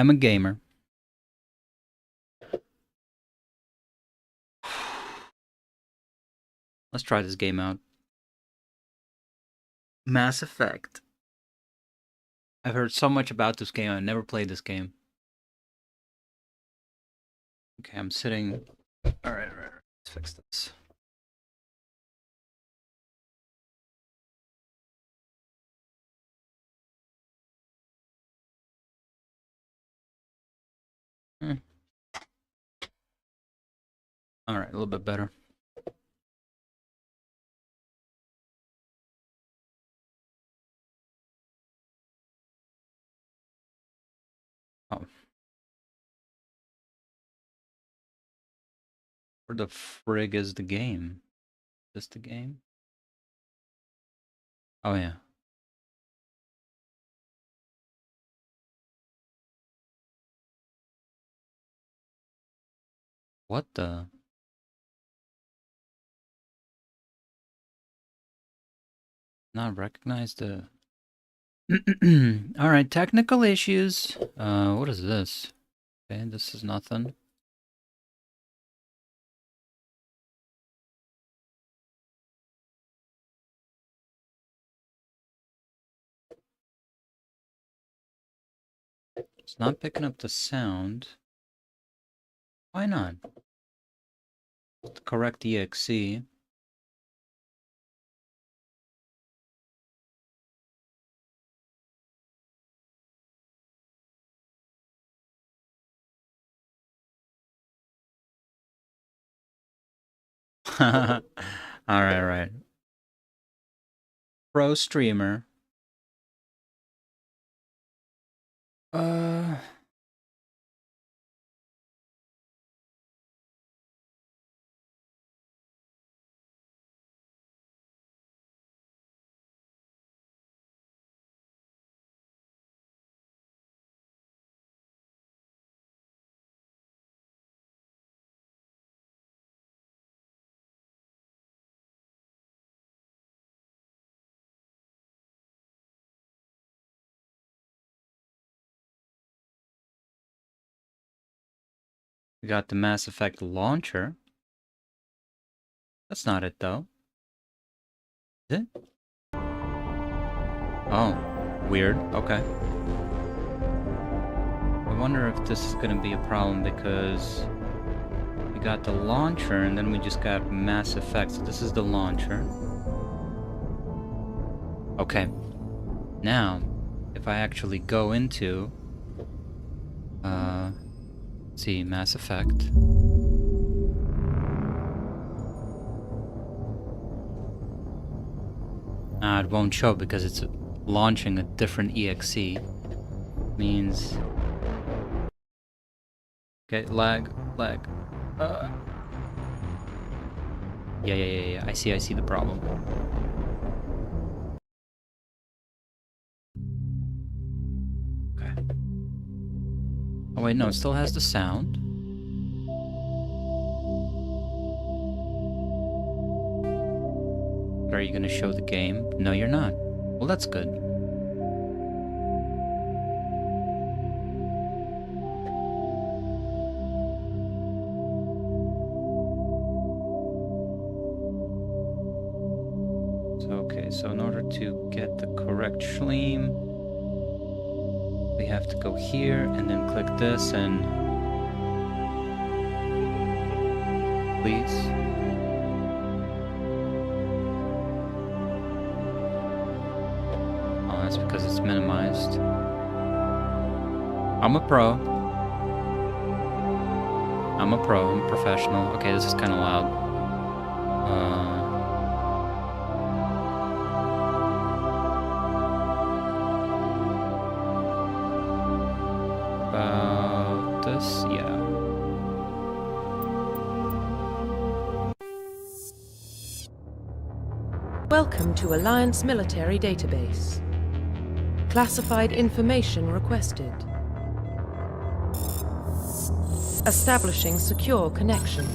I'm a gamer. Let's try this game out. Mass Effect. I've heard so much about this game. I've never played this game. Okay, I'm sitting. Alright. Let's fix this. Alright, a little bit better. Oh. Where the frig is the game? Is this the game? Oh, yeah. What the? Not recognize the... Alright, technical issues. What is this? Okay, this is nothing. It's not picking up the sound. Why not? The correct EXE. Alright. Pro streamer. We got the Mass Effect launcher. That's not it, though. Is it? Oh, weird. Okay. I wonder if this is gonna be a problem because we got the launcher and then we just got Mass Effect. So this is the launcher. Okay. Now, if I actually go into let's see, Mass Effect. It won't show because it's launching a different EXE. Means... Okay, lag. Yeah. I see the problem. Okay. Oh wait, no, it still has the sound. But are you gonna show the game? No, you're not. Well, that's good. So in order to get the correct Schleem, we have to go here and then click this and... Please. Oh, that's because it's minimized. I'm a pro. I'm a professional. Okay, this is kind of loud. Yeah. Welcome to Alliance Military Database. Classified information requested. Establishing secure connection.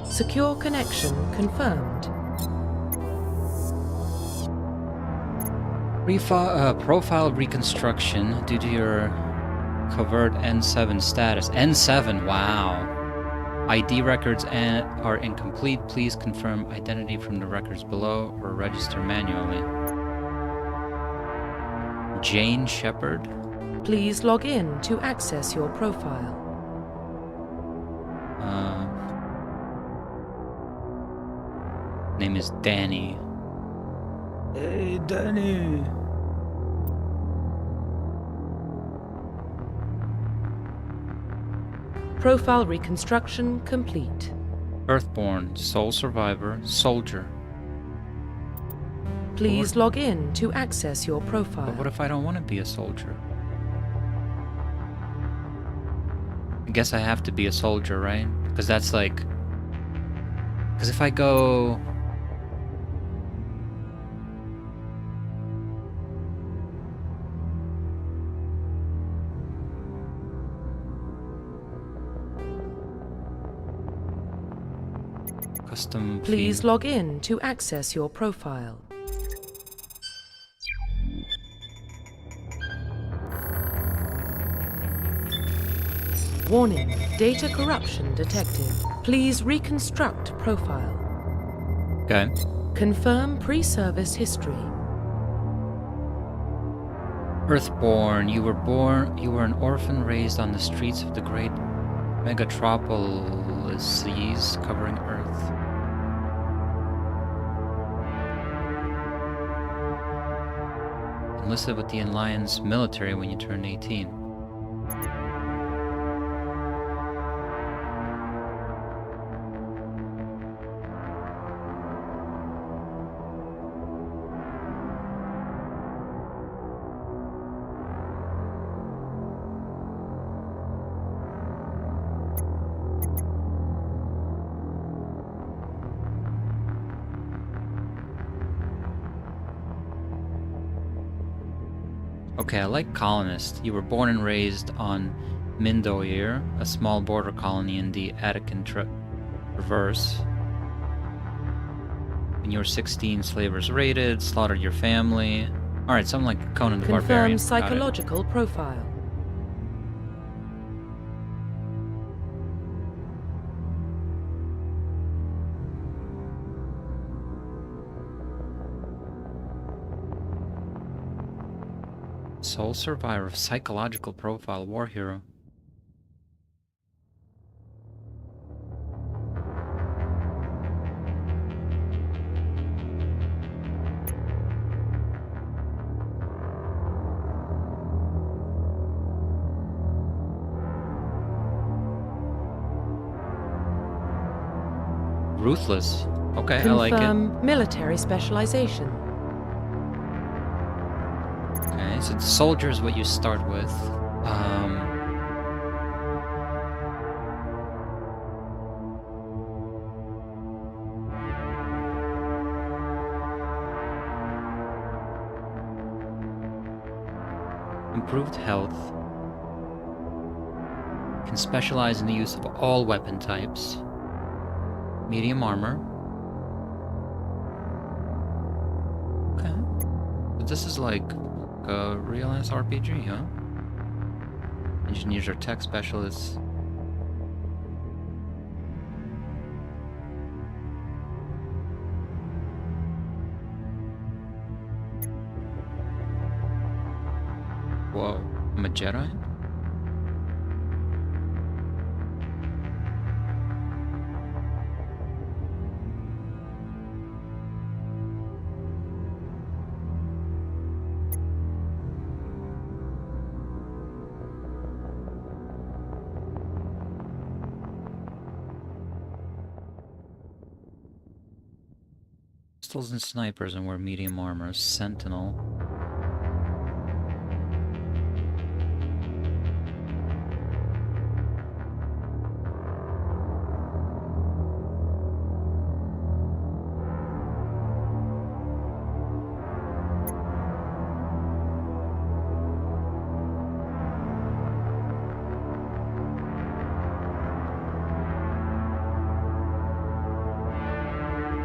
Secure connection confirmed. Profile reconstruction due to your covert N7 status. N7, wow. ID records are incomplete. Please confirm identity from the records below or register manually. Jane Shepard. Please log in to access your profile. Name is Danny. Hey, Danny. Profile reconstruction complete. Earthborn, sole survivor, soldier. Please log in to access your profile. But what if I don't want to be a soldier? I guess I have to be a soldier, right? Because that's like... Because if I go... Custom Please feed. log in to access your profile. Warning, data corruption detected. Please reconstruct profile. Okay. Confirm pre-service history. Earthborn, you were an orphan raised on the streets of the great megatropolises covering Earth. Enlisted with the Alliance military when you turned 18. Okay, I like colonist. You were born and raised on Mindoir, a small border colony in the Attican Traverse. When you were 16, slavers raided, slaughtered your family. Alright, something like Conan the Barbarian. Confirm psychological profile. Sole survivor of psychological profile, war hero. Ruthless. Okay, I like it. Confirm military specialization. Okay, so the soldier is what you start with. Improved health. Can specialize in the use of all weapon types. Medium armor. Okay. But this is like a real-ass RPG, huh? Engineers are tech specialists. Whoa, I'm a Jedi? Pistols and snipers and wear medium armor. Sentinel.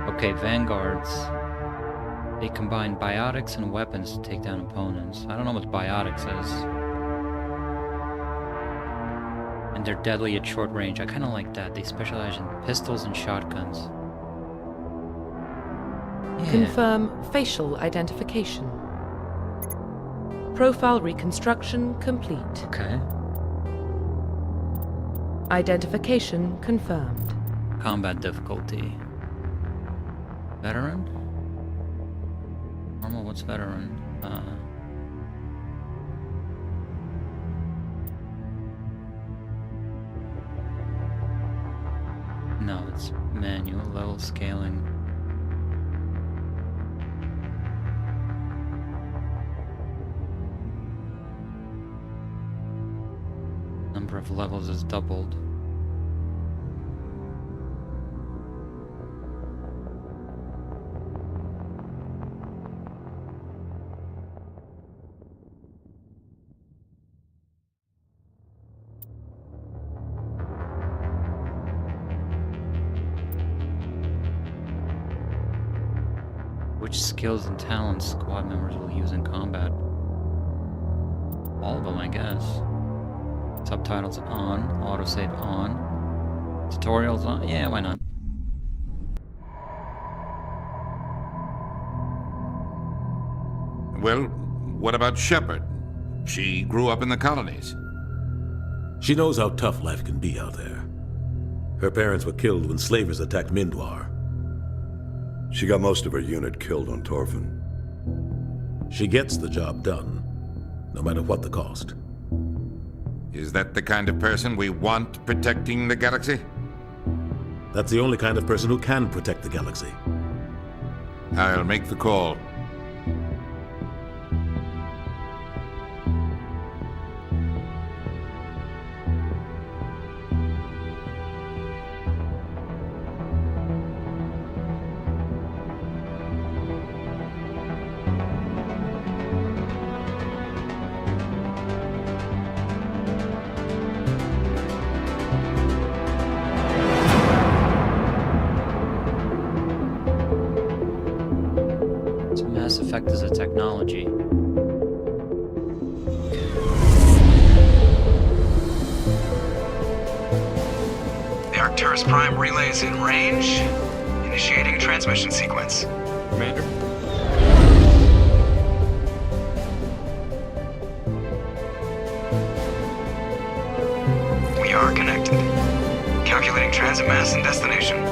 Okay, vanguards. They combine biotics and weapons to take down opponents. I don't know what biotics is. And they're deadly at short range. I kind of like that. They specialize in pistols and shotguns. Yeah. Confirm facial identification. Profile reconstruction complete. Okay. Identification confirmed. Combat difficulty. Veteran? Normal, what's veteran? No, it's manual level scaling. Number of levels is doubled. Which skills and talents squad members will use in combat? All of them, I guess. Subtitles on, autosave on, tutorials on. Yeah, why not? Well, what about Shepard? She grew up in the colonies. She knows how tough life can be out there. Her parents were killed when slavers attacked Mindwar. She got most of her unit killed on Torfin. She gets the job done, no matter what the cost. Is that the kind of person we want protecting the galaxy? That's the only kind of person who can protect the galaxy. I'll make the call. Mass Effect is a technology. The Arcturus Prime relay is in range. Initiating transmission sequence. Commander? We are connected. Calculating transit mass and destination.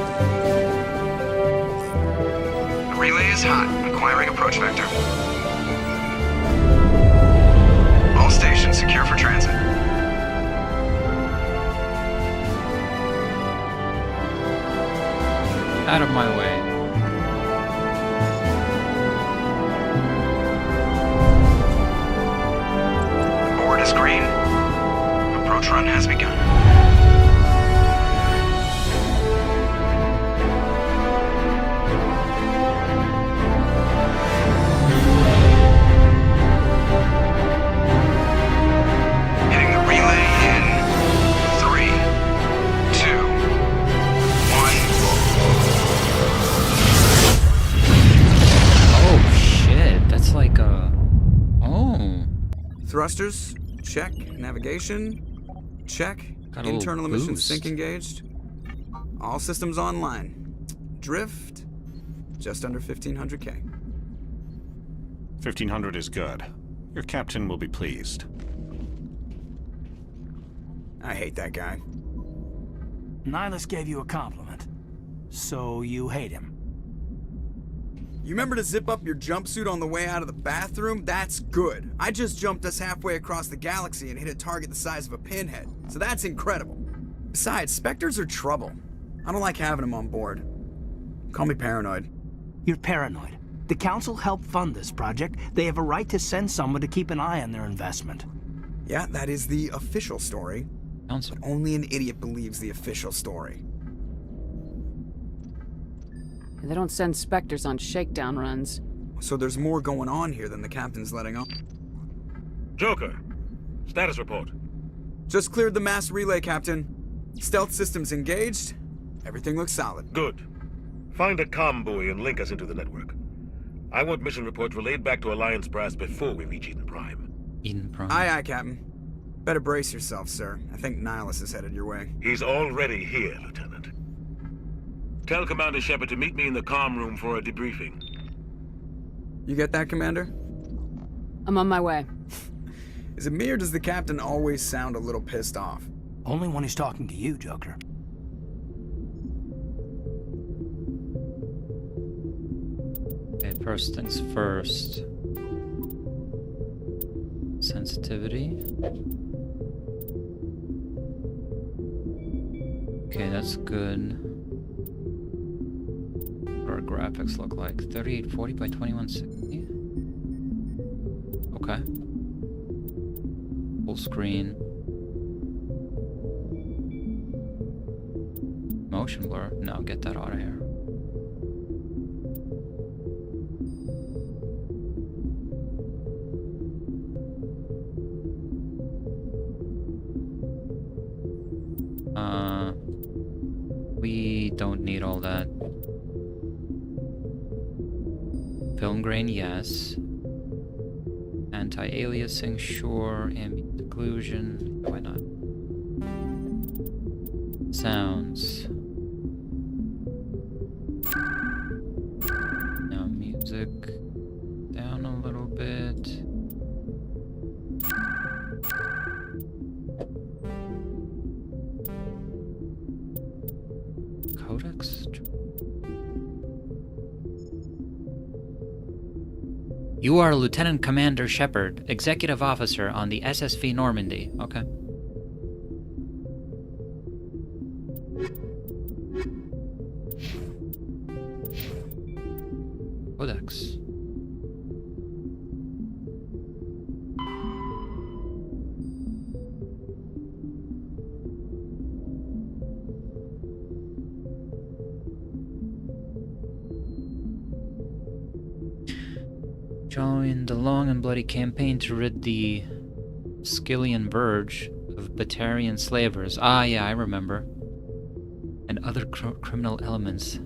The relay is hot. Acquiring approach vector. All stations secure for transit. Out of my way. Board is green. Approach run has begun. Hitting the relay in 3, 2, 1. Oh shit, that's like a... Oh. Thrusters, check. Navigation, check. Got a little Internal emissions boost. sync engaged. All systems online. Drift, just under 1500K. 1500 is good. Your captain will be pleased. I hate that guy. Nihilus gave you a compliment, so you hate him. You remember to zip up your jumpsuit on the way out of the bathroom? That's good. I just jumped us halfway across the galaxy and hit a target the size of a pinhead, so that's incredible. Besides, Spectres are trouble. I don't like having them on board. Call me paranoid. You're paranoid. The Council helped fund this project. They have a right to send someone to keep an eye on their investment. Yeah, that is the official story. Council. Only an idiot believes the official story. They don't send Spectres on shakedown runs. So there's more going on here than the captain's letting on. Joker, status report. Just cleared the mass relay, Captain. Stealth systems engaged. Everything looks solid. Good. Find a comm buoy and link us into the network. I want mission reports relayed back to Alliance Brass before we reach Eden Prime. Eden Prime. Aye, Captain. Better brace yourself, sir. I think Nihilus is headed your way. He's already here, Lieutenant. Tell Commander Shepard to meet me in the comm room for a debriefing. You get that, Commander? I'm on my way. Is it me or does the captain always sound a little pissed off? Only when he's talking to you, Joker. Okay, first things first. Sensitivity. Okay, that's good. What do our graphics look like? 3840 by 2160? Okay. Full screen. Motion blur? No, get that out of here. We don't need all that. Film grain, yes. Anti-aliasing, sure. Ambient occlusion, why not? Sounds. Now music down a little bit. Codex? You are Lieutenant Commander Shepard, Executive Officer on the SSV Normandy. Okay. Codex. Join the long and bloody campaign to rid the Skillian Verge of Batarian slavers. Ah, yeah, I remember. And other criminal elements.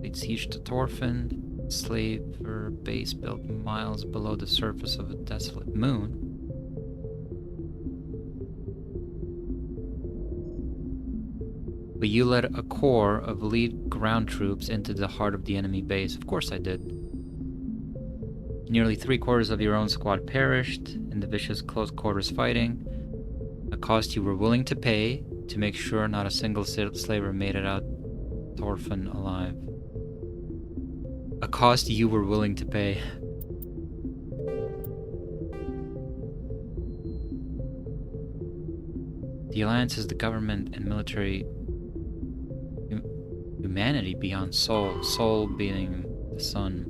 Laid siege to Thorfinn, slaver base built miles below the surface of a desolate moon. But you led a corps of elite ground troops into the heart of the enemy base. Of course I did. Nearly 3/4 of your own squad perished in the vicious close quarters fighting, a cost you were willing to pay to make sure not a single slaver made it out Thorfinn alive. A cost you were willing to pay. The Alliance is the government and military humanity beyond soul, soul being the sun.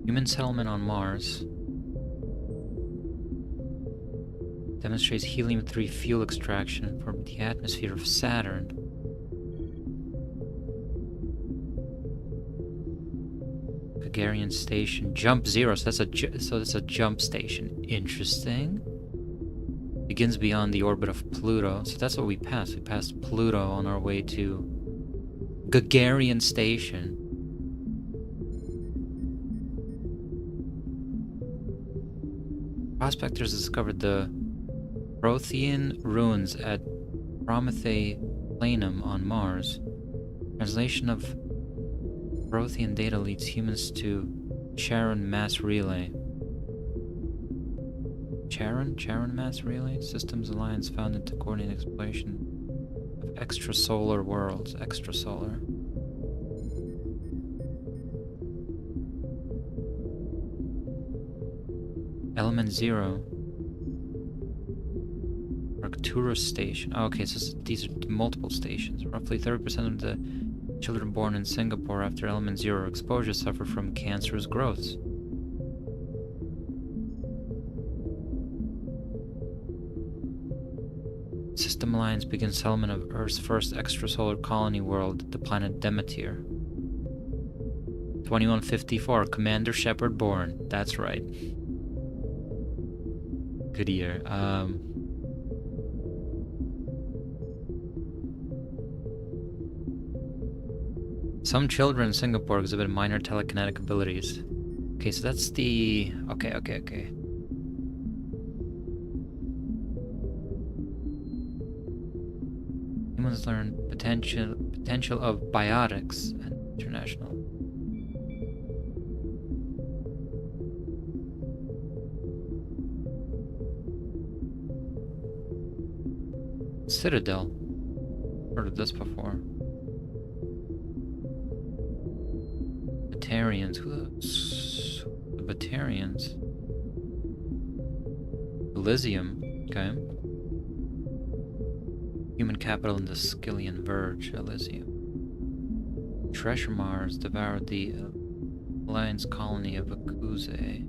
Human settlement on Mars demonstrates helium-3 fuel extraction from the atmosphere of Saturn. Gagarin station, jump 0. So that's a jump station. Interesting. Begins beyond the orbit of Pluto. So that's what we passed. We passed Pluto on our way to Gagarin station. Prospectors discovered the Prothean ruins at Promethe Planum on Mars. Translation of Prothean data leads humans to Charon Mass Relay. Charon Mass Relay? Systems Alliance founded to coordinate exploration of extrasolar worlds. Extrasolar. Element 0. Arcturus Station. Oh, okay, so these are multiple stations. Roughly 30% of the children born in Singapore after Element 0 exposure suffer from cancerous growths. System Alliance begins settlement of Earth's first extrasolar colony world, the planet Demeter. 2154, Commander Shepard born. That's right. Good year. Some children in Singapore exhibit minor telekinetic abilities. Okay, so that's the... Okay. Humans learn potential of biotics and international. Citadel. Heard of this before. Batarians. The Batarians. Elysium. Okay. Human capital in the Skillian Verge. Elysium. Treasure Mars devoured the Alliance colony of Akuze.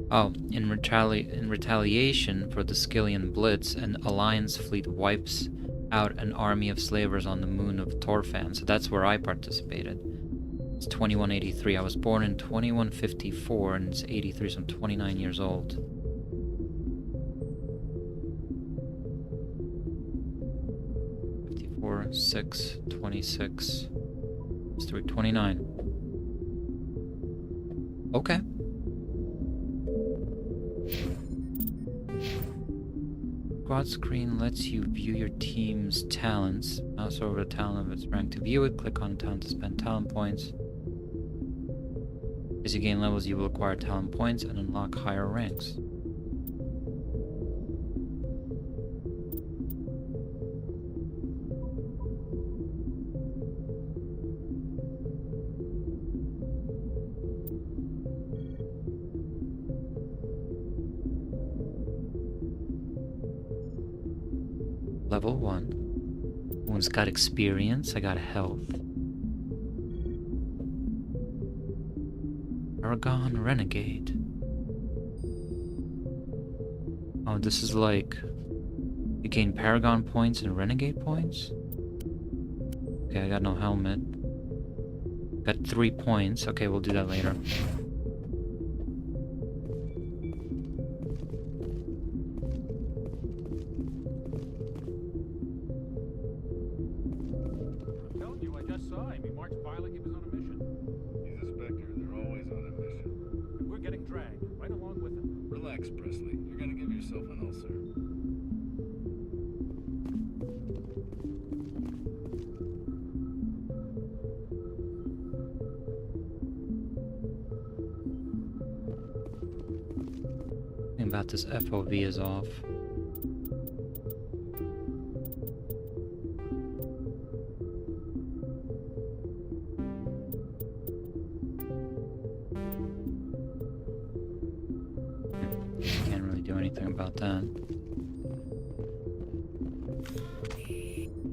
Oh, in retaliation for the Skillian Blitz, an Alliance fleet wipes out an army of slavers on the moon of Torfan. So that's where I participated. It's 2183. I was born in 2154, and it's 83, so I'm 29 years old. 54, 6, 26, it's 329. Okay. Squad screen lets you view your team's talents. Mouse over the talent of its rank to view it. Click on talent to spend talent points. As you gain levels, you will acquire talent points and unlock higher ranks. Level 1. One's got experience, I got health. Paragon Renegade. Oh, this is like... You gain Paragon points and Renegade points? Okay, I got no helmet. Got 3 points. Okay, we'll do that later. About this FOV is off. Can't really do anything about that.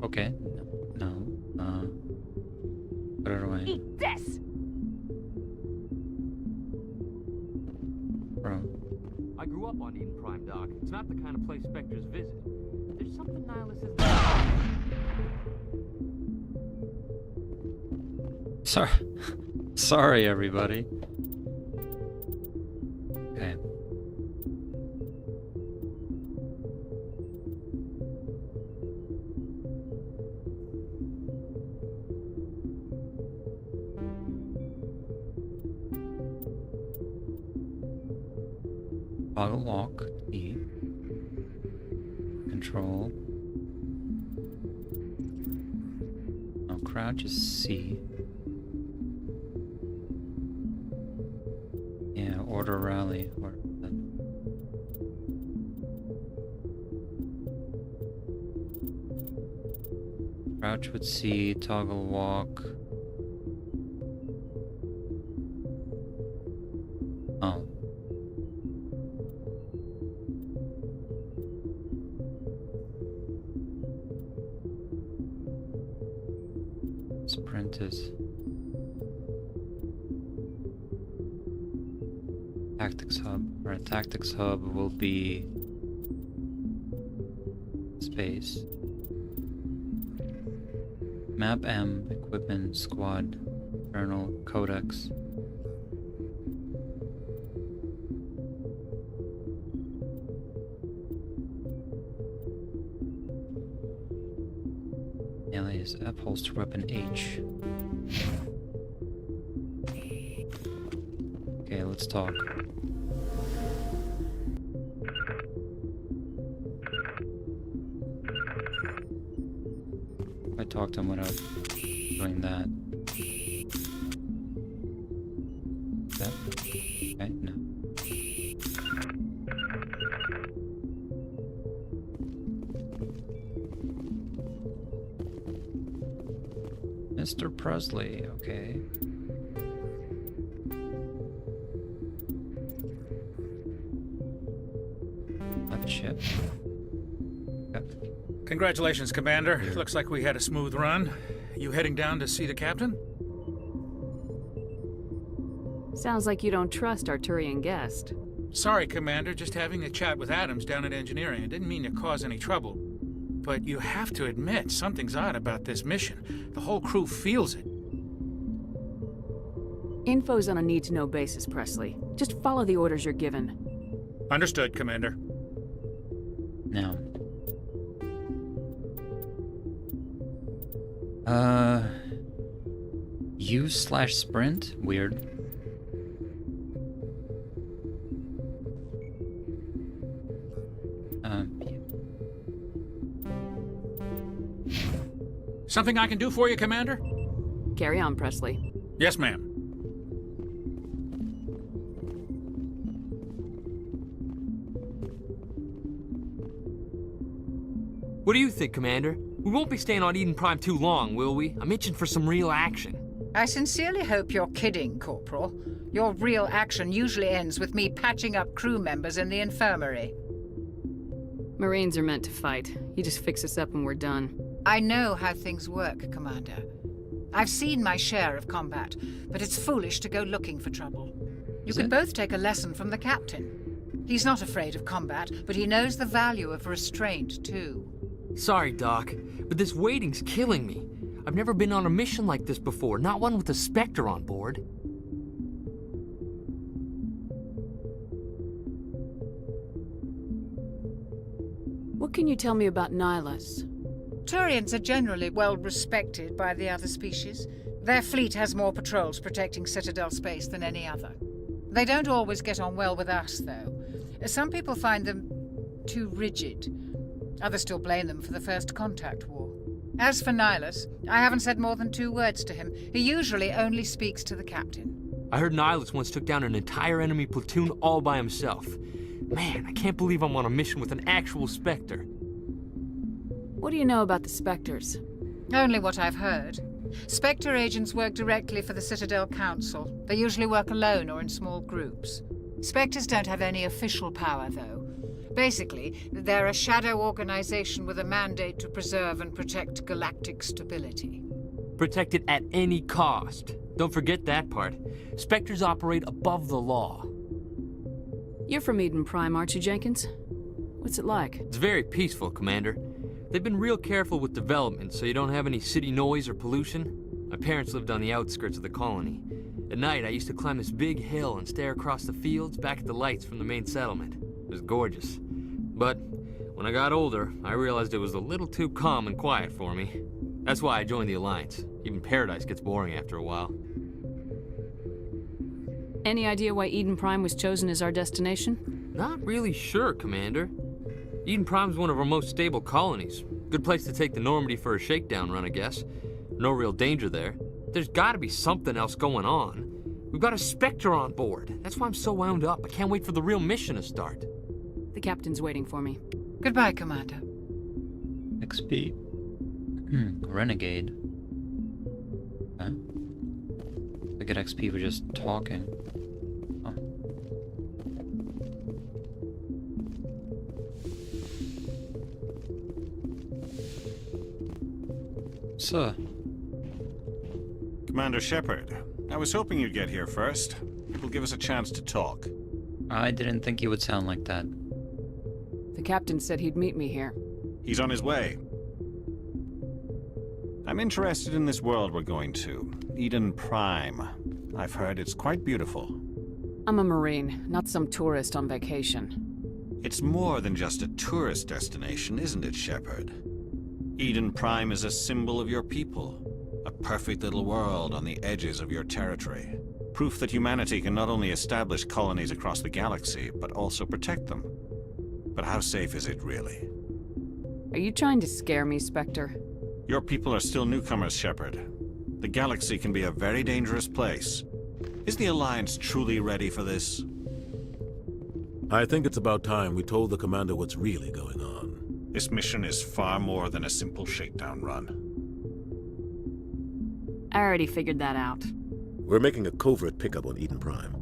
Okay. No. Put it away. Eat this! Bro. I grew up on Eden Prime, Doc. It's not the kind of place Spectres visit. There's something Nihilus is... Sorry, everybody. Okay. Toggle walk, E. Control. No, crouch is C. Yeah, order rally. Crouch with C, toggle walk. Oh. Sprint is tactics hub. Our tactics hub will be space. Map M, equipment, squad, journal, codex. Alias F, holster weapon H. Okay, let's talk. I talked to him without doing that. That? Okay, no. Mr. Presley, okay. Left ship. Yep. Congratulations, Commander. Looks like we had a smooth run. You heading down to see the captain? Sounds like you don't trust Arturian guest. Sorry, Commander. Just having a chat with Adams down at engineering. I didn't mean to cause any trouble. But you have to admit, something's odd about this mission. The whole crew feels it. Info's on a need-to-know basis, Presley. Just follow the orders you're given. Understood, Commander. Now. U/sprint? Weird. Something I can do for you, Commander? Carry on, Presley. Yes, ma'am. What do you think, Commander? We won't be staying on Eden Prime too long, will we? I'm itching for some real action. I sincerely hope you're kidding, Corporal. Your real action usually ends with me patching up crew members in the infirmary. Marines are meant to fight. You just fix us up and we're done. I know how things work, Commander. I've seen my share of combat, but it's foolish to go looking for trouble. You can both take a lesson from the captain. He's not afraid of combat, but he knows the value of restraint, too. Sorry, Doc, but this waiting's killing me. I've never been on a mission like this before, not one with a Spectre on board. What can you tell me about Nihilus? Turians are generally well respected by the other species. Their fleet has more patrols protecting Citadel space than any other. They don't always get on well with us, though. Some people find them too rigid. Others still blame them for the First Contact War. As for Nihilus, I haven't said more than 2 words to him. He usually only speaks to the captain. I heard Nihilus once took down an entire enemy platoon all by himself. Man, I can't believe I'm on a mission with an actual Spectre. What do you know about the Spectres? Only what I've heard. Spectre agents work directly for the Citadel Council. They usually work alone or in small groups. Spectres don't have any official power, though. Basically, they're a shadow organization with a mandate to preserve and protect galactic stability. Protect it at any cost. Don't forget that part. Spectres operate above the law. You're from Eden Prime, aren't you, Jenkins? What's it like? It's very peaceful, Commander. They've been real careful with development, so you don't have any city noise or pollution. My parents lived on the outskirts of the colony. At night, I used to climb this big hill and stare across the fields back at the lights from the main settlement. It was gorgeous. But when I got older, I realized it was a little too calm and quiet for me. That's why I joined the Alliance. Even Paradise gets boring after a while. Any idea why Eden Prime was chosen as our destination? Not really sure, Commander. Eden Prime's one of our most stable colonies. Good place to take the Normandy for a shakedown run, I guess. No real danger there. There's gotta be something else going on. We've got a Spectre on board. That's why I'm so wound up. I can't wait for the real mission to start. The captain's waiting for me. Goodbye, Commander. XP. Renegade. Huh? I get XP for just talking. Oh. Sir. Commander Shepard, I was hoping you'd get here first. It'll give us a chance to talk. I didn't think you would sound like that. The captain said he'd meet me here. He's on his way. I'm interested in this world we're going to. Eden Prime. I've heard it's quite beautiful. I'm a Marine, not some tourist on vacation. It's more than just a tourist destination, isn't it, Shepard? Eden Prime is a symbol of your people. A perfect little world on the edges of your territory. Proof that humanity can not only establish colonies across the galaxy, but also protect them. But how safe is it, really? Are you trying to scare me, Spectre? Your people are still newcomers, Shepard. The galaxy can be a very dangerous place. Is the Alliance truly ready for this? I think it's about time we told the Commander what's really going on. This mission is far more than a simple shakedown run. I already figured that out. We're making a covert pickup on Eden Prime.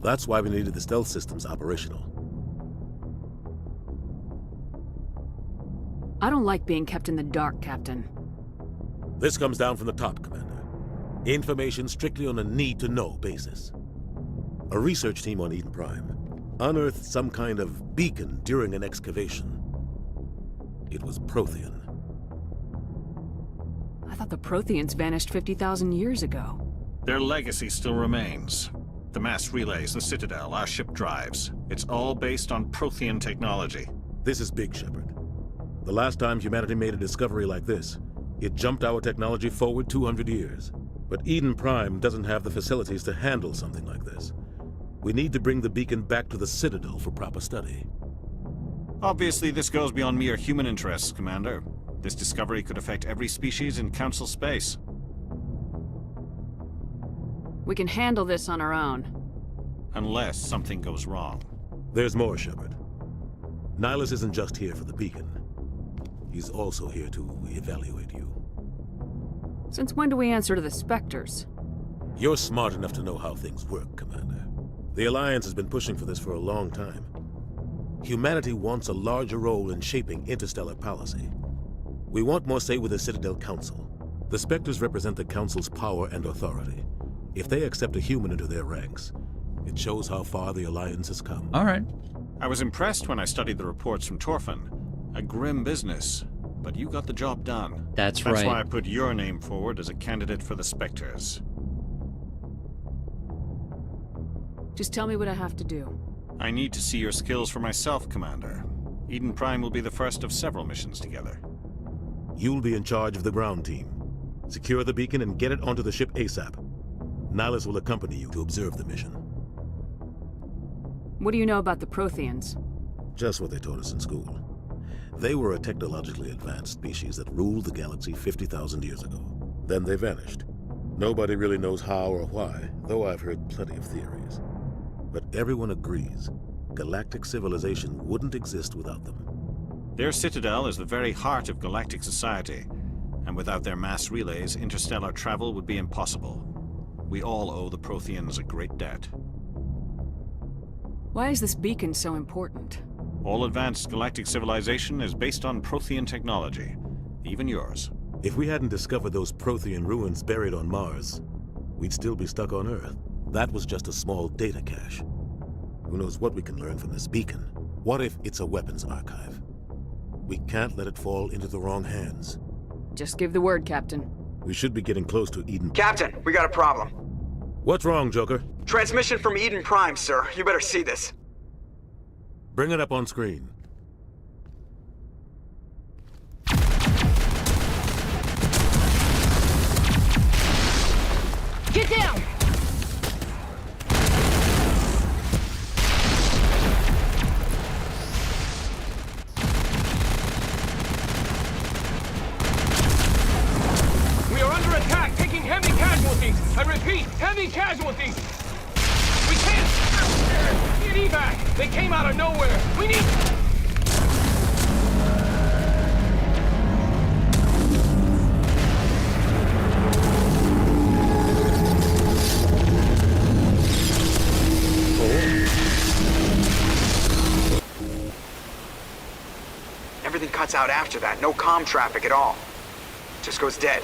That's why we needed the stealth systems operational. I don't like being kept in the dark, Captain. This comes down from the top, Commander. Information strictly on a need-to-know basis. A research team on Eden Prime unearthed some kind of beacon during an excavation. It was Prothean. I thought the Protheans vanished 50,000 years ago. Their legacy still remains. The mass relays, the Citadel, our ship drives. It's all based on Prothean technology. This is big, Shepard. The last time humanity made a discovery like this, it jumped our technology forward 200 years. But Eden Prime doesn't have the facilities to handle something like this. We need to bring the beacon back to the Citadel for proper study. Obviously, this goes beyond mere human interests, Commander. This discovery could affect every species in Council space. We can handle this on our own. Unless something goes wrong. There's more, Shepard. Nihilus isn't just here for the beacon. He's also here to evaluate you. Since when do we answer to the Spectres? You're smart enough to know how things work, Commander. The Alliance has been pushing for this for a long time. Humanity wants a larger role in shaping interstellar policy. We want more say with the Citadel Council. The Spectres represent the Council's power and authority. If they accept a human into their ranks, it shows how far the Alliance has come. All right. I was impressed when I studied the reports from Torfin. A grim business, but you got the job done. That's right. That's why I put your name forward as a candidate for the Spectres. Just tell me what I have to do. I need to see your skills for myself, Commander. Eden Prime will be the first of several missions together. You'll be in charge of the ground team. Secure the beacon and get it onto the ship ASAP. Nihilus will accompany you to observe the mission. What do you know about the Protheans? Just what they taught us in school. They were a technologically advanced species that ruled the galaxy 50,000 years ago. Then they vanished. Nobody really knows how or why, though I've heard plenty of theories. But everyone agrees, galactic civilization wouldn't exist without them. Their citadel is the very heart of galactic society, and without their mass relays, interstellar travel would be impossible. We all owe the Protheans a great debt. Why is this beacon so important? All advanced galactic civilization is based on Prothean technology, even yours. If we hadn't discovered those Prothean ruins buried on Mars, we'd still be stuck on Earth. That was just a small data cache. Who knows what we can learn from this beacon? What if it's a weapons archive? We can't let it fall into the wrong hands. Just give the word, Captain. We should be getting close to Eden. Captain, we got a problem. What's wrong, Joker? Transmission from Eden Prime, sir. You better see this. Bring it up on screen. Get down! We are under attack, taking heavy casualties. I repeat, heavy casualties. We can't get evac. They came out of nowhere. We need. Everything cuts out after that. No comm traffic at all. Just goes dead.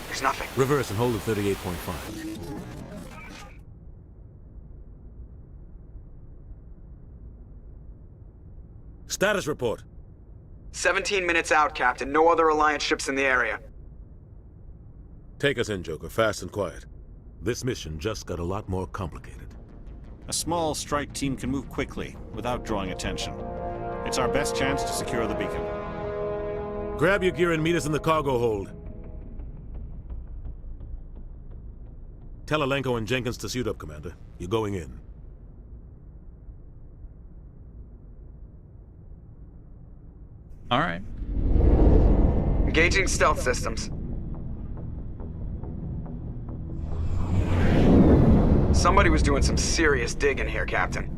There's nothing. Reverse and hold at 38.5. Status report. 17 minutes out, Captain. No other Alliance ships in the area. Take us in, Joker, fast and quiet. This mission just got a lot more complicated. A small strike team can move quickly, without drawing attention. It's our best chance to secure the beacon. Grab your gear and meet us in the cargo hold. Tell Alenko and Jenkins to suit up, Commander. You're going in. All right. Engaging stealth systems. Somebody was doing some serious digging here, Captain.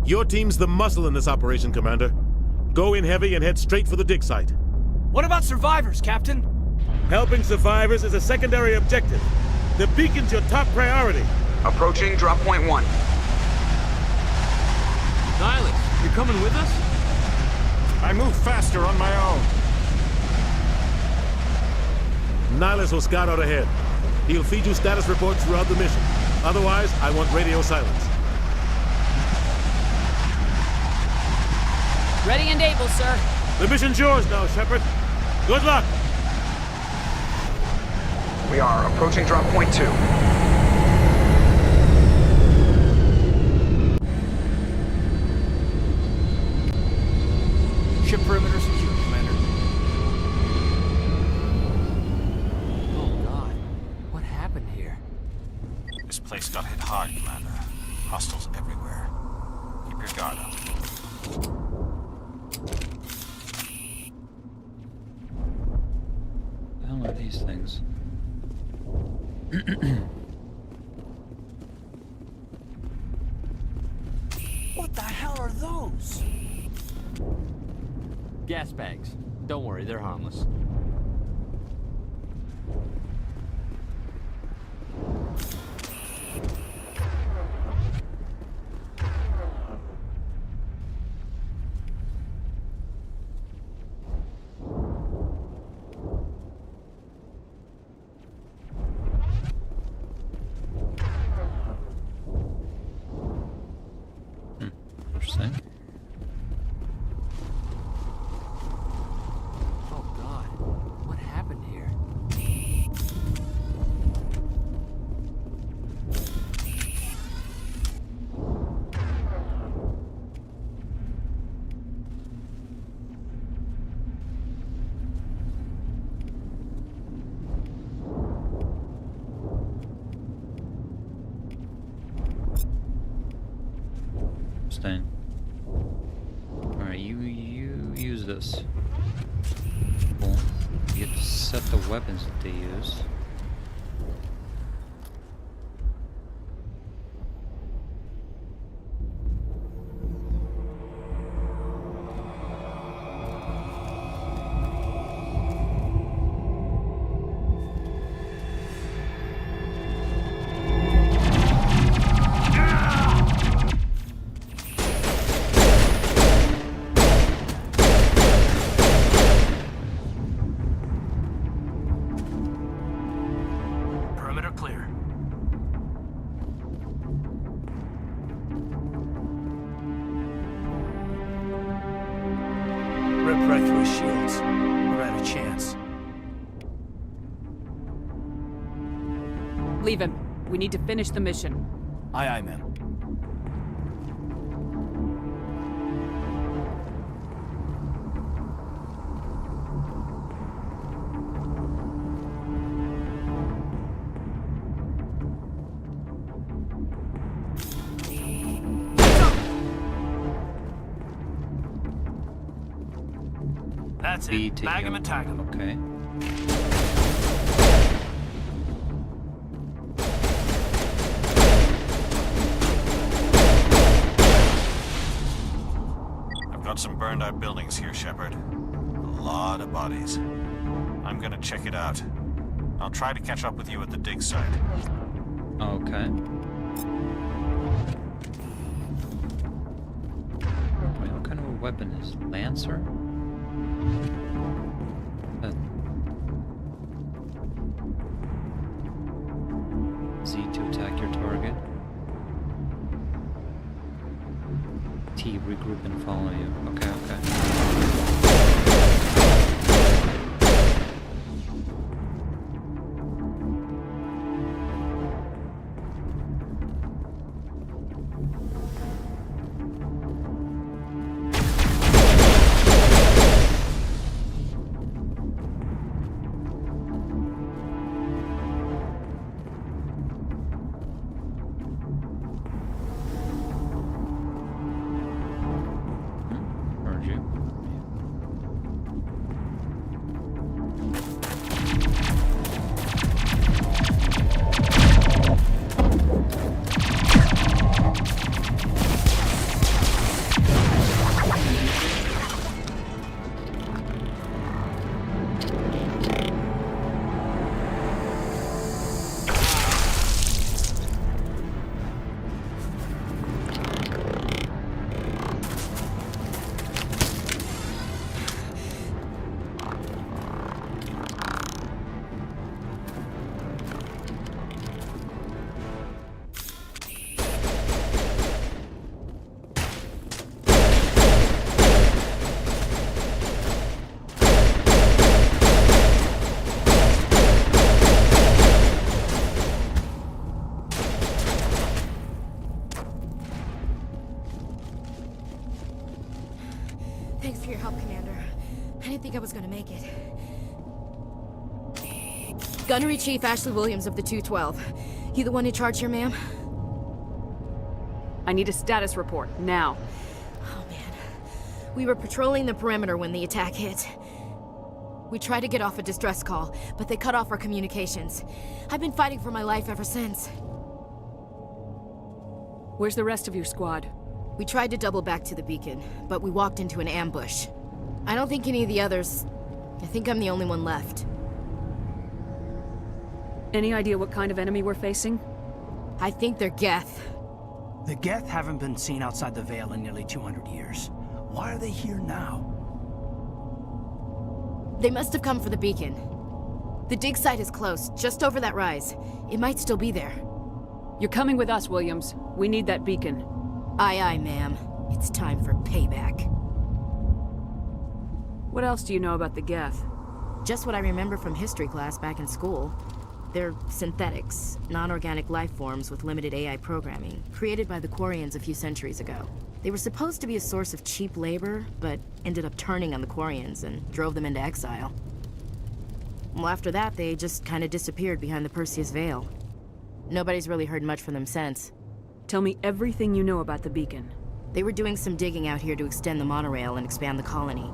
Your team's the muscle in this operation, Commander. Go in heavy and head straight for the dig site. What about survivors, Captain? Helping survivors is a secondary objective. The beacon's your top priority. Approaching drop point 1. Nihilus, you're coming with us? I move faster on my own. Nihilus will scout out ahead. He'll feed you status reports throughout the mission. Otherwise, I want radio silence. Ready and able, sir. The mission's yours now, Shepard. Good luck. We are approaching drop point 2. Ship perimeter secure, Commander. Oh God, what happened here? This place got hit hard, Commander. Hostiles everywhere. Keep your guard up. What the hell are these things? What the hell are those? Gas bags. Don't worry, they're harmless. Interesting. Oh God, what happened here? Interesting. Alright, you use this. Cool. You get to set the weapons that they use. Perimeter clear. Rip right through his shields. We're out of chance. Leave him. We need to finish the mission. Aye, aye, ma'am. That's B it. to Bag you. him and tag him. Okay. I've got some burned out buildings here, Shepard. A lot of bodies. I'm gonna check it out. I'll try to catch up with you at the dig site. Okay. Wait, what kind of a weapon is Lancer? Z to attack your target. T, regroup and follow you. Okay, okay. Thanks for your help, Commander. I didn't think I was gonna make it. Gunnery Chief Ashley Williams of the 212. You the one in charge here, ma'am? I need a status report, now. Oh, man. We were patrolling the perimeter when the attack hit. We tried to get off a distress call, but they cut off our communications. I've been fighting for my life ever since. Where's the rest of your squad? We tried to double back to the beacon, but we walked into an ambush. I don't think any of the others... I think I'm the only one left. Any idea what kind of enemy we're facing? I think they're Geth. The Geth haven't been seen outside the Veil in nearly 200 years. Why are they here now? They must have come for the beacon. The dig site is close, just over that rise. It might still be there. You're coming with us, Williams. We need that beacon. Aye, aye, ma'am. It's time for payback. What else do you know about the Geth? Just what I remember from history class back in school. They're synthetics, non-organic life forms with limited AI programming, created by the Quarians a few centuries ago. They were supposed to be a source of cheap labor, but ended up turning on the Quarians and drove them into exile. Well, after that, they just kind of disappeared behind the Perseus Veil. Nobody's really heard much from them since. Tell me everything you know about the beacon. They were doing some digging out here to extend the monorail and expand the colony.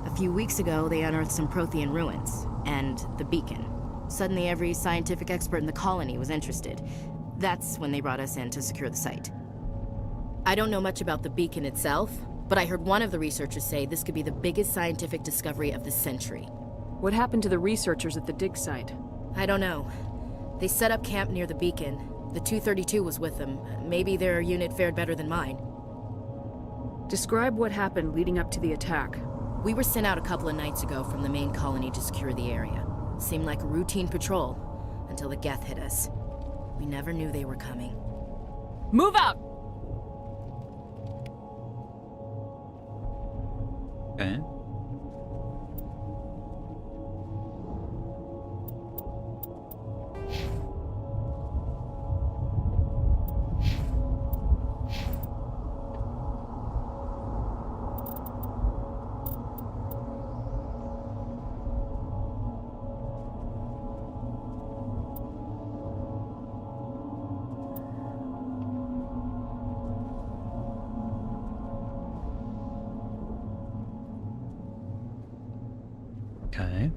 A few weeks ago, they unearthed some Prothean ruins, and the beacon. Suddenly, every scientific expert in the colony was interested. That's when they brought us in to secure the site. I don't know much about the beacon itself, but I heard one of the researchers say this could be the biggest scientific discovery of the century. What happened to the researchers at the dig site? I don't know. They set up camp near the beacon. The 232 was with them. Maybe their unit fared better than mine. Describe what happened leading up to the attack. We were sent out a couple of nights ago from the main colony to secure the area. Seemed like a routine patrol, until the Geth hit us. We never knew they were coming. Move out! Okay. Okay.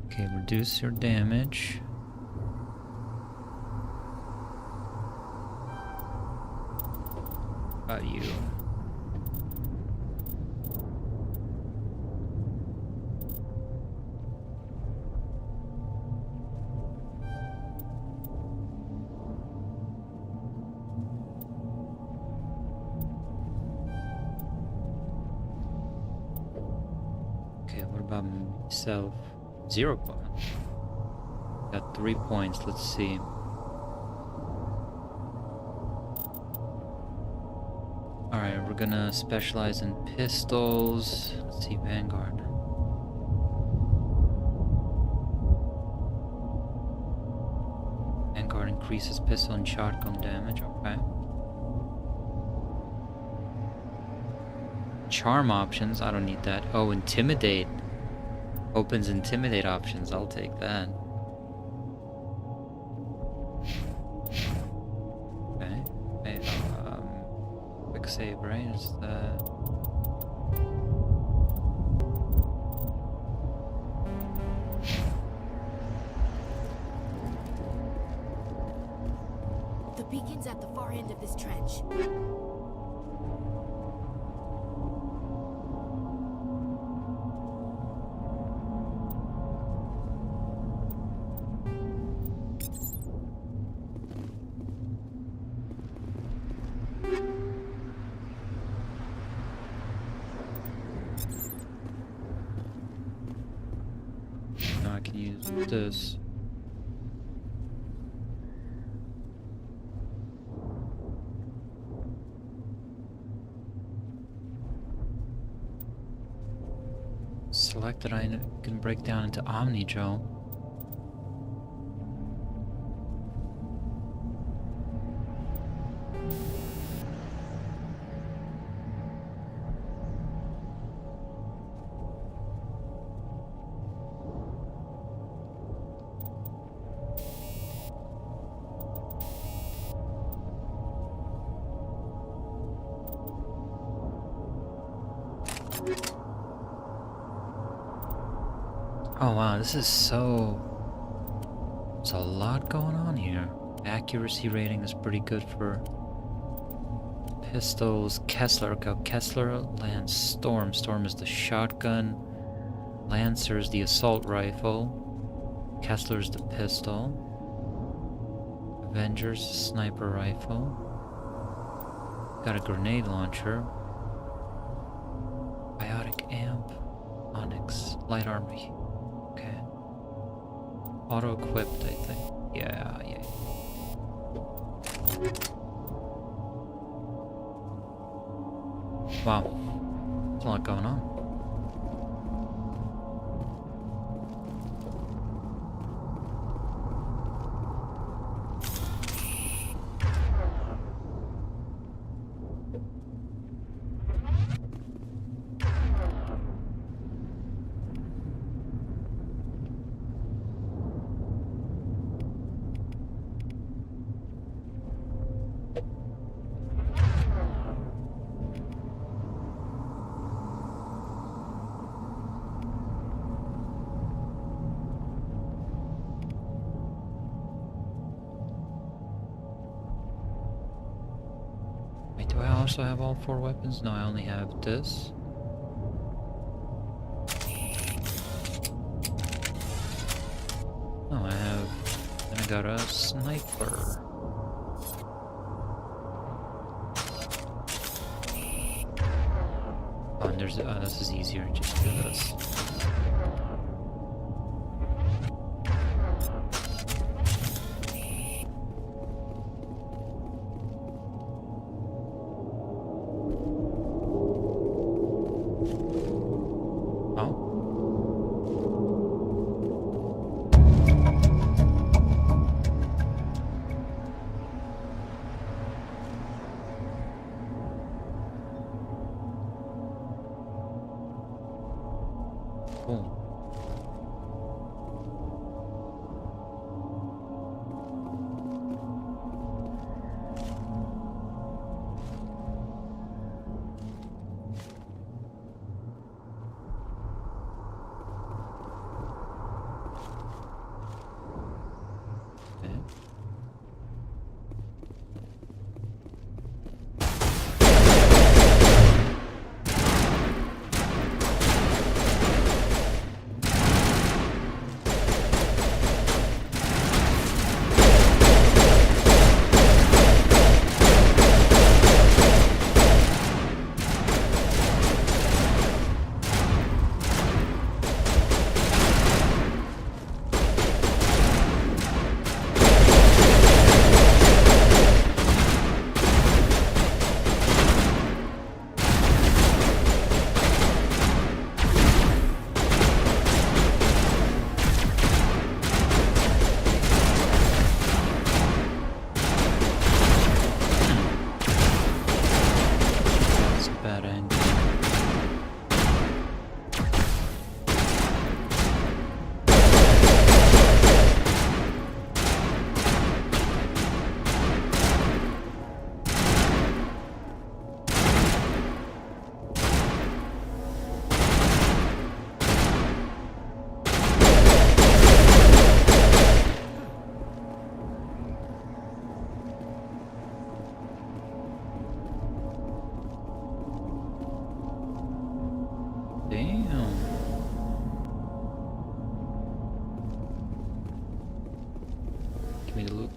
Okay, reduce your damage. About you. Okay, what about myself? 0 points. Got 3 points, let's see. Alright, we're gonna specialize in pistols. Let's see, Vanguard. Vanguard increases pistol and shotgun damage, okay. Charm options, I don't need that. Oh, intimidate. Opens intimidate options, I'll take that. Okay. Okay, quick save, right? Is that... The beacon's at the far end of this trench. No, I can use this. Selected, I can break down into Omni Joe. Oh wow, this is so... There's a lot going on here. Accuracy rating is pretty good for pistols. Kessler, go Kessler, Lance, Storm. Storm is the shotgun. Lancer is the assault rifle. Kessler's the pistol. Avengers, sniper rifle. Got a grenade launcher. Biotic amp. Onyx, light armor. Okay. Auto-equipped, I think. Yeah. Wow. There's a lot going on. Wait, do I also have all 4 weapons? No, I only have this. Oh, I have... Then I got a sniper. Oh, and there's... this is easier. Just do this. Me to loot.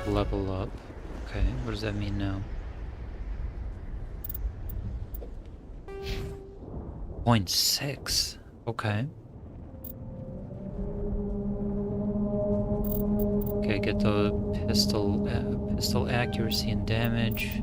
Level up. Okay, what does that mean now? 0.6. Okay. Okay, get the pistol accuracy and damage.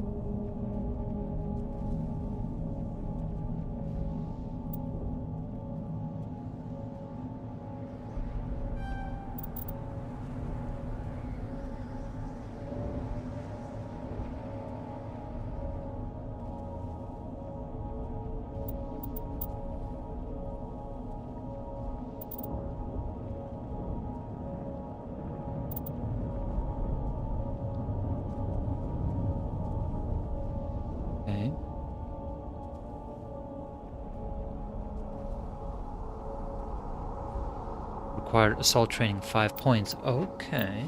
required assault training 5 points. Okay.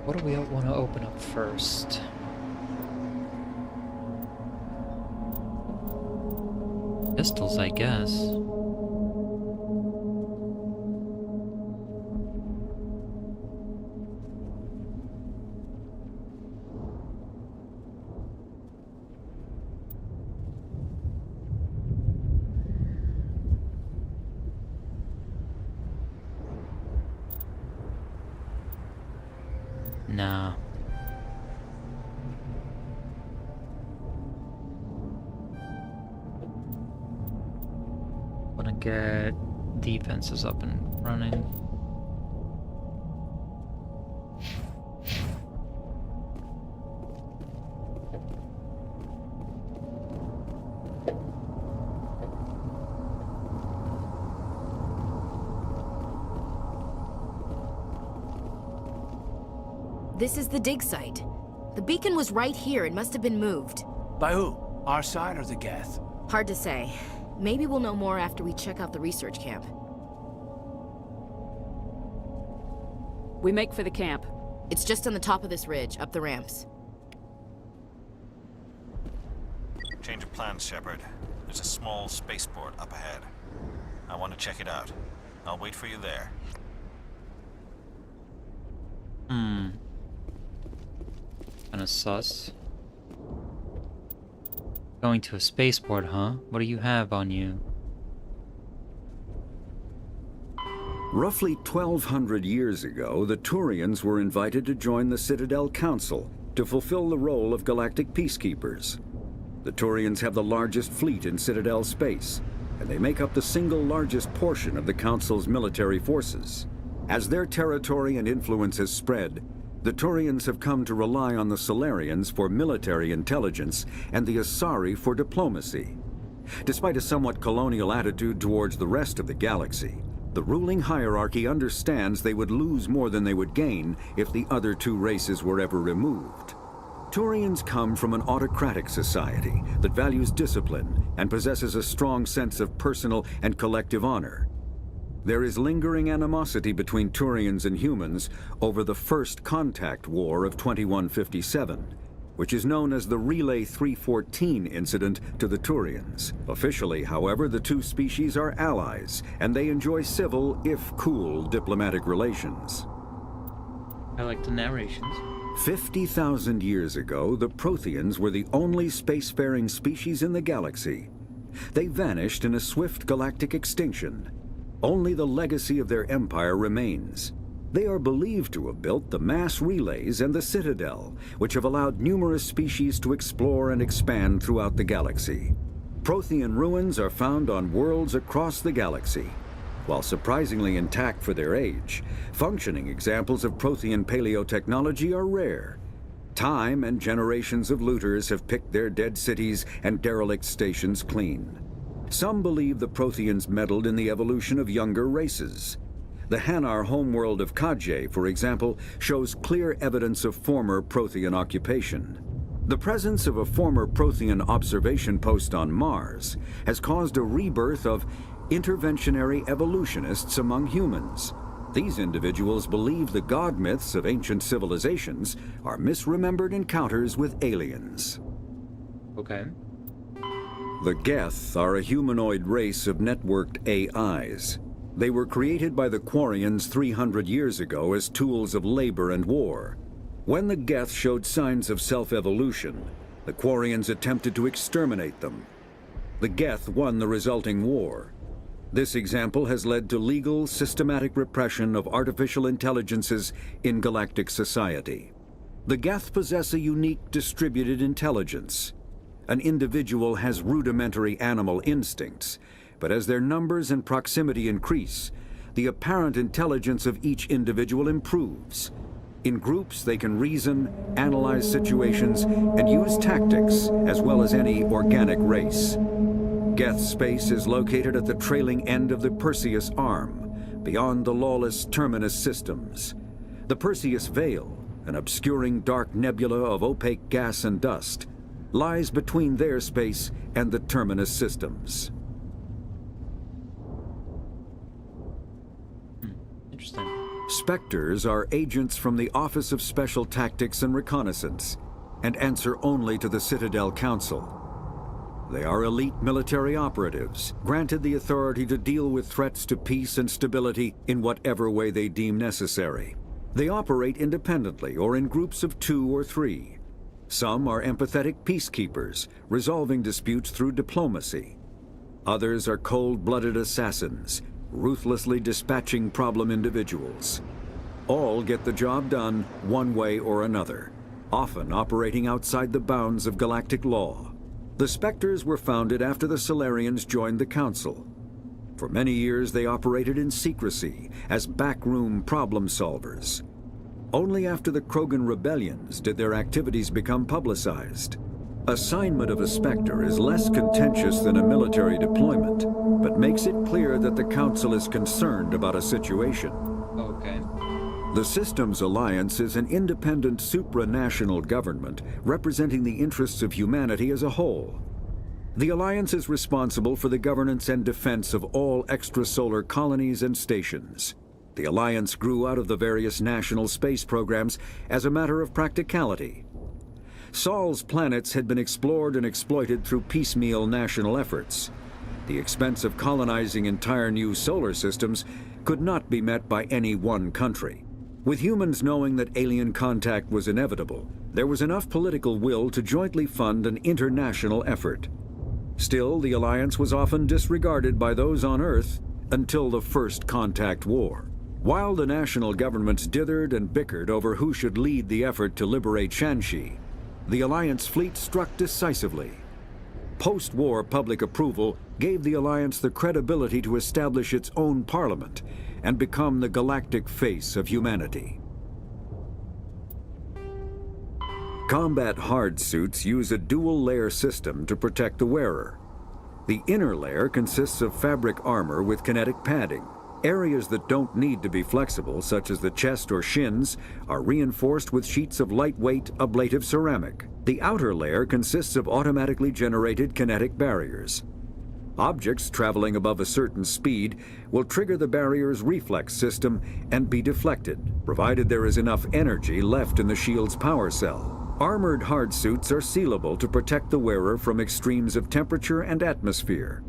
What do we want to open up first? Pistols, I guess. Nah. Wanna get defenses up and running. This is the dig site. The beacon was right here. It must have been moved. By who? Our side or the Geth? Hard to say. Maybe we'll know more after we check out the research camp. We make for the camp. It's just on the top of this ridge, up the ramps. Change of plans, Shepard. There's a small spaceport up ahead. I want to check it out. I'll wait for you there. Kinda sus. Going to a spaceport, huh? What do you have on you? Roughly 1,200 years ago, the Turians were invited to join the Citadel Council to fulfill the role of galactic peacekeepers. The Turians have the largest fleet in Citadel space, and they make up the single largest portion of the Council's military forces. As their territory and influence has spread, the Turians have come to rely on the Solarians for military intelligence and the Asari for diplomacy. Despite a somewhat colonial attitude towards the rest of the galaxy, the ruling hierarchy understands they would lose more than they would gain if the other two races were ever removed. Turians come from an autocratic society that values discipline and possesses a strong sense of personal and collective honor. There is lingering animosity between Turians and humans over the First Contact War of 2157, which is known as the Relay 314 incident to the Turians. Officially, however, the two species are allies, and they enjoy civil, if cool, diplomatic relations. I like the narrations. 50,000 years ago, the Protheans were the only spacefaring species in the galaxy. They vanished in a swift galactic extinction. Only the legacy of their empire remains. They are believed to have built the mass relays and the Citadel, which have allowed numerous species to explore and expand throughout the galaxy. Prothean ruins are found on worlds across the galaxy. While surprisingly intact for their age, functioning examples of Prothean paleotechnology are rare. Time and generations of looters have picked their dead cities and derelict stations clean. Some believe the Protheans meddled in the evolution of younger races. The Hanar homeworld of Kajay, for example, shows clear evidence of former Prothean occupation. The presence of a former Prothean observation post on Mars has caused a rebirth of interventionary evolutionists among humans. These individuals believe the god myths of ancient civilizations are misremembered encounters with aliens. Okay. The Geth are a humanoid race of networked AIs. They were created by the Quarians 300 years ago as tools of labor and war. When the Geth showed signs of self-evolution, the Quarians attempted to exterminate them. The Geth won the resulting war. This example has led to legal, systematic repression of artificial intelligences in galactic society. The Geth possess a unique distributed intelligence. An individual has rudimentary animal instincts, but as their numbers and proximity increase, the apparent intelligence of each individual improves. In groups, they can reason, analyze situations, and use tactics, as well as any organic race. Geth space is located at the trailing end of the Perseus Arm, beyond the lawless Terminus systems. The Perseus Veil, an obscuring dark nebula of opaque gas and dust, lies between their space and the Terminus systems. Interesting. Spectres are agents from the Office of Special Tactics and Reconnaissance, and answer only to the Citadel Council. They are elite military operatives, granted the authority to deal with threats to peace and stability in whatever way they deem necessary. They operate independently or in groups of 2 or 3. Some are empathetic peacekeepers, resolving disputes through diplomacy. Others are cold-blooded assassins, ruthlessly dispatching problem individuals. All get the job done one way or another, often operating outside the bounds of galactic law. The Spectres were founded after the Solarians joined the Council. For many years they operated in secrecy as backroom problem solvers. Only after the Krogan rebellions did their activities become publicized. Assignment of a Spectre is less contentious than a military deployment, but makes it clear that the Council is concerned about a situation. Okay. The Systems Alliance is an independent supranational government representing the interests of humanity as a whole. The Alliance is responsible for the governance and defense of all extrasolar colonies and stations. The Alliance grew out of the various national space programs as a matter of practicality. Sol's planets had been explored and exploited through piecemeal national efforts. The expense of colonizing entire new solar systems could not be met by any one country. With humans knowing that alien contact was inevitable, there was enough political will to jointly fund an international effort. Still, the Alliance was often disregarded by those on Earth until the First Contact War. While the national governments dithered and bickered over who should lead the effort to liberate Shanxi, the Alliance fleet struck decisively. Post-war public approval gave the Alliance the credibility to establish its own parliament and become the galactic face of humanity. Combat hard suits use a dual-layer system to protect the wearer. The inner layer consists of fabric armor with kinetic padding. Areas that don't need to be flexible, such as the chest or shins, are reinforced with sheets of lightweight, ablative ceramic. The outer layer consists of automatically generated kinetic barriers. Objects traveling above a certain speed will trigger the barrier's reflex system and be deflected, provided there is enough energy left in the shield's power cell. Armored hard suits are sealable to protect the wearer from extremes of temperature and atmosphere.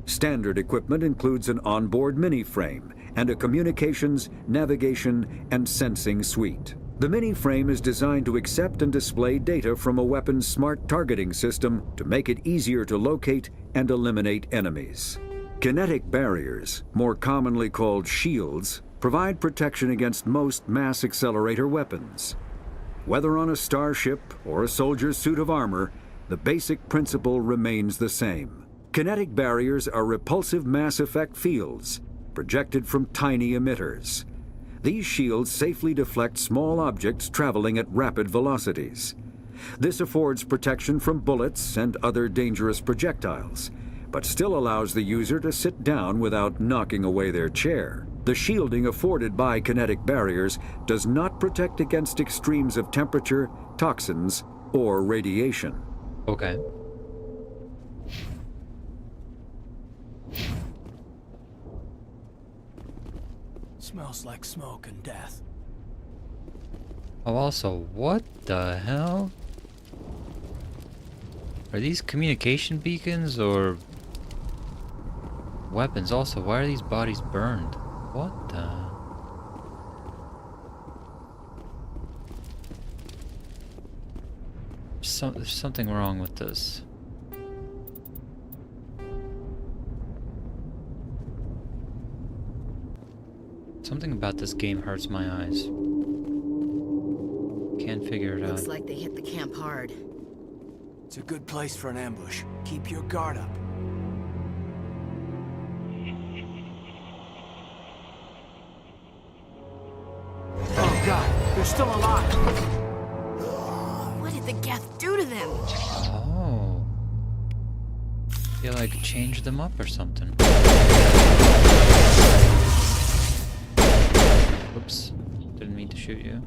Standard equipment includes an onboard mini-frame and a communications, navigation, and sensing suite. The mini-frame is designed to accept and display data from a weapon's smart targeting system to make it easier to locate and eliminate enemies. Kinetic barriers, more commonly called shields, provide protection against most mass accelerator weapons. Whether on a starship or a soldier's suit of armor, the basic principle remains the same. Kinetic barriers are repulsive mass effect fields, projected from tiny emitters. These shields safely deflect small objects traveling at rapid velocities. This affords protection from bullets and other dangerous projectiles, but still allows the user to sit down without knocking away their chair. The shielding afforded by kinetic barriers does not protect against extremes of temperature, toxins, or radiation. Okay. Smells like smoke and death. Oh, also, what the hell? Are these communication beacons or weapons? Also, why are these bodies burned? What the? There's something wrong with this. Something about this game hurts my eyes. Can't figure it out. Looks like they hit the camp hard. It's a good place for an ambush. Keep your guard up. Oh God, there's still alive. What did the Geth do to them? Oh. You like changed them up or something. Whoops. Didn't mean to shoot you.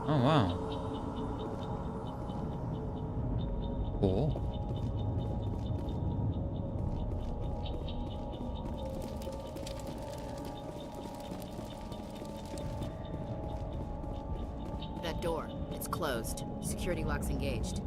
Oh, wow. Cool. That door. It's closed. Security lock's engaged.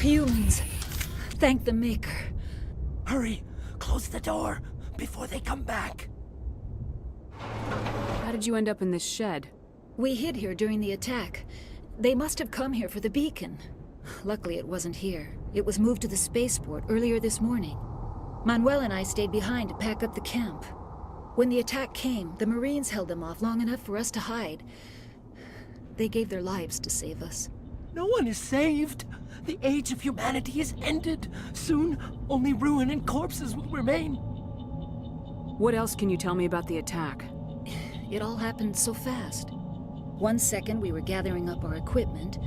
Humans. Thank the Maker. Hurry! Close the door before they come back. How did you end up in this shed? We hid here during the attack. They must have come here for the beacon. Luckily, it wasn't here. It was moved to the spaceport earlier this morning. Manuel and I stayed behind to pack up the camp. When the attack came, the Marines held them off long enough for us to hide. They gave their lives to save us. No one is saved. The age of humanity is ended. Soon, only ruin and corpses will remain. What else can you tell me about the attack? It all happened so fast. 1 second we were gathering up our equipment.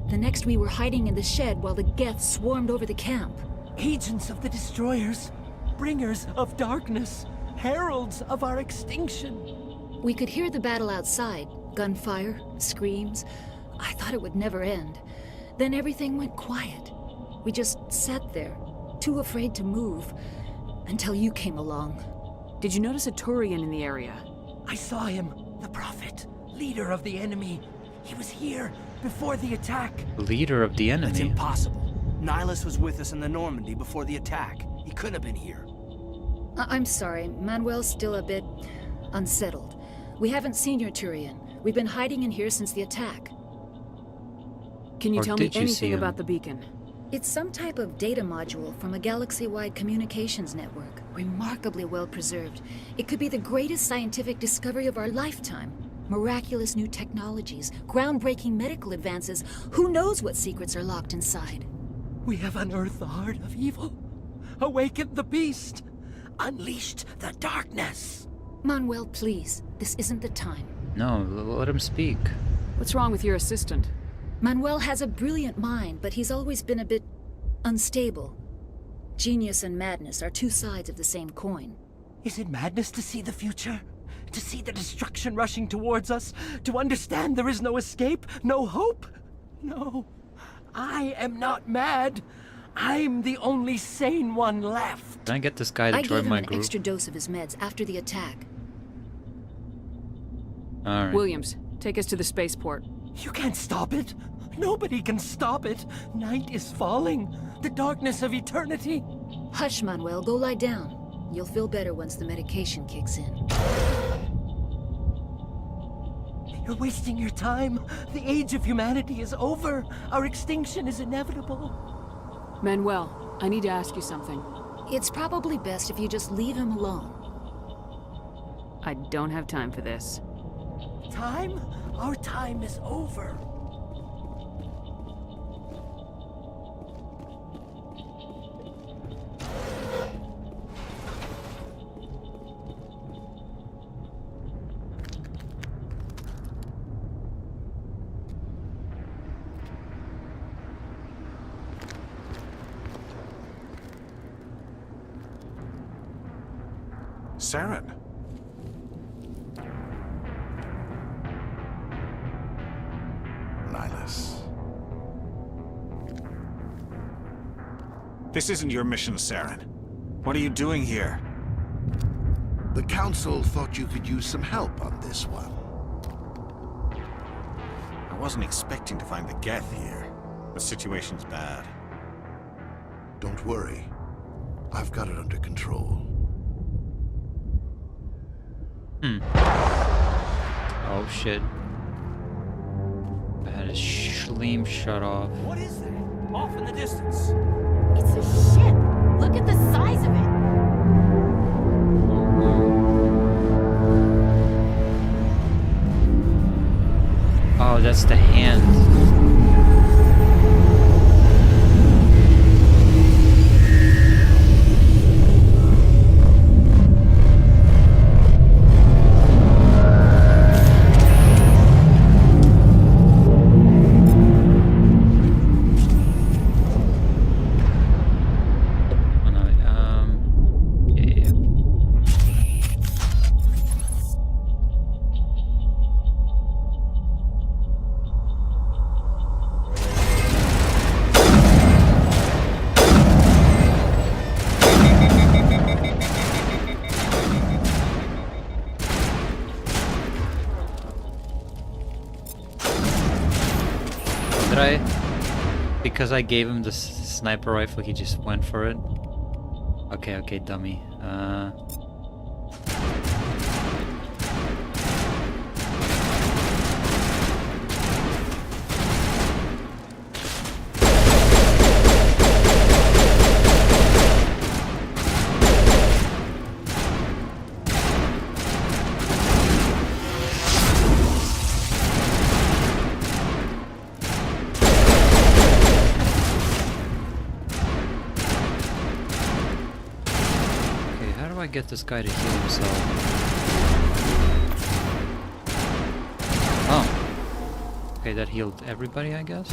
The next we were hiding in the shed while the Geth swarmed over the camp. Agents of the Destroyers, bringers of darkness, heralds of our extinction. We could hear the battle outside. Gunfire, screams. I thought it would never end. Then everything went quiet. We just sat there, too afraid to move, until you came along. Did you notice a Turian in the area? I saw him, the Prophet, leader of the enemy. He was here before the attack. Leader of the enemy? That's impossible. Nihilus was with us in the Normandy before the attack. He couldn't have been here. I'm sorry, Manuel's still a bit unsettled. We haven't seen your Turian. We've been hiding in here since the attack. Can you tell me anything about the beacon? It's some type of data module from a galaxy-wide communications network. Remarkably well preserved. It could be the greatest scientific discovery of our lifetime. Miraculous new technologies, groundbreaking medical advances. Who knows what secrets are locked inside? We have unearthed the heart of evil, awakened the beast, unleashed the darkness. Manuel, please. This isn't the time. No, let him speak. What's wrong with your assistant? Manuel has a brilliant mind, but he's always been a bit unstable. Genius and madness are two sides of the same coin. Is it madness to see the future? To see the destruction rushing towards us? To understand there is no escape? No hope? No. I am not mad. I'm the only sane one left. Can I get this guy to I join gave my him an group? extra dose of his meds after the attack. Alright. Williams, take us to the spaceport. You can't stop it. Nobody can stop it. Night is falling. The darkness of eternity. Hush, Manuel. Go lie down. You'll feel better once the medication kicks in. You're wasting your time. The age of humanity is over. Our extinction is inevitable. Manuel, I need to ask you something. It's probably best if you just leave him alone. I don't have time for this. Time? Our time is over. Saren. Silas. This isn't your mission, Saren. What are you doing here? The Council thought you could use some help on this one. I wasn't expecting to find the Geth here. The situation's bad. Don't worry. I've got it under control. Oh shit. I had a Schleem shut off. What is that? Off in the distance. It's a ship. Look at the size of it. Oh, that's the hand. Because I gave him the sniper rifle, he just went for it. Okay, dummy. Get this guy to heal himself. Oh. Okay, that healed everybody, I guess.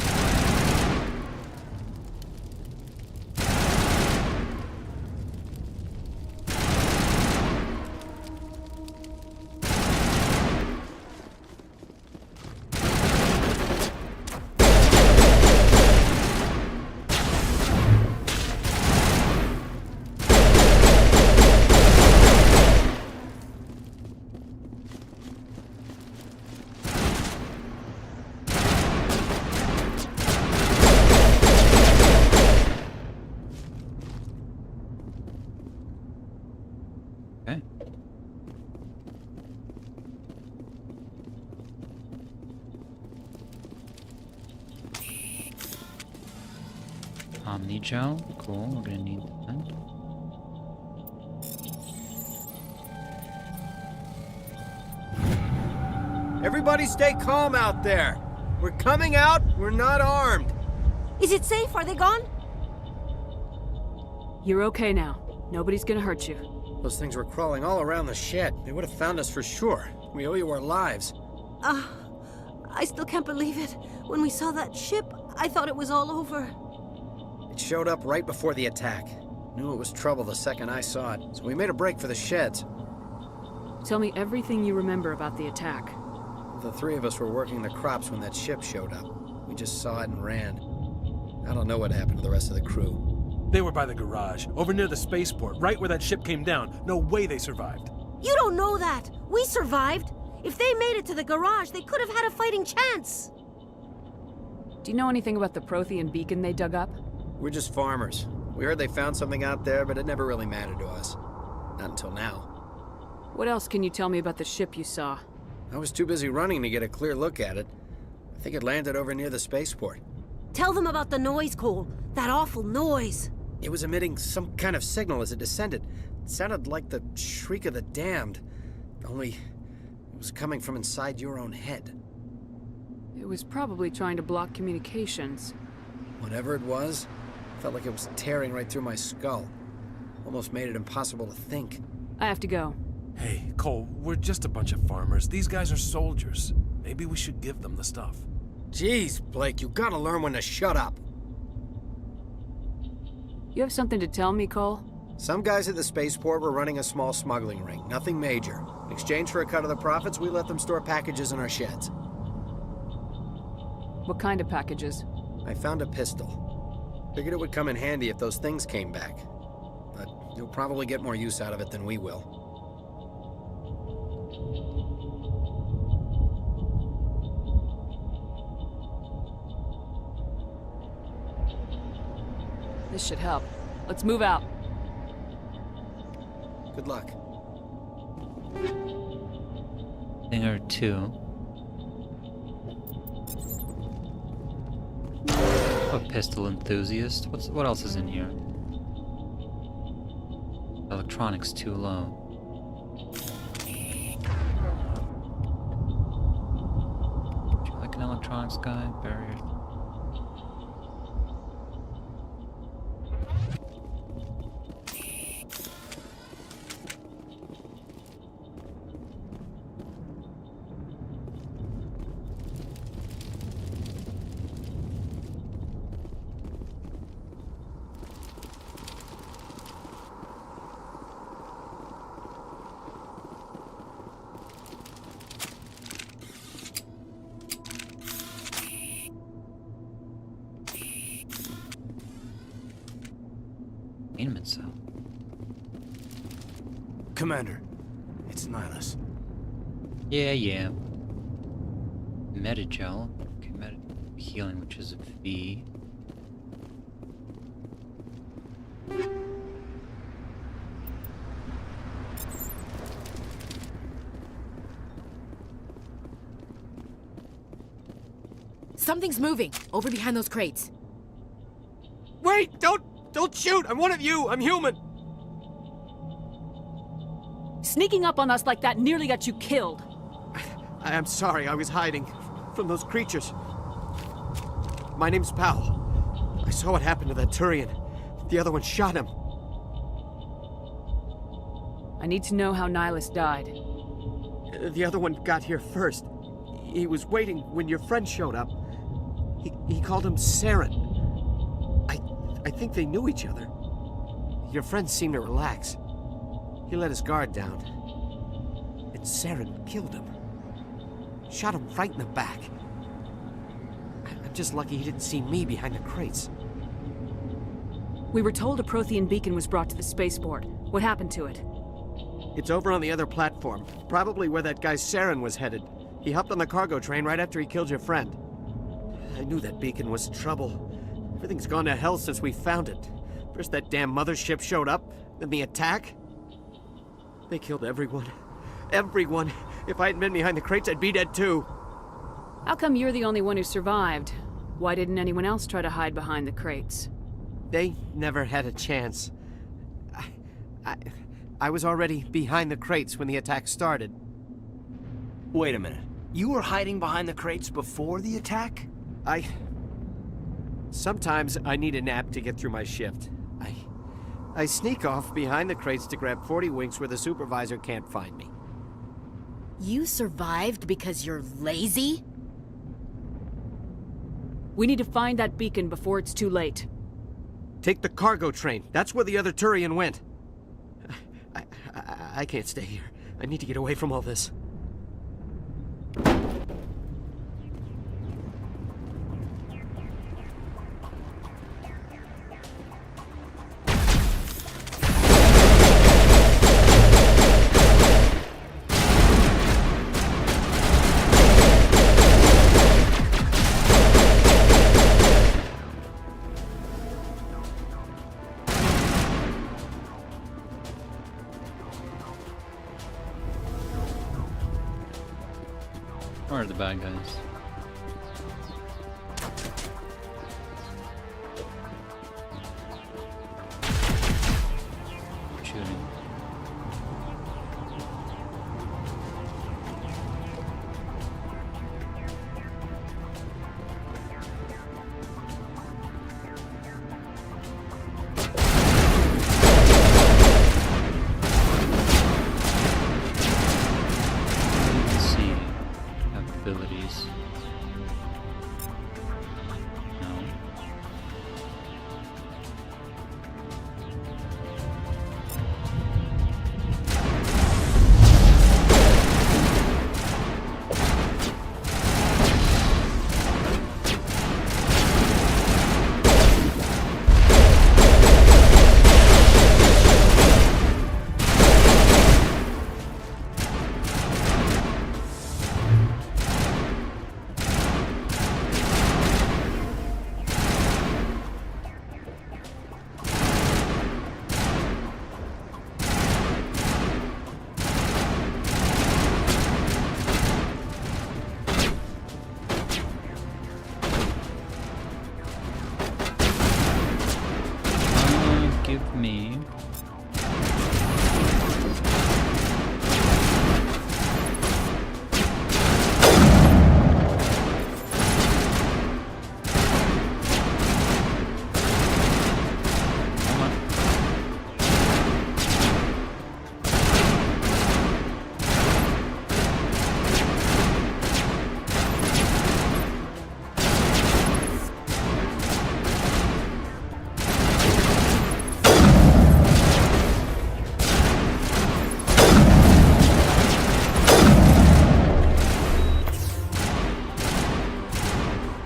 Omni gel, cool, we're gonna need that. Everybody stay calm out there. We're coming out, we're not armed. Is it safe? Are they gone? You're okay now. Nobody's gonna hurt you. Those things were crawling all around the shed. They would have found us for sure. We owe you our lives. I still can't believe it. When we saw that ship, I thought it was all over. It showed up right before the attack. Knew it was trouble the second I saw it, so we made a break for the sheds. Tell me everything you remember about the attack. The three of us were working the crops when that ship showed up. We just saw it and ran. I don't know what happened to the rest of the crew. They were by the garage, over near the spaceport, right where that ship came down. No way they survived. You don't know that. We survived. If they made it to the garage, they could have had a fighting chance. Do you know anything about the Prothean beacon they dug up? We're just farmers. We heard they found something out there, but it never really mattered to us. Not until now. What else can you tell me about the ship you saw? I was too busy running to get a clear look at it. I think it landed over near the spaceport. Tell them about the noise, Cole. That awful noise. It was emitting some kind of signal as it descended. It sounded like the shriek of the damned. Only it was coming from inside your own head. It was probably trying to block communications. Whatever it was, felt like it was tearing right through my skull. Almost made it impossible to think. I have to go. Hey, Cole, we're just a bunch of farmers. These guys are soldiers. Maybe we should give them the stuff. Jeez, Blake, you gotta learn when to shut up. You have something to tell me, Cole? Some guys at the spaceport were running a small smuggling ring, nothing major. In exchange for a cut of the profits, we let them store packages in our sheds. What kind of packages? I found a pistol. Figured it would come in handy if those things came back. But you'll probably get more use out of it than we will. This should help. Let's move out. Good luck. Thing or two. A pistol enthusiast. What else is in here? Electronics too low. Do you like an electronics guy? Barrier. Containment cell. Commander, it's Nihilus. Yeah. Metagel. Okay, healing, which is a V. Something's moving over behind those crates. Wait! Don't shoot! I'm one of you! I'm human! Sneaking up on us like that nearly got you killed. I am sorry, I was hiding from those creatures. My name's Powell. I saw what happened to that Turian. The other one shot him. I need to know how Nihilus died. The other one got here first. He was waiting when your friend showed up. He called him Saren. I think they knew each other. Your friend seemed to relax. He let his guard down. And Saren killed him. Shot him right in the back. I'm just lucky he didn't see me behind the crates. We were told a Prothean beacon was brought to the spaceport. What happened to it? It's over on the other platform. Probably where that guy Saren was headed. He hopped on the cargo train right after he killed your friend. I knew that beacon was trouble. Everything's gone to hell since we found it. First that damn mothership showed up, then the attack. They killed everyone. Everyone! If I hadn't been behind the crates, I'd be dead too. How come you're the only one who survived? Why didn't anyone else try to hide behind the crates? They never had a chance. I was already behind the crates when the attack started. Wait a minute. You were hiding behind the crates before the attack? Sometimes I need a nap to get through my shift. I sneak off behind the crates to grab 40 winks where the supervisor can't find me. You survived because you're lazy? We need to find that beacon before it's too late. Take the cargo train. That's where the other Turian went. I can't stay here. I need to get away from all this. Where are the bad guys? Shooting. Let's see. Abilities. me.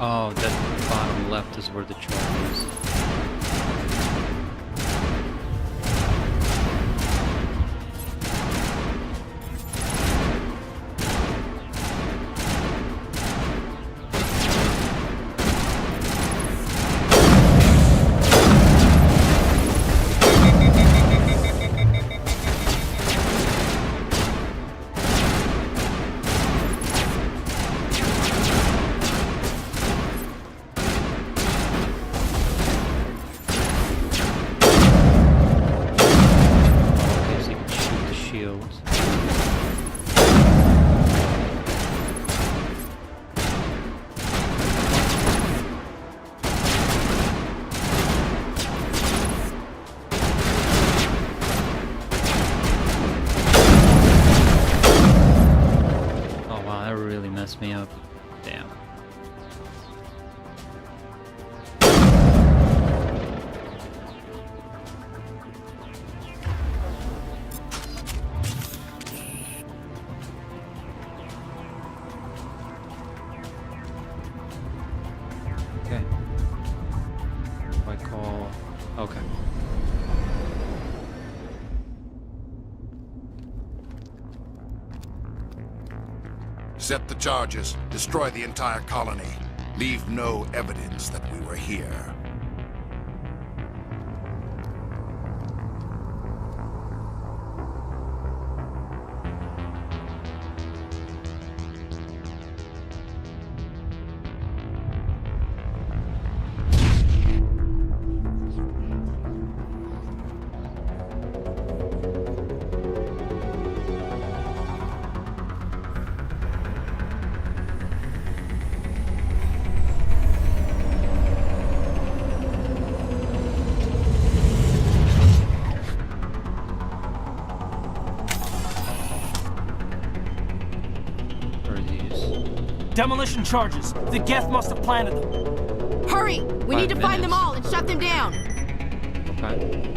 Oh, that bottom left is where the charge is. Me up. Damn. Okay. If I call... Okay. Set the charges. Destroy the entire colony. Leave no evidence that we were here. Demolition charges. The Geth must have planted them. Hurry! We need to find them all and shut them down. Okay.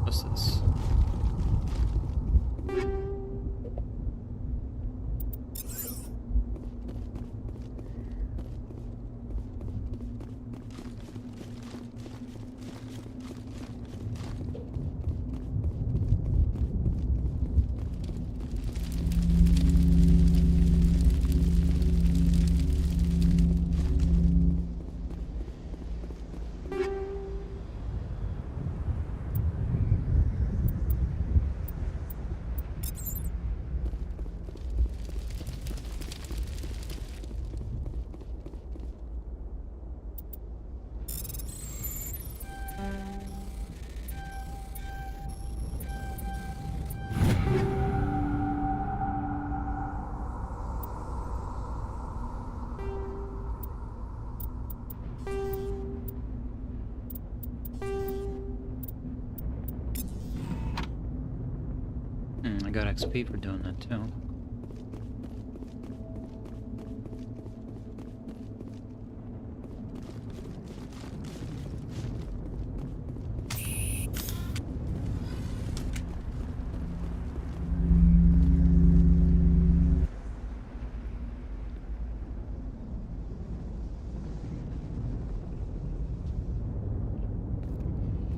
What's this? I got XP for doing that too.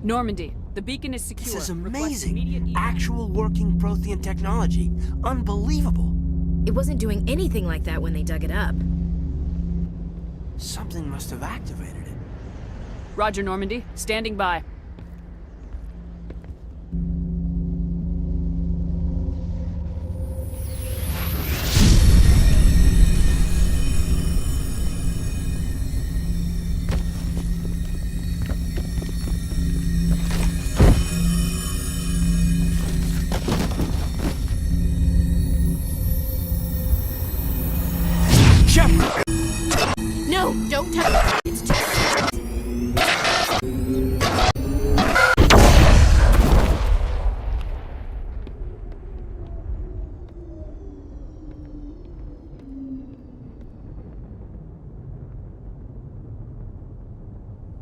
Normandy, the beacon is secure. This is Request immediate amazing. evac. Actual working Prothean technology. Unbelievable. It wasn't doing anything like that when they dug it up. Something must have activated it. Roger, Normandy. Standing by. No, don't touch it. It's too...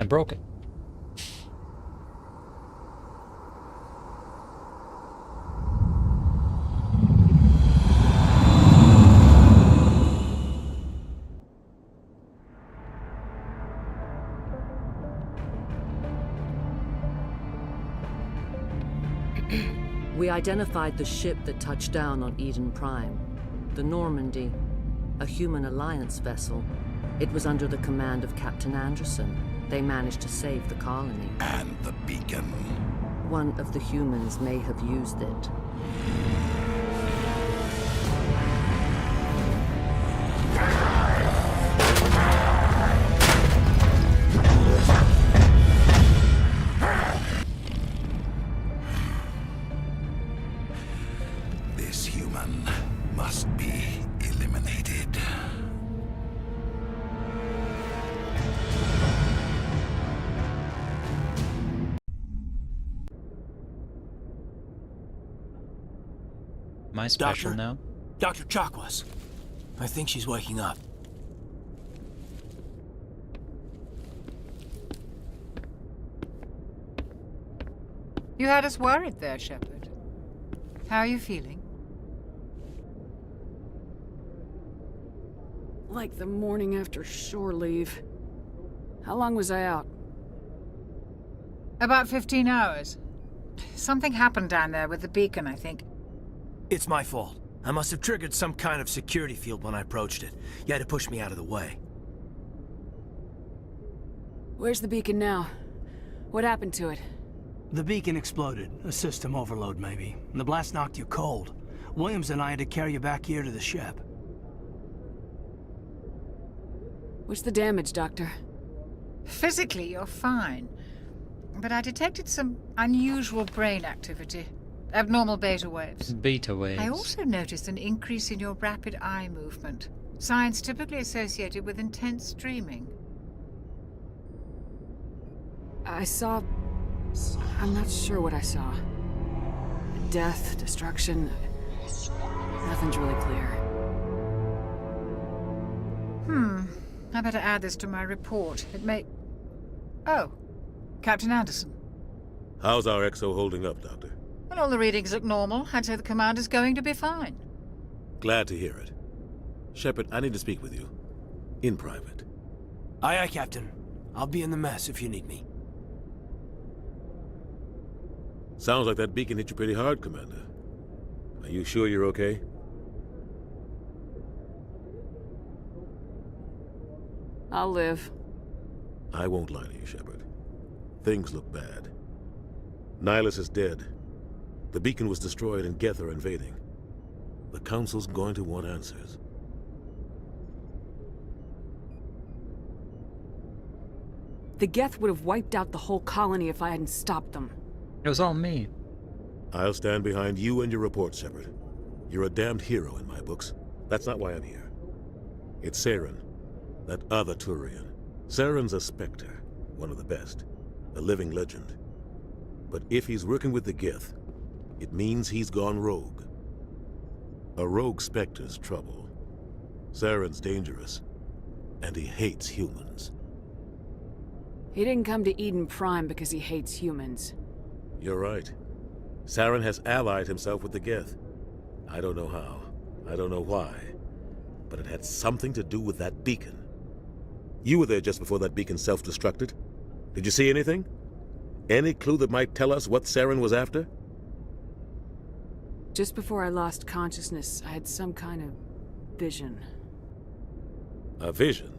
I broke it. We identified the ship that touched down on Eden Prime. The Normandy, a human alliance vessel. It was under the command of Captain Anderson. They managed to save the colony. And the beacon. One of the humans may have used it. This human must be eliminated. Am I special Doctor? now? Dr. Chakwas. I think she's waking up. You had us worried there, Shepard. How are you feeling? Like the morning after shore leave. How long was I out? About 15 hours. Something happened down there with the beacon, I think. It's my fault. I must have triggered some kind of security field when I approached it. You had to push me out of the way. Where's the beacon now? What happened to it? The beacon exploded. A system overload, maybe. The blast knocked you cold. Williams and I had to carry you back here to the ship. What's the damage, Doctor? Physically, you're fine. But I detected some unusual brain activity. Abnormal beta waves. Beta waves. I also noticed an increase in your rapid eye movement. Signs typically associated with intense dreaming. I saw... I'm not sure what I saw. Death, destruction... Nothing's really clear. I better add this to my report. It may... Oh, Captain Anderson. How's our exo holding up, Doctor? Well, all the readings look normal. I'd say the commander's going to be fine. Glad to hear it. Shepard, I need to speak with you. In private. Aye, aye, Captain. I'll be in the mess if you need me. Sounds like that beacon hit you pretty hard, Commander. Are you sure you're okay? I'll live. I won't lie to you, Shepard. Things look bad. Nihilus is dead. The beacon was destroyed and Geth are invading. The Council's going to want answers. The Geth would have wiped out the whole colony if I hadn't stopped them. It was all me. I'll stand behind you and your report, Shepard. You're a damned hero in my books. That's not why I'm here. It's Saren, that other Turian. Saren's a Spectre, one of the best, a living legend. But if he's working with the Geth, it means he's gone rogue. A rogue Spectre's trouble. Saren's dangerous, and he hates humans. He didn't come to Eden Prime because he hates humans. You're right. Saren has allied himself with the Geth. I don't know how. I don't know why. But it had something to do with that beacon. You were there just before that beacon self-destructed. Did you see anything? Any clue that might tell us what Saren was after? Just before I lost consciousness, I had some kind of vision. A vision?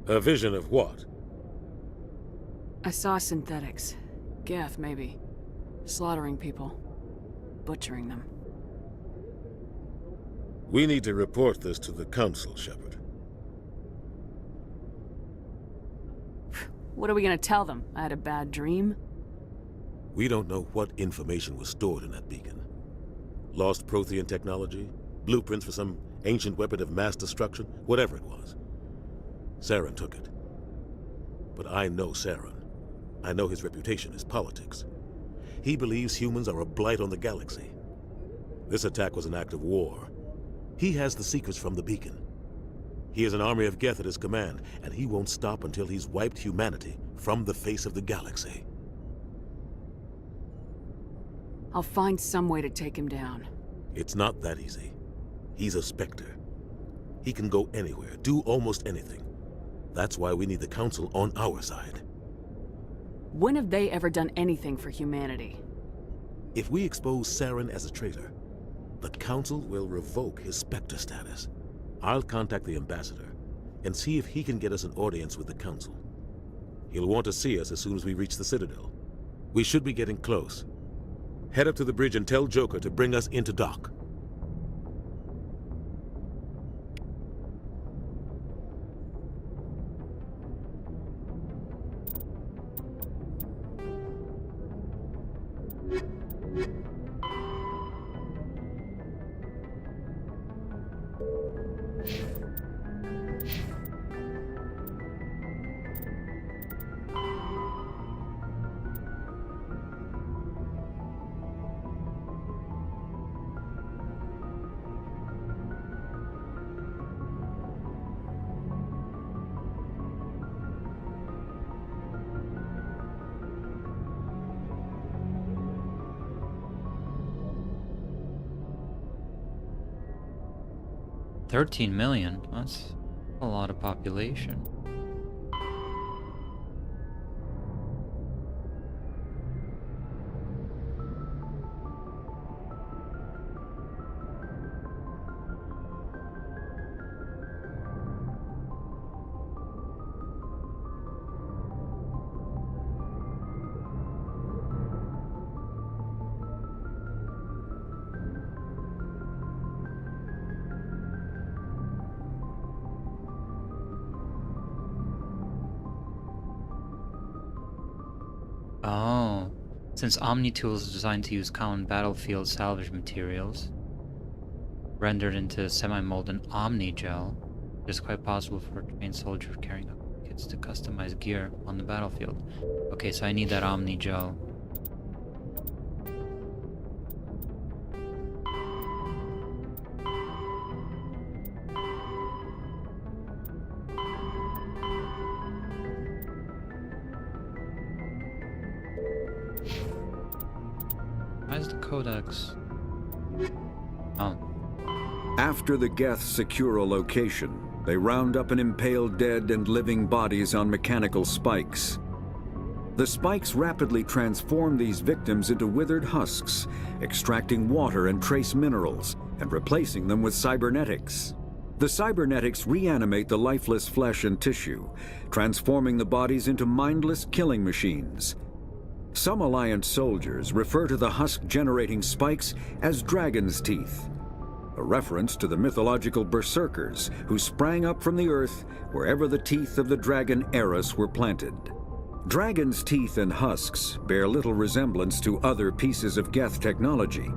A vision of what? I saw synthetics. Geth, maybe. Slaughtering people. Butchering them. We need to report this to the Council, Shepard. What are we gonna tell them? I had a bad dream? We don't know what information was stored in that beacon. Lost Prothean technology? Blueprints for some ancient weapon of mass destruction? Whatever it was. Saren took it. But I know Saren. I know his reputation is politics. He believes humans are a blight on the galaxy. This attack was an act of war. He has the secrets from the beacon. He has an army of Geth at his command, and he won't stop until he's wiped humanity from the face of the galaxy. I'll find some way to take him down. It's not that easy. He's a Spectre. He can go anywhere, do almost anything. That's why we need the Council on our side. When have they ever done anything for humanity? If we expose Saren as a traitor, the Council will revoke his Spectre status. I'll contact the Ambassador and see if he can get us an audience with the Council. He'll want to see us as soon as we reach the Citadel. We should be getting close. Head up to the bridge and tell Joker to bring us into dock. $13 million? That's a lot of population. Oh, since Omnitool is designed to use common battlefield salvage materials, rendered into semi-molten Omni-gel, it is quite possible for a trained soldier carrying up kits to customize gear on the battlefield. Okay, so I need that Omni-gel. is the Codex? Oh. After the Geth secure a location, they round up and impale dead and living bodies on mechanical spikes. The spikes rapidly transform these victims into withered husks, extracting water and trace minerals, and replacing them with cybernetics. The cybernetics reanimate the lifeless flesh and tissue, transforming the bodies into mindless killing machines. Some Alliance soldiers refer to the husk-generating spikes as dragon's teeth, a reference to the mythological berserkers who sprang up from the earth wherever the teeth of the dragon Eris were planted. Dragon's teeth and husks bear little resemblance to other pieces of Geth technology.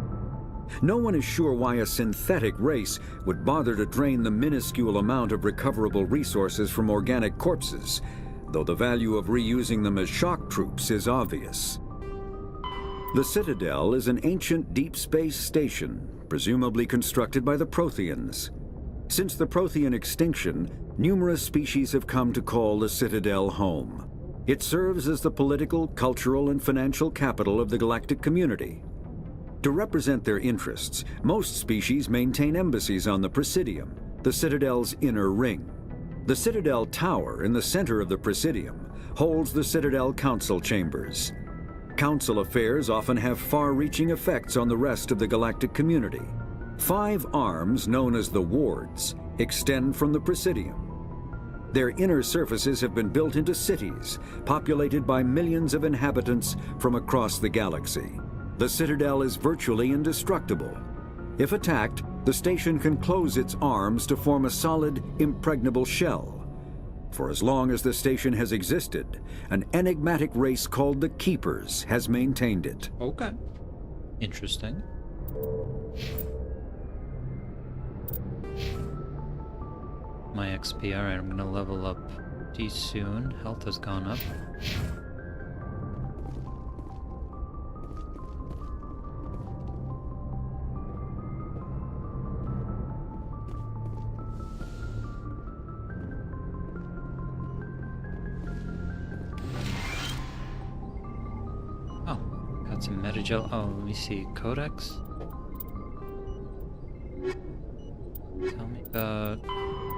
No one is sure why a synthetic race would bother to drain the minuscule amount of recoverable resources from organic corpses, though the value of reusing them as shock troops is obvious. The Citadel is an ancient deep space station, presumably constructed by the Protheans. Since the Prothean extinction, numerous species have come to call the Citadel home. It serves as the political, cultural, and financial capital of the galactic community. To represent their interests, most species maintain embassies on the Presidium, the Citadel's inner ring. The Citadel Tower in the center of the Presidium holds the Citadel Council Chambers. Council affairs often have far-reaching effects on the rest of the galactic community. 5 arms, known as the Wards, extend from the Presidium. Their inner surfaces have been built into cities, populated by millions of inhabitants from across the galaxy. The Citadel is virtually indestructible. If attacked, the station can close its arms to form a solid, impregnable shell. For as long as the station has existed, an enigmatic race called the Keepers has maintained it. Okay. Interesting. My XP, alright, I'm gonna level up pretty soon. Health has gone up. Oh, got some metagel. Oh, let me see. Codex? Tell me about...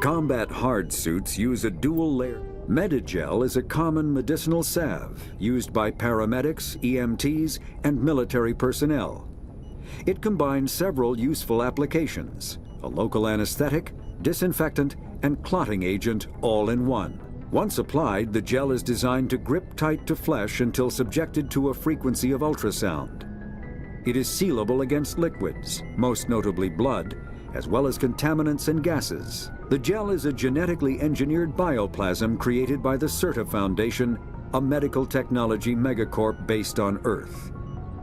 Combat hard suits use a dual layer. Metagel is a common medicinal salve used by paramedics, EMTs, and military personnel. It combines several useful applications: a local anesthetic, disinfectant, and clotting agent all in one. Once applied, the gel is designed to grip tight to flesh until subjected to a frequency of ultrasound. It is sealable against liquids, most notably blood, as well as contaminants and gases. The gel is a genetically engineered bioplasm created by the CERTA Foundation, a medical technology megacorp based on Earth.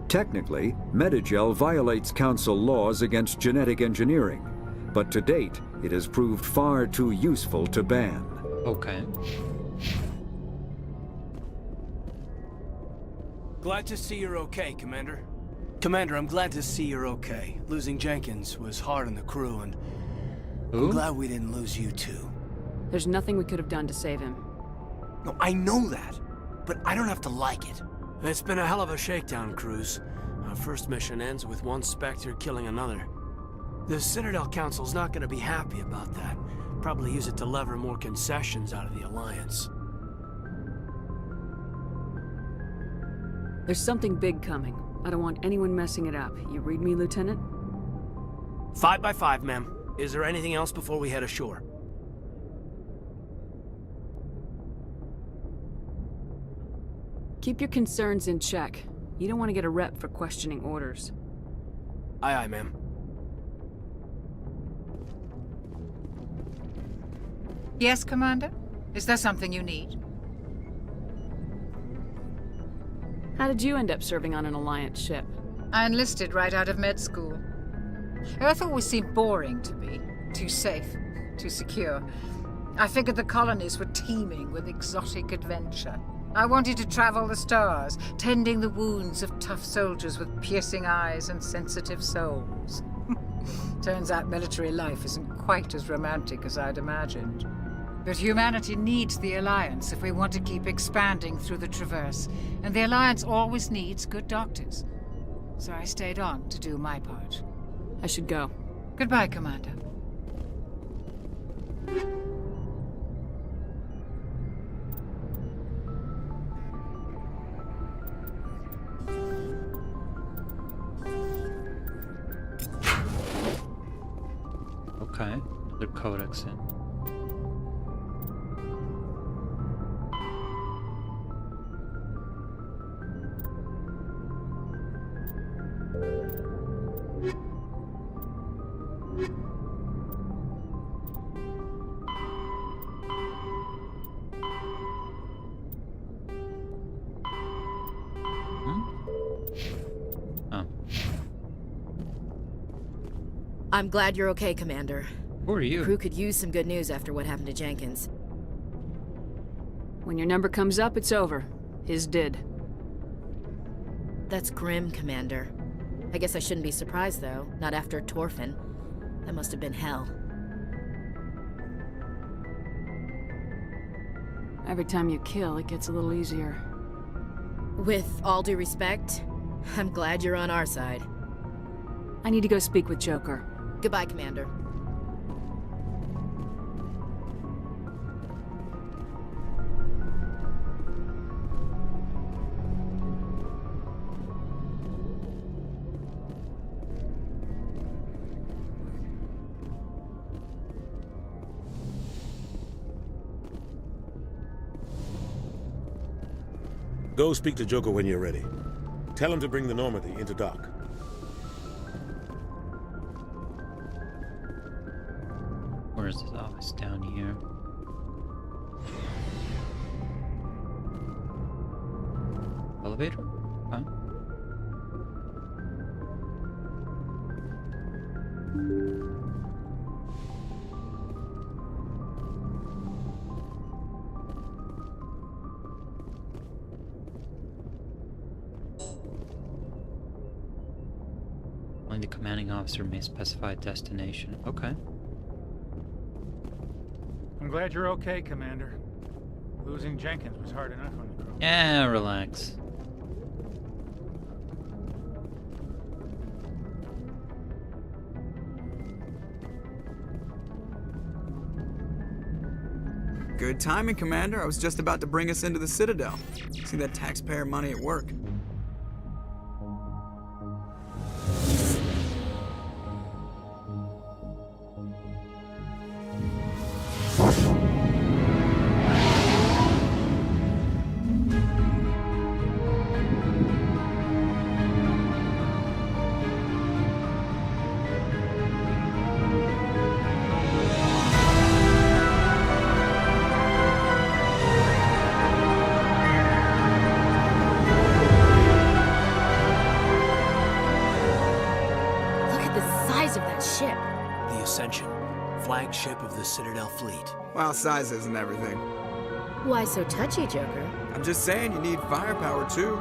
Technically, Metagel violates Council laws against genetic engineering, but to date, it has proved far too useful to ban. Okay. Glad to see you're okay, Commander. Commander, I'm glad to see you're okay. Losing Jenkins was hard on the crew, and I'm glad we didn't lose you too. There's nothing we could have done to save him. No, I know that, but I don't have to like it. It's been a hell of a shakedown, Cruz. Our first mission ends with one Spectre killing another. The Citadel Council's not gonna be happy about that. Probably use it to lever more concessions out of the Alliance. There's something big coming. I don't want anyone messing it up. You read me, Lieutenant? 5 by 5, ma'am. Is there anything else before we head ashore? Keep your concerns in check. You don't want to get a rep for questioning orders. Aye, aye, ma'am. Yes, Commander? Is there something you need? How did you end up serving on an Alliance ship? I enlisted right out of med school. Earth always seemed boring to me. Too safe, too secure. I figured the colonies were teeming with exotic adventure. I wanted to travel the stars, tending the wounds of tough soldiers with piercing eyes and sensitive souls. Turns out military life isn't quite as romantic as I'd imagined. But humanity needs the Alliance if we want to keep expanding through the Traverse, and the Alliance always needs good doctors. so I stayed on to do my part. I should go. Goodbye, Commander. Okay, another codex in. I'm glad you're okay, Commander. Who are you? The crew could use some good news after what happened to Jenkins. When your number comes up, it's over. His did. That's grim, Commander. I guess I shouldn't be surprised, though. Not after Torfin. That must have been hell. Every time you kill, it gets a little easier. With all due respect, I'm glad you're on our side. I need to go speak with Joker. Goodbye, Commander. Go speak to Joker when you're ready. Tell him to bring the Normandy into dock. Where is this? Oh, it's down here. Elevator? Huh? Only the commanding officer may specify a destination. Okay. I'm glad you're okay, Commander. Losing Jenkins was hard enough on the crew. Yeah, relax. Good timing, Commander. I was just about to bring us into the Citadel. See that taxpayer money at work. Flagship of the Citadel fleet. Well, size isn't everything. Why so touchy, Joker? I'm just saying you need firepower, too.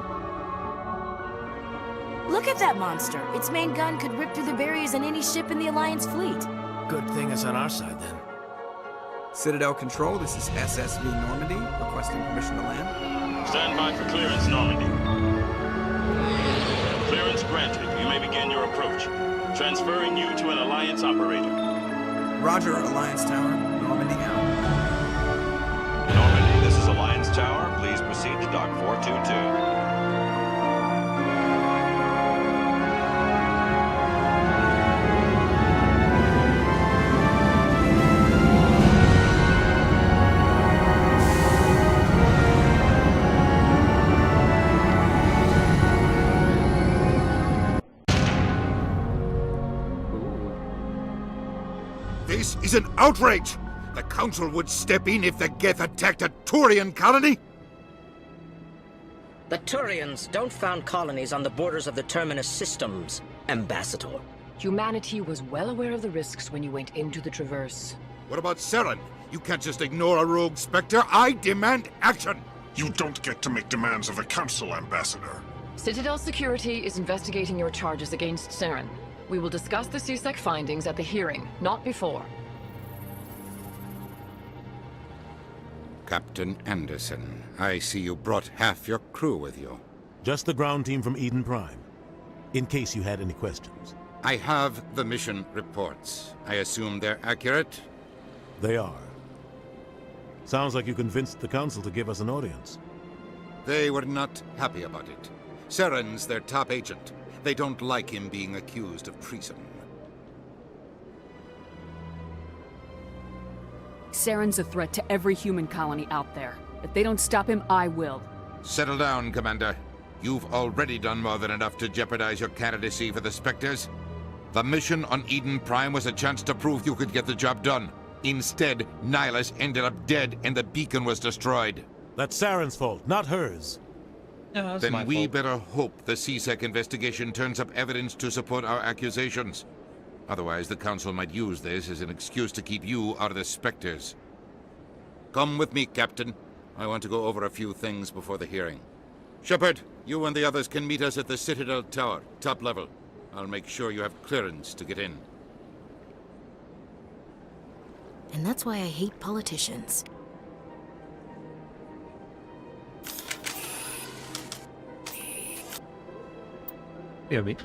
Look at that monster. Its main gun could rip through the barriers in any ship in the Alliance fleet. Good thing it's on our side, then. Citadel Control, this is SSV Normandy, requesting permission to land. Stand by for clearance, Normandy. Clearance granted. You may begin your approach. Transferring you to an Alliance operator. Roger, Alliance Tower. Normandy out. Normandy, this is Alliance Tower. Please proceed to Dock 422. This is an outrage! The Council would step in if the Geth attacked a Turian colony? The Turians don't found colonies on the borders of the Terminus systems, Ambassador. Humanity was well aware of the risks when you went into the Traverse. What about Saren? You can't just ignore a rogue Spectre. I demand action! You don't get to make demands of the Council, Ambassador. Citadel Security is investigating your charges against Saren. We will discuss the CSEC findings at the hearing, not before. Captain Anderson, I see you brought half your crew with you. Just the ground team from Eden Prime. in case you had any questions. I have the mission reports. I assume they're accurate? They are. Sounds like you convinced the Council to give us an audience. They were not happy about it. Saren's their top agent. They don't like him being accused of treason. Saren's a threat to every human colony out there. If they don't stop him, I will. Settle down, Commander. You've already done more than enough to jeopardize your candidacy for the Spectres. The mission on Eden Prime was a chance to prove you could get the job done. Instead, Nihilus ended up dead and the beacon was destroyed. That's Saren's fault, not hers. No, that's Then my we fault. better hope the CSEC investigation turns up evidence to support our accusations. Otherwise, the Council might use this as an excuse to keep you out of the Spectres. Come with me, Captain. I want to go over a few things before the hearing. Shepard, you and the others can meet us at the Citadel Tower, top level. I'll make sure you have clearance to get in. And that's why I hate politicians. BRB.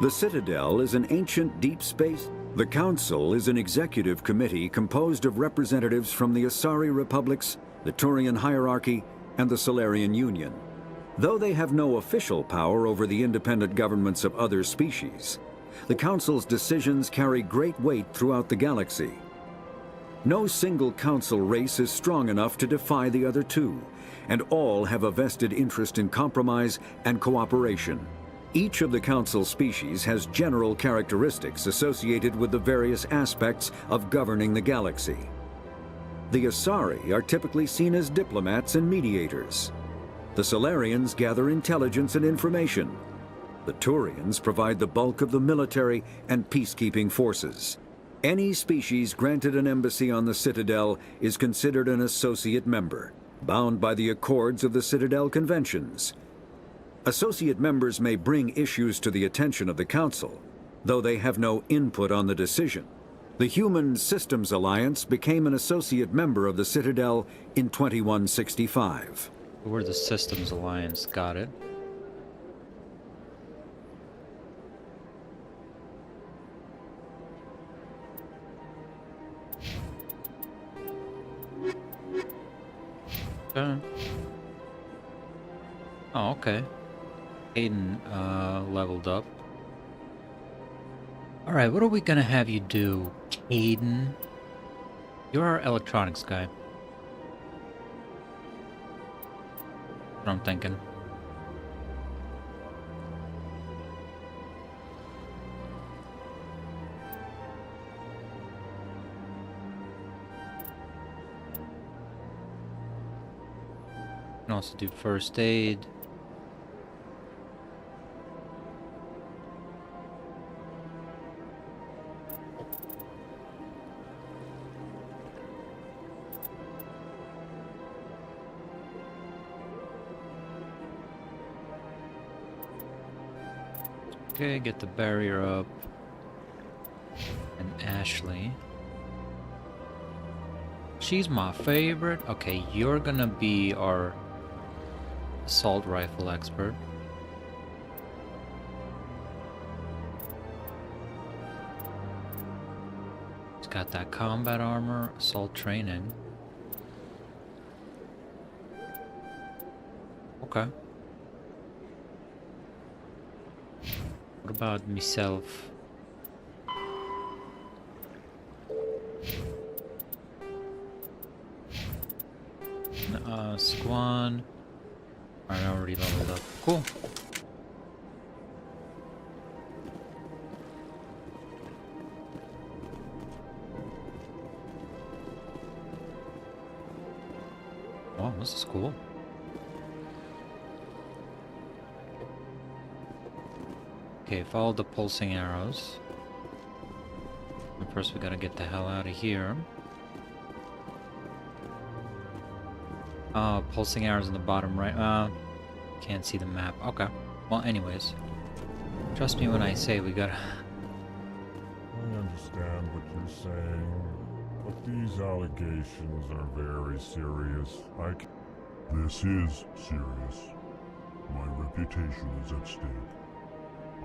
The Citadel is an ancient deep space. The Council is an executive committee composed of representatives from the Asari Republics, the Turian hierarchy, and the Solarian Union. Though they have no official power over the independent governments of other species, the Council's decisions carry great weight throughout the galaxy. No single Council race is strong enough to defy the other two, and all have a vested interest in compromise and cooperation. Each of the Council species has general characteristics associated with the various aspects of governing the galaxy. The Asari are typically seen as diplomats and mediators. The Solarians gather intelligence and information. The Turians provide the bulk of the military and peacekeeping forces. Any species granted an embassy on the Citadel is considered an associate member, bound by the accords of the Citadel Conventions. Associate members may bring issues to the attention of the Council, though they have no input on the decision. The Human Systems Alliance became an associate member of the Citadel in 2165. We're the Systems Alliance, got it. Oh, okay. Aiden leveled up. Alright, what are we gonna have you do, Aiden? You're our electronics guy. What I'm thinking. You can also do first aid. Okay, get the barrier up. And Ashley. She's my favorite. Okay, you're gonna be our assault rifle expert. He's got that combat armor, assault training. Okay. What about myself? Squan. I already leveled up. Cool. Wow, this is cool. Okay, follow the pulsing arrows. But first we gotta get the hell out of here. Pulsing arrows in the bottom right. Can't see the map. Okay. Well, anyways. Trust me when I say we gotta... I understand what you're saying, but these allegations are very serious. This is serious. My reputation is at stake.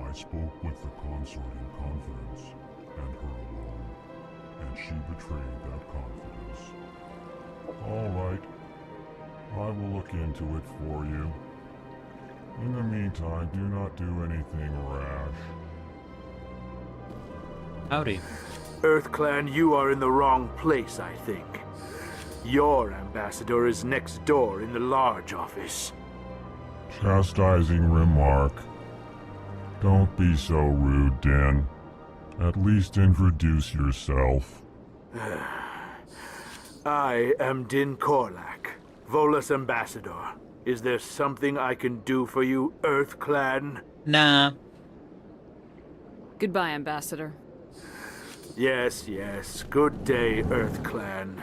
I spoke with the consort in confidence, and her alone, and she betrayed that confidence. All right. I will look into it for you. In the meantime, do not do anything rash. Howdy. EarthClan, you are in the wrong place, I think. Your ambassador is next door in the large office. Chastising remark. Don't be so rude, Den. At least introduce yourself. I am Din Korlak, Volus ambassador. Is there something I can do for you, EarthClan? Nah. Goodbye, Ambassador. Yes, yes. Good day, EarthClan.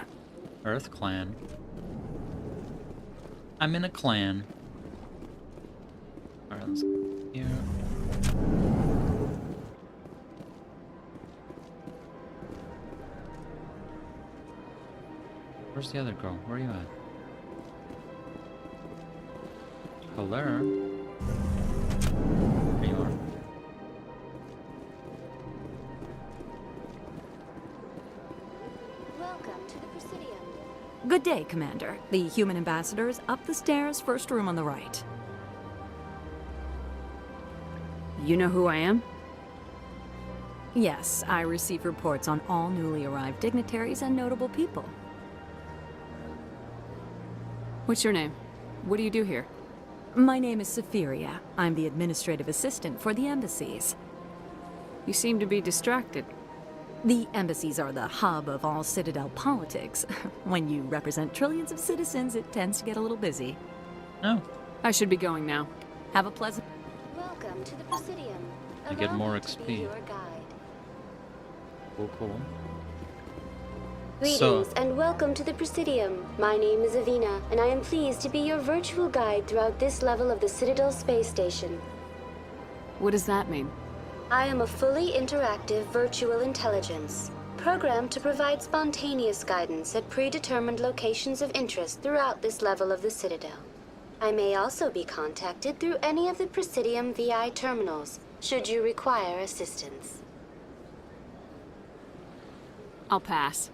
EarthClan? I'm in a clan. Alright, let's go here. Where's the other girl? Where are you at? Hello? There you are. Good day, Commander. The human ambassador is up the stairs, first room on the right. You know who I am? Yes, I receive reports on all newly arrived dignitaries and notable people. What's your name? What do you do here? My name is Safiria. I'm the administrative assistant for the embassies. You seem to be distracted. The embassies are the hub of all Citadel politics. When you represent trillions of citizens, it tends to get a little busy. Oh. I should be going now. Have a pleasant... Welcome to the Presidium. You get Allow more me to be XP. your guide. Cool. Greetings and welcome to the Presidium. My name is Avina, and I am pleased to be your virtual guide throughout this level of the Citadel space station. What does that mean? I am a fully interactive virtual intelligence, programmed to provide spontaneous guidance at predetermined locations of interest throughout this level of the Citadel. I may also be contacted through any of the Presidium VI terminals, should you require assistance. I'll pass.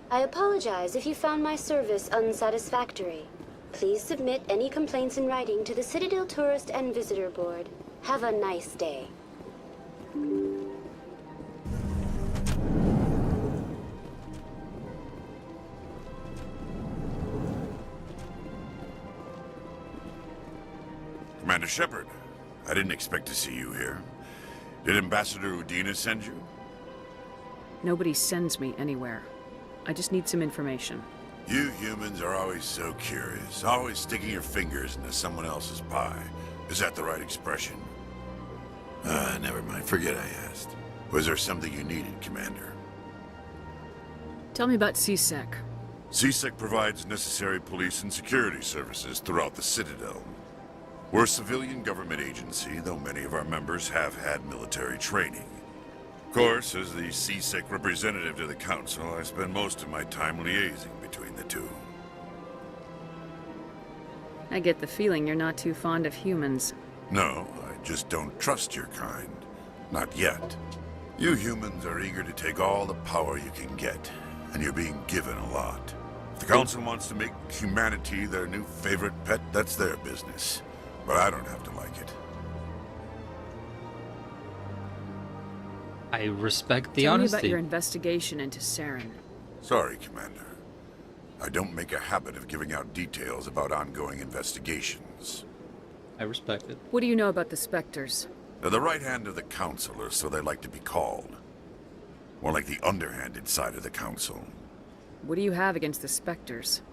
I apologize if you found my service unsatisfactory. Please submit any complaints in writing to the Citadel Tourist and Visitor Board. Have a nice day. Commander Shepard, I didn't expect to see you here. Did Ambassador Udina send you? Nobody sends me anywhere. I just need some information. You humans are always so curious, always sticking your fingers into someone else's pie. Is that the right expression? Never mind. Forget I asked. Was there something you needed, Commander? Tell me about CSEC. CSEC provides necessary police and security services throughout the Citadel. We're a civilian government agency, though many of our members have had military training. Of course, as the CSEC representative to the Council, I spend most of my time liaising between the two. I get the feeling you're not too fond of humans. No, I just don't trust your kind. Not yet. You humans are eager to take all the power you can get, and you're being given a lot. If the Council wants to make humanity their new favorite pet, that's their business. But I don't have to like it. I respect the Tell honesty. me about your investigation into Saren. Sorry, Commander. I don't make a habit of giving out details about ongoing investigations. I respect it. What do you know about the Spectres? They're the right hand of the Council, or so they like to be called. More like the underhanded side of the Council. What do you have against the Spectres?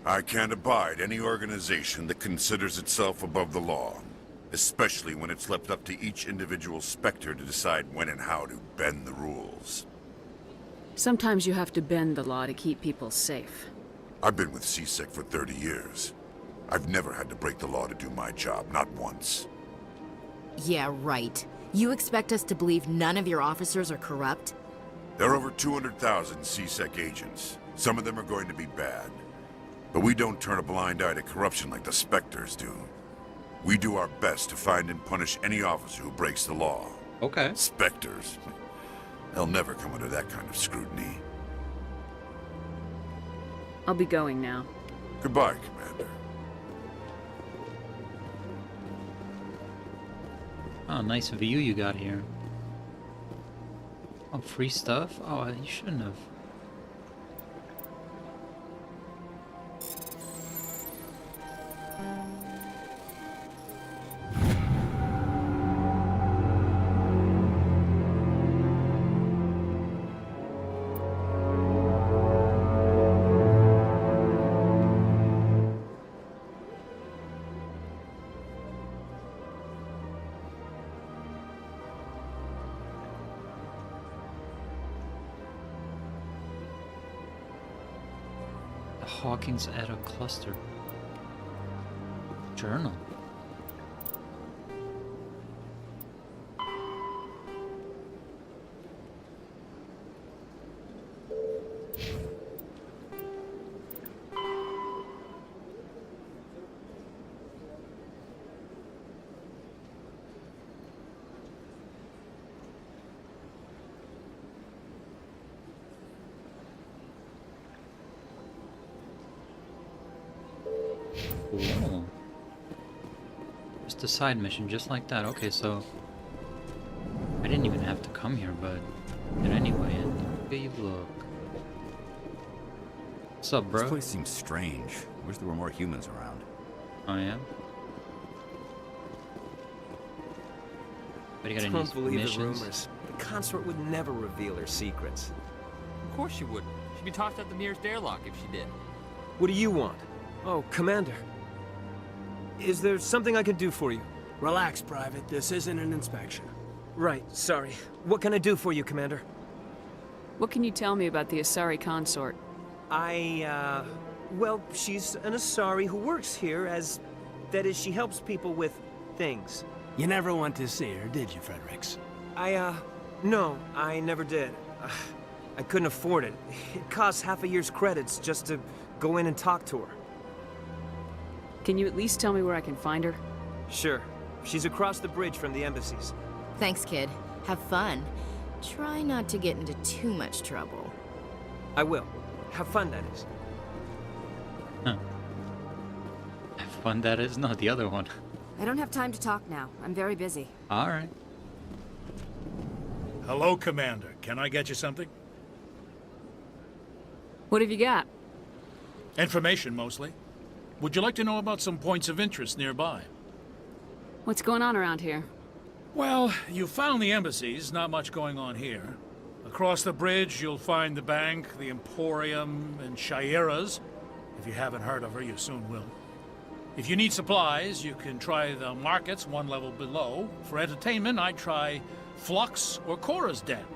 I can't abide any organization that considers itself above the law, especially when it's left up to each individual Spectre to decide when and how to bend the rules. Sometimes you have to bend the law to keep people safe. I've been with CSEC for 30 years. I've never had to break the law to do my job, not once. Yeah, right. You expect us to believe none of your officers are corrupt? There are over 200,000 CSEC agents. Some of them are going to be bad. But we don't turn a blind eye to corruption like the Spectres do. We do our best to find and punish any officer who breaks the law. Okay. Spectres. They'll never come under that kind of scrutiny. I'll be going now. Goodbye, Commander. Oh, nice view you got here. Oh, free stuff? Oh, you shouldn't have. Hawkins at a cluster. Journal. just a side mission, just like that. Okay, so I didn't even have to come here, but anyway, and look at you look. What's up, bro? This place seems strange. Wish there were more humans around. Oh yeah. What do you got? Don't Any believe missions? the rumors. The consort would never reveal her secrets. Of course she would. She'd be tossed out the nearest airlock if she did. What do you want? Oh, Commander. Is there something I can do for you? Relax, Private. This isn't an inspection. Right, sorry. What can I do for you, Commander? What can you tell me about the Asari consort? Well, she's an Asari who works here as... That is, she helps people with things. You never went to see her, did you, Fredericks? No, I never did. I couldn't afford it. It costs half a year's credits just to go in and talk to her. Can you at least tell me where I can find her? Sure. She's across the bridge from the embassies. Thanks, kid. Have fun. Try not to get into too much trouble. I will. Have fun, that is. Huh. Have fun, that is? No, the other one. I don't have time to talk now. I'm very busy. Alright. Hello, Commander. Can I get you something? What have you got? Information, mostly. Would you like to know about some points of interest nearby? What's going on around here? Well, you found the embassies. Not much going on here. Across the bridge, you'll find the bank, the Emporium, and Shaira's. If you haven't heard of her, you soon will. If you need supplies, you can try the markets one level below. For entertainment, I'd try Flux or Cora's Den.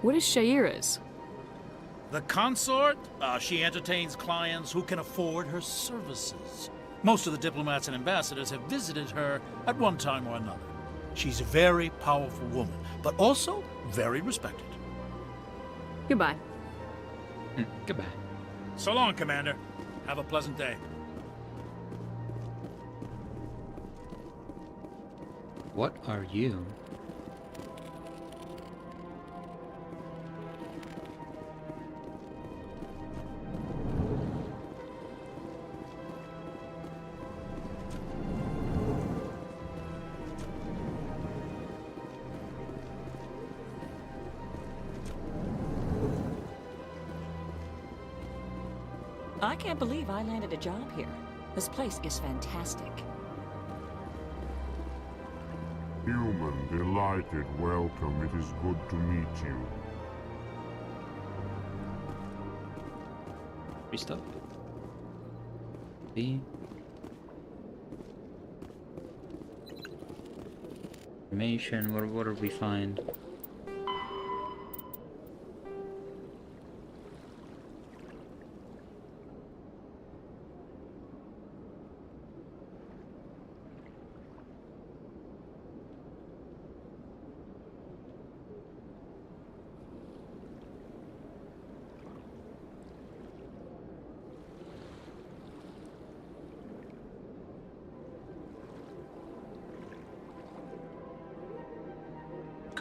What is Shaira's? The consort? She entertains clients who can afford her services. Most of the diplomats and ambassadors have visited her at one time or another. She's a very powerful woman, but also very respected. Goodbye. Goodbye. So long, Commander. Have a pleasant day. What are you? I can't believe I landed a job here. This place is fantastic. Human, delighted, welcome. It is good to meet you. Free stuff. B. Information. What did we find?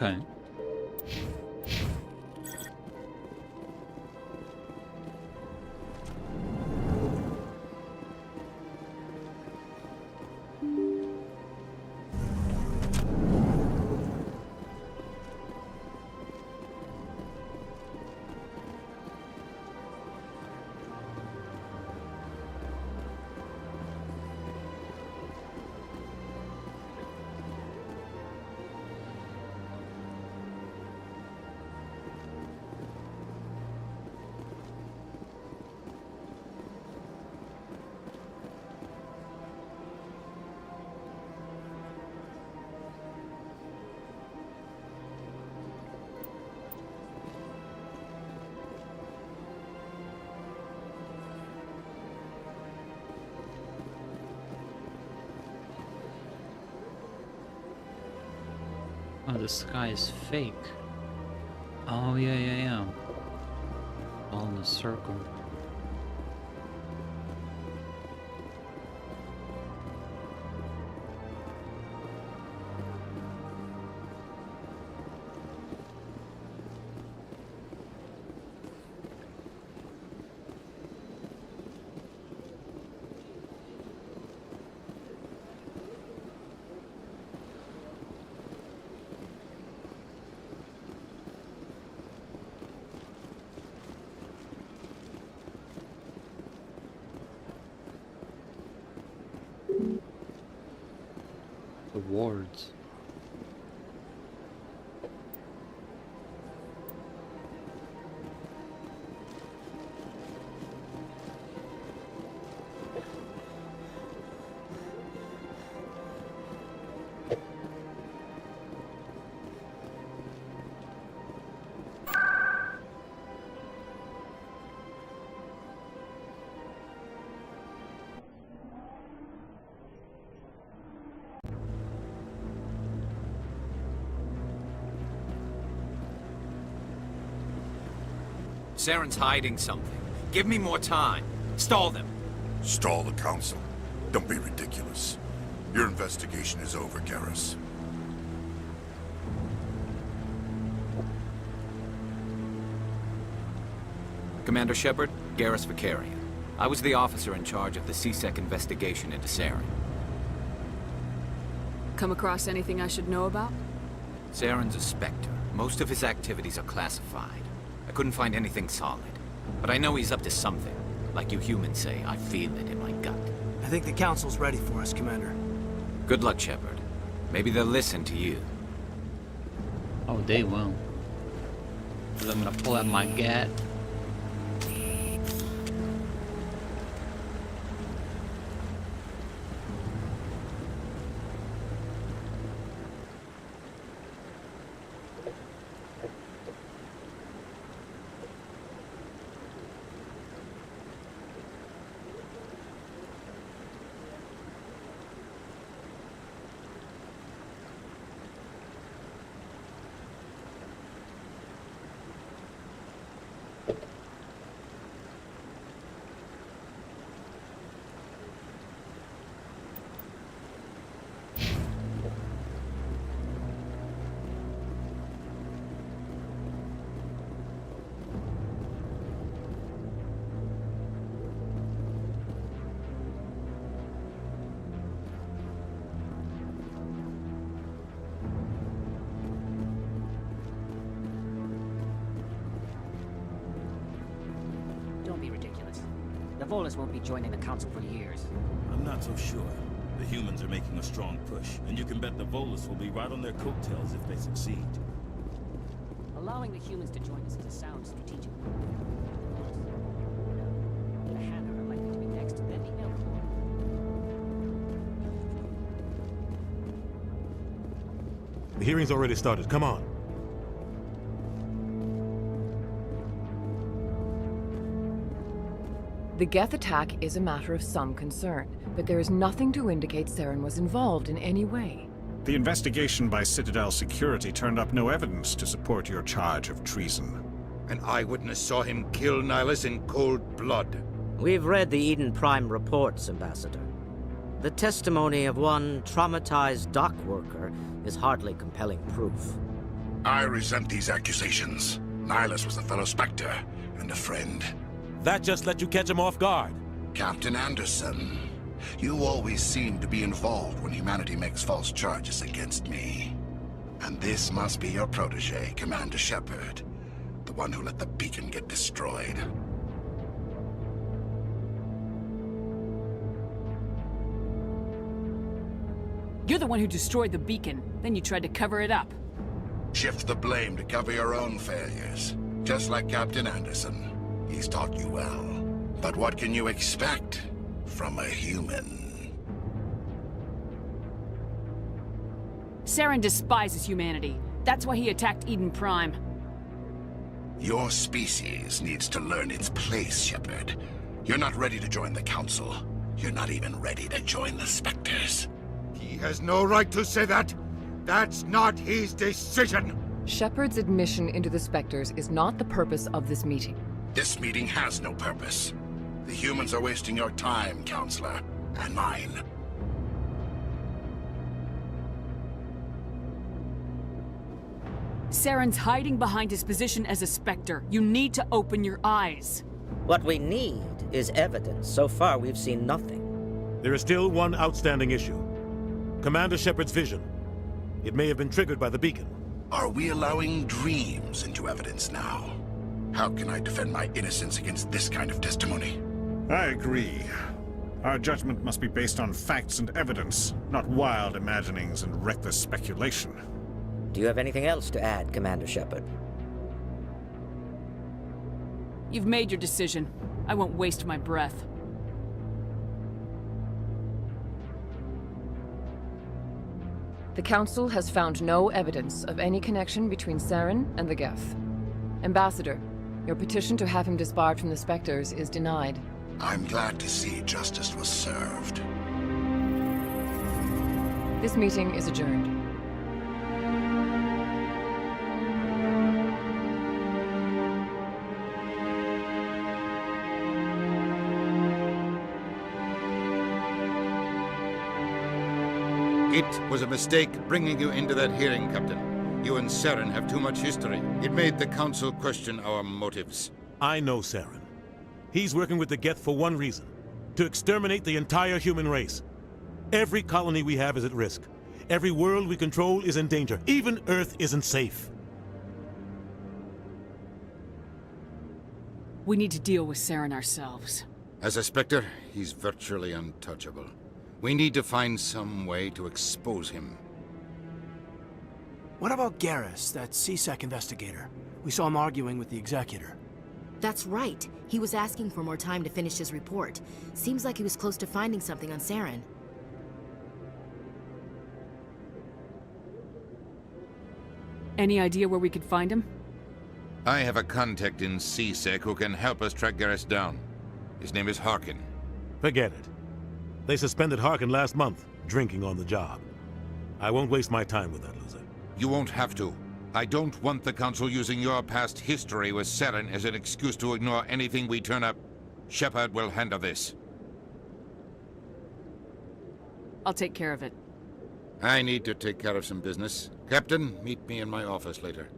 Okay. Oh, the sky is fake. Oh, yeah. All in a circle. rewards. Saren's hiding something. Give me more time. Stall them. Stall the Council? Don't be ridiculous. Your investigation is over, Garrus. Commander Shepard, Garrus Vicarian. I was the officer in charge of the CSEC investigation into Saren. Come across anything I should know about? Saren's a Spectre. Most of his activities are classified. I couldn't find anything solid. But I know he's up to something. Like you humans say, I feel it in my gut. I think the Council's ready for us, Commander. Good luck, Shepard. Maybe they'll listen to you. Oh, they will. I'm gonna pull out my gat. Don't be ridiculous. The Volus won't be joining the Council for years. I'm not so sure. The humans are making a strong push, and you can bet the Volus will be right on their coattails if they succeed. Allowing the humans to join us is a sound strategic move. The Hanna are likely to be next, then the Elk. The hearing's already started. Come on. The Geth attack is a matter of some concern, but there is nothing to indicate Saren was involved in any way. The investigation by Citadel Security turned up no evidence to support your charge of treason. An eyewitness saw him kill Nihilus in cold blood. We've read the Eden Prime reports, Ambassador. The testimony of one traumatized dock worker is hardly compelling proof. I resent these accusations. Nihilus was a fellow Spectre and a friend. That just let you catch him off guard. Captain Anderson, you always seem to be involved when humanity makes false charges against me. And this must be your protege, Commander Shepard. The one who let the beacon get destroyed. You're the one who destroyed the beacon, then you tried to cover it up. Shift the blame to cover your own failures. Just like Captain Anderson. He's taught you well. But what can you expect from a human? Saren despises humanity. That's why he attacked Eden Prime. Your species needs to learn its place, Shepard. You're not ready to join the Council. You're not even ready to join the Spectres. He has no right to say that. That's not his decision. Shepard's admission into the Spectres is not the purpose of this meeting. This meeting has no purpose. The humans are wasting your time, Counselor, and mine. Saren's hiding behind his position as a Spectre. You need to open your eyes. What we need is evidence. So far, we've seen nothing. There is still one outstanding issue. Commander Shepard's vision. It may have been triggered by the beacon. Are we allowing dreams into evidence now? How can I defend my innocence against this kind of testimony? I agree. Our judgment must be based on facts and evidence, not wild imaginings and reckless speculation. Do you have anything else to add, Commander Shepard? You've made your decision. I won't waste my breath. The Council has found no evidence of any connection between Saren and the Geth. Ambassador, your petition to have him disbarred from the Spectres is denied. I'm glad to see justice was served. This meeting is adjourned. It was a mistake bringing you into that hearing, Captain. You and Saren have too much history. It made the Council question our motives. I know Saren. He's working with the Geth for one reason: to exterminate the entire human race. Every colony we have is at risk. Every world we control is in danger. Even Earth isn't safe. We need to deal with Saren ourselves. As a Spectre, he's virtually untouchable. We need to find some way to expose him. What about Garrus, that CSEC investigator? We saw him arguing with the Executor. That's right. He was asking for more time to finish his report. Seems like he was close to finding something on Saren. Any idea where we could find him? I have a contact in CSEC who can help us track Garrus down. His name is Harkin. Forget it. They suspended Harkin last month, drinking on the job. I won't waste my time with that loser. You won't have to. I don't want the Council using your past history with Saren as an excuse to ignore anything we turn up. Shepard will handle this. I'll take care of it. I need to take care of some business. Captain, meet me in my office later.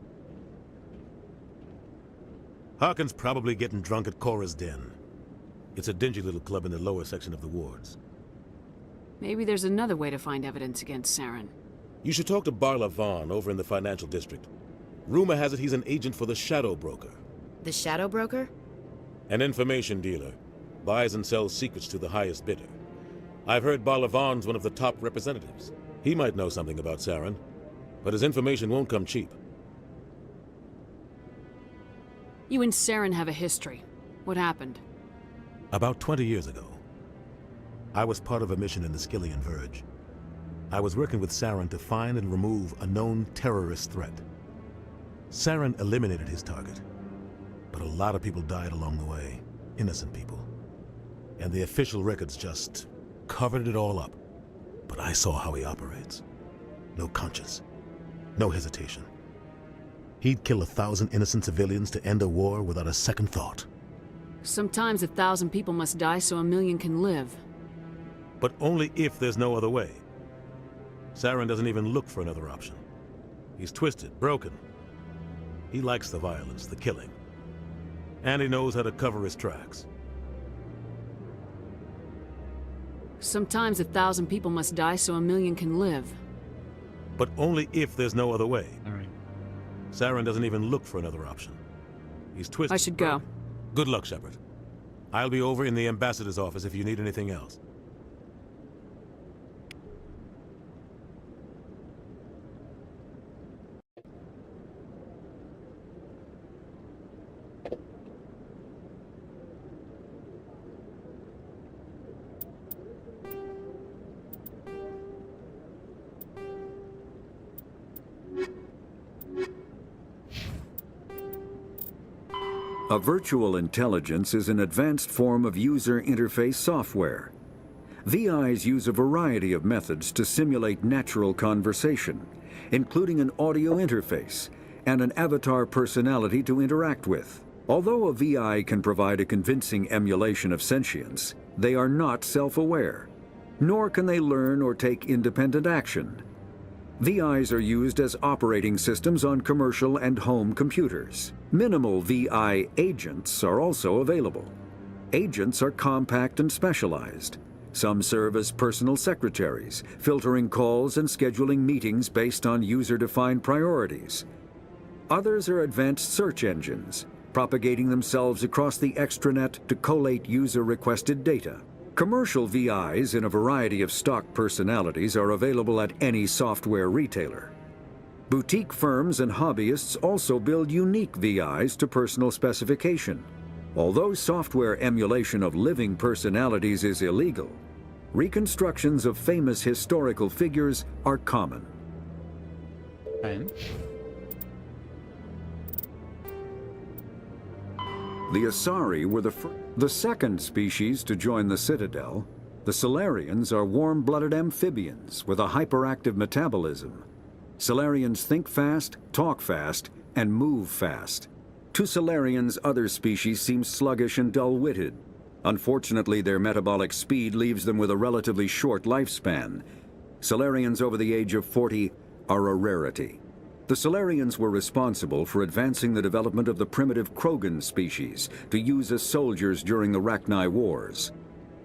Harkin's probably getting drunk at Cora's Den. It's a dingy little club in the lower section of the wards. Maybe there's another way to find evidence against Saren. You should talk to Barla Vaughn over in the financial district. Rumor has it he's an agent for the Shadow Broker. The Shadow Broker? An information dealer. Buys and sells secrets to the highest bidder. I've heard Barla Vaughn's one of the top representatives. He might know something about Saren, but his information won't come cheap. You and Saren have a history. What happened? About 20 years ago, I was part of a mission in the Skillian Verge. I was working with Saren to find and remove a known terrorist threat. Saren eliminated his target, but a lot of people died along the way, innocent people. And the official records just covered it all up. But I saw how he operates. No conscience, no hesitation. He'd kill 1,000 innocent civilians to end a war without a second thought. Sometimes 1,000 people must die so 1,000,000 can live. But only if there's no other way. Saren doesn't even look for another option. He's twisted, broken. He likes the violence, the killing. And he knows how to cover his tracks. Sometimes 1,000 people must die so 1,000,000 can live. But only if there's no other way. All right. Saren doesn't even look for another option. He's twisted. I should go. Good luck, Shepard. I'll be over in the ambassador's office if you need anything else. A virtual intelligence is an advanced form of user interface software. VIs use a variety of methods to simulate natural conversation, including an audio interface and an avatar personality to interact with. Although a VI can provide a convincing emulation of sentience, they are not self-aware, nor can they learn or take independent action. VIs are used as operating systems on commercial and home computers. Minimal VI agents are also available. Agents are compact and specialized. Some serve as personal secretaries, filtering calls and scheduling meetings based on user-defined priorities. Others are advanced search engines, propagating themselves across the extranet to collate user-requested data. Commercial VIs in a variety of stock personalities are available at any software retailer. Boutique firms and hobbyists also build unique VIs to personal specification. Although software emulation of living personalities is illegal, reconstructions of famous historical figures are common. Okay. The Asari were the second species to join the Citadel. The Solarians are warm-blooded amphibians with a hyperactive metabolism. Solarians think fast, talk fast, and move fast. To Solarians, other species seem sluggish and dull-witted. Unfortunately, their metabolic speed leaves them with a relatively short lifespan. Solarians over the age of 40 are a rarity. The Solarians were responsible for advancing the development of the primitive Krogan species to use as soldiers during the Rachni Wars.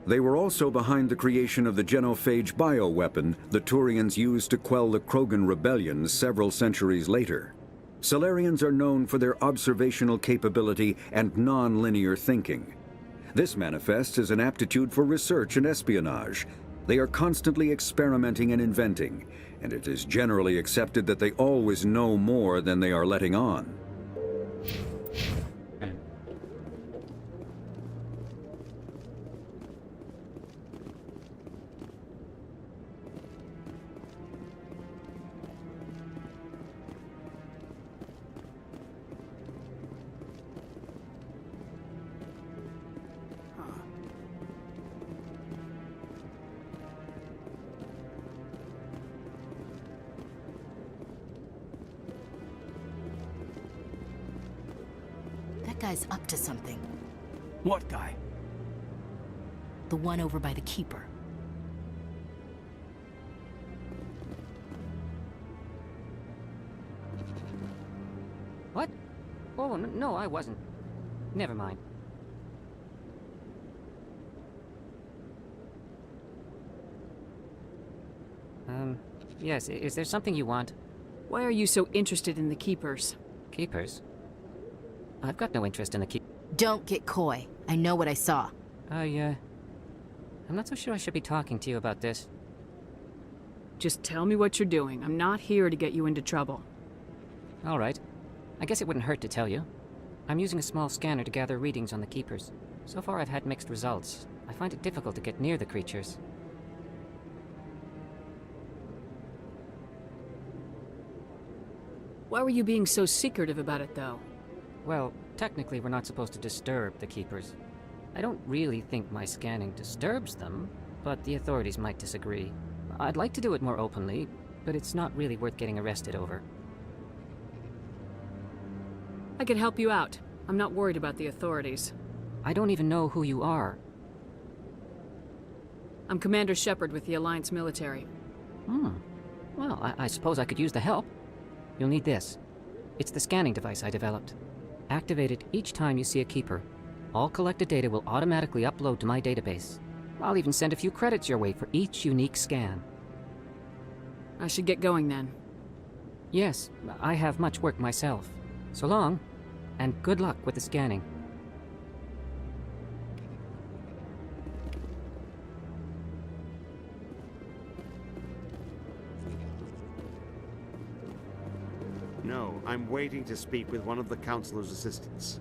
They were also behind the creation of the genophage bioweapon the Turians used to quell the Krogan rebellions several centuries later. Solarians are known for their observational capability and non-linear thinking. This manifests as an aptitude for research and espionage. They are constantly experimenting and inventing, and it is generally accepted that they always know more than they are letting on. That guy's up to something. What guy? The one over by the Keeper. What? Oh, no, I wasn't. Never mind. Yes, is there something you want? Why are you so interested in the Keepers? Keepers? I've got no interest in the Don't get coy. I know what I saw. I'm not so sure I should be talking to you about this. Just tell me what you're doing. I'm not here to get you into trouble. All right. I guess it wouldn't hurt to tell you. I'm using a small scanner to gather readings on the Keepers. So far I've had mixed results. I find it difficult to get near the creatures. Why were you being so secretive about it, though? Well, technically we're not supposed to disturb the Keepers. I don't really think my scanning disturbs them, but the authorities might disagree. I'd like to do it more openly, but it's not really worth getting arrested over. I could help you out. I'm not worried about the authorities. I don't even know who you are. I'm Commander Shepard with the Alliance military. Well, I suppose I could use the help. You'll need this. It's the scanning device I developed. Activate it each time you see a Keeper. All collected data will automatically upload to my database. I'll even send a few credits your way for each unique scan. I should get going then. Yes, I have much work myself. So long, and good luck with the scanning. No, I'm waiting to speak with one of the Councilor's assistants.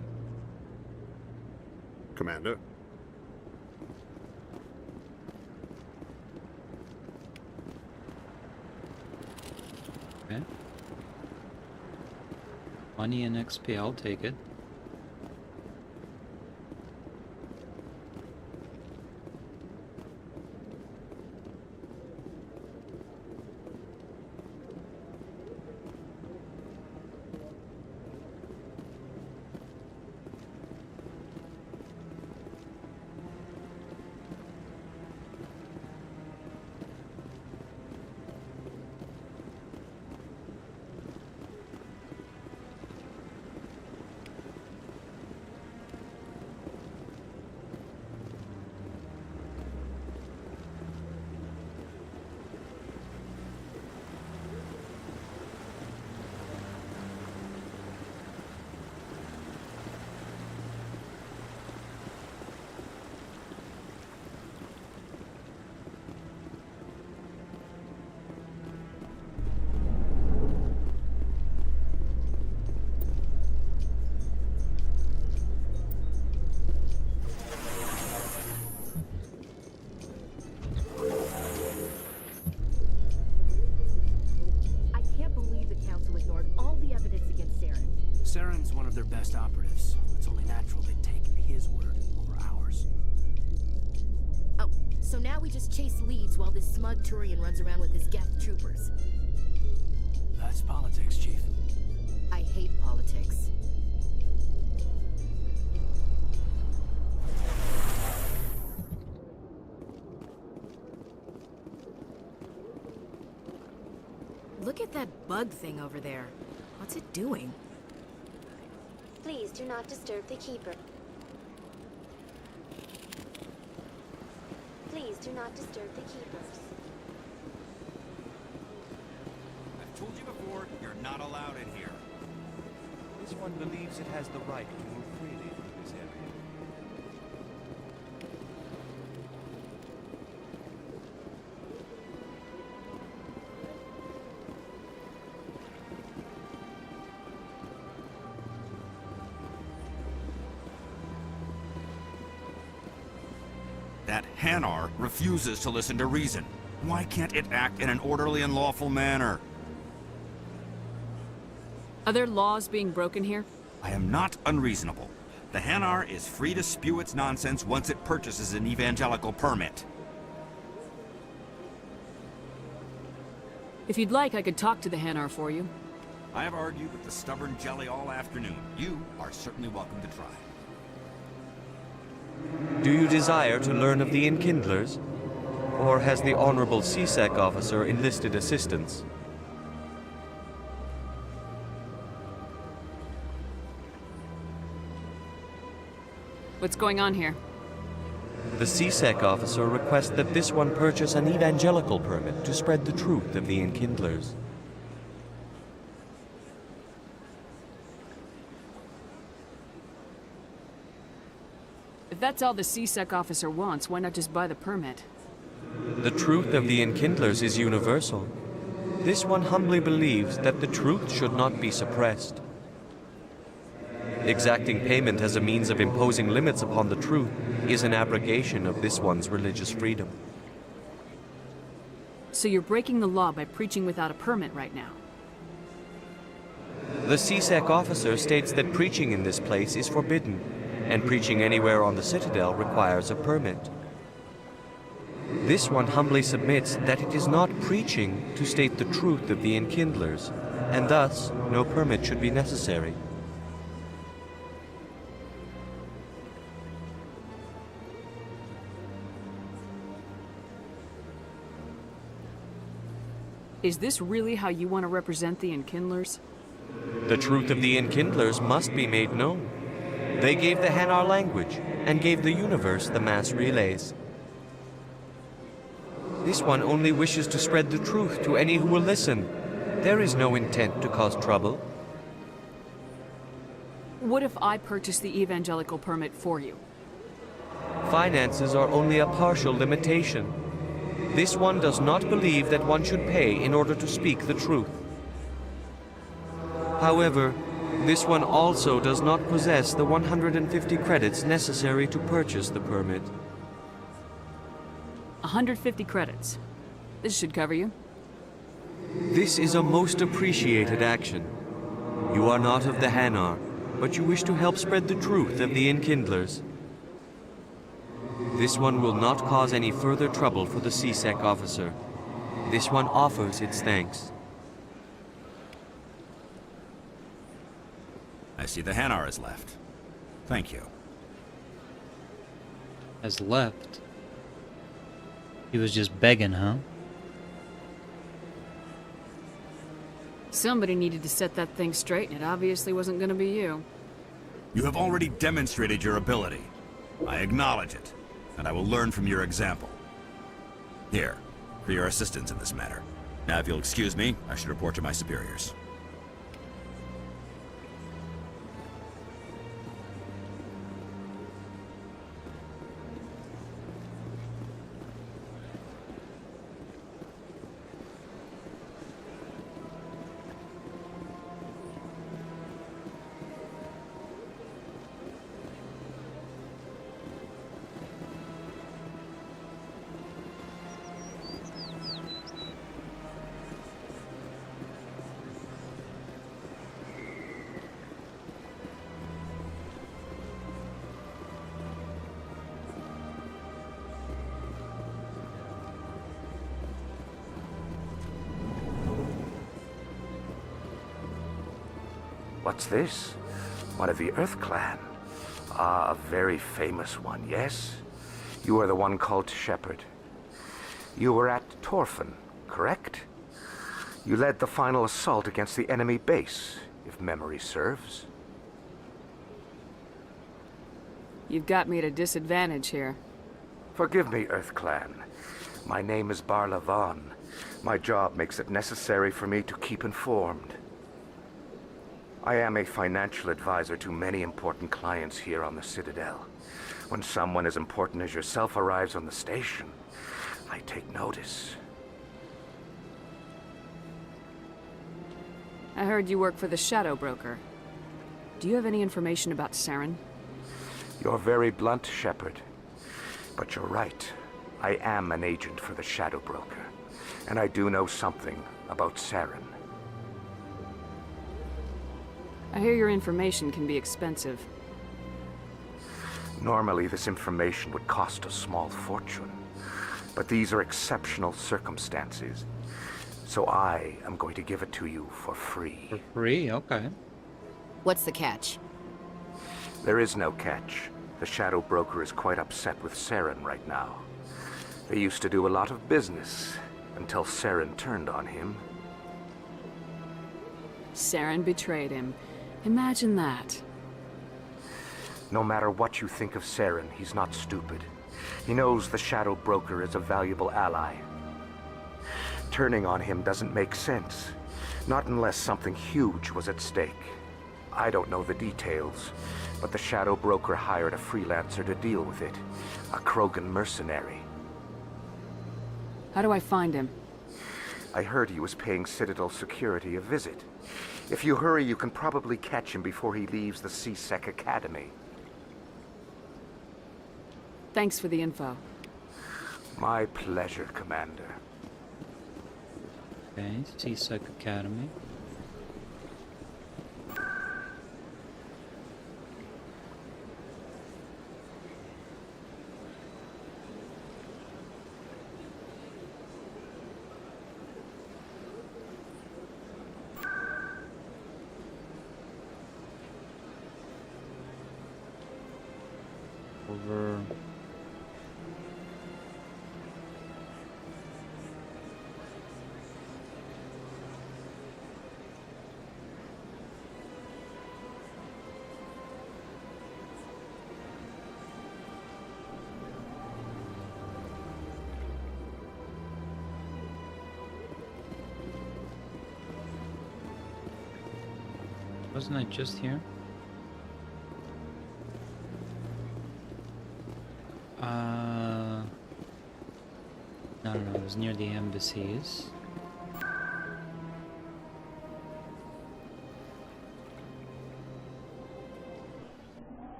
Commander? Okay. Money and XP, I'll take it. Saren's one of their best operatives. It's only natural they'd take his word over ours. Oh, so now we just chase leads while this smug Turian runs around with his Geth troopers. That's politics, Chief. I hate politics. Look at that bug thing over there. What's it doing? Please do not disturb the Keeper. Please do not disturb the Keepers. I've told you before, you're not allowed in here. This one believes it has the right to move freely through this area. That Hanar refuses to listen to reason. Why can't it act in an orderly and lawful manner? Are there laws being broken here? I am not unreasonable. The Hanar is free to spew its nonsense once it purchases an evangelical permit. If you'd like, I could talk to the Hanar for you. I have argued with the stubborn jelly all afternoon. You are certainly welcome to try. Do you desire to learn of the Enkindlers? Or has the Honorable CSEC officer enlisted assistance? What's going on here? The CSEC officer requests that this one purchase an evangelical permit to spread the truth of the Enkindlers. If that's all the CSEC officer wants, why not just buy the permit? The truth of the Enkindlers is universal. This one humbly believes that the truth should not be suppressed. Exacting payment as a means of imposing limits upon the truth is an abrogation of this one's religious freedom. So you're breaking the law by preaching without a permit right now? The CSEC officer states that preaching in this place is forbidden, and preaching anywhere on the Citadel requires a permit. This one humbly submits that it is not preaching to state the truth of the Enkindlers, and thus no permit should be necessary. Is this really how you want to represent the Enkindlers? The truth of the Enkindlers must be made known. They gave the Hanar language, and gave the universe the mass relays. This one only wishes to spread the truth to any who will listen. There is no intent to cause trouble. What if I purchase the evangelical permit for you? Finances are only a partial limitation. This one does not believe that one should pay in order to speak the truth. However, this one also does not possess the 150 credits necessary to purchase the permit. 150 credits. This should cover you. This is a most appreciated action. You are not of the Hanar, but you wish to help spread the truth of the Enkindlers. This one will not cause any further trouble for the CSEC officer. This one offers its thanks. I see the Hanar has left. Thank you. Has left? He was just begging, huh? Somebody needed to set that thing straight, and it obviously wasn't going to be you. You have already demonstrated your ability. I acknowledge it, and I will learn from your example. Here, for your assistance in this matter. Now, if you'll excuse me, I should report to my superiors. What's this? One of the Earth Clan. Ah, a very famous one, yes? You are the one called Shepard. You were at Torfan, correct? You led the final assault against the enemy base, if memory serves. You've got me at a disadvantage here. Forgive me, Earth Clan. My name is Barla Vaughn. My job makes it necessary for me to keep informed. I am a financial advisor to many important clients here on the Citadel. When someone as important as yourself arrives on the station, I take notice. I heard you work for the Shadow Broker. Do you have any information about Saren? You're very blunt, Shepard. But you're right. I am an agent for the Shadow Broker. And I do know something about Saren. I hear your information can be expensive. Normally, this information would cost a small fortune. But these are exceptional circumstances. So I am going to give it to you for free. For free? Okay. What's the catch? There is no catch. The Shadow Broker is quite upset with Saren right now. They used to do a lot of business, until Saren turned on him. Saren betrayed him. Imagine that. No matter what you think of Saren, he's not stupid. He knows the Shadow Broker is a valuable ally. Turning on him doesn't make sense. Not unless something huge was at stake. I don't know the details, but the Shadow Broker hired a freelancer to deal with it. A Krogan mercenary. How do I find him? I heard he was paying Citadel security a visit. If you hurry, you can probably catch him before he leaves the C-Sec Academy. Thanks for the info. My pleasure, Commander. Okay, C-Sec Academy. Over. Wasn't I just here? No, it was near the embassies.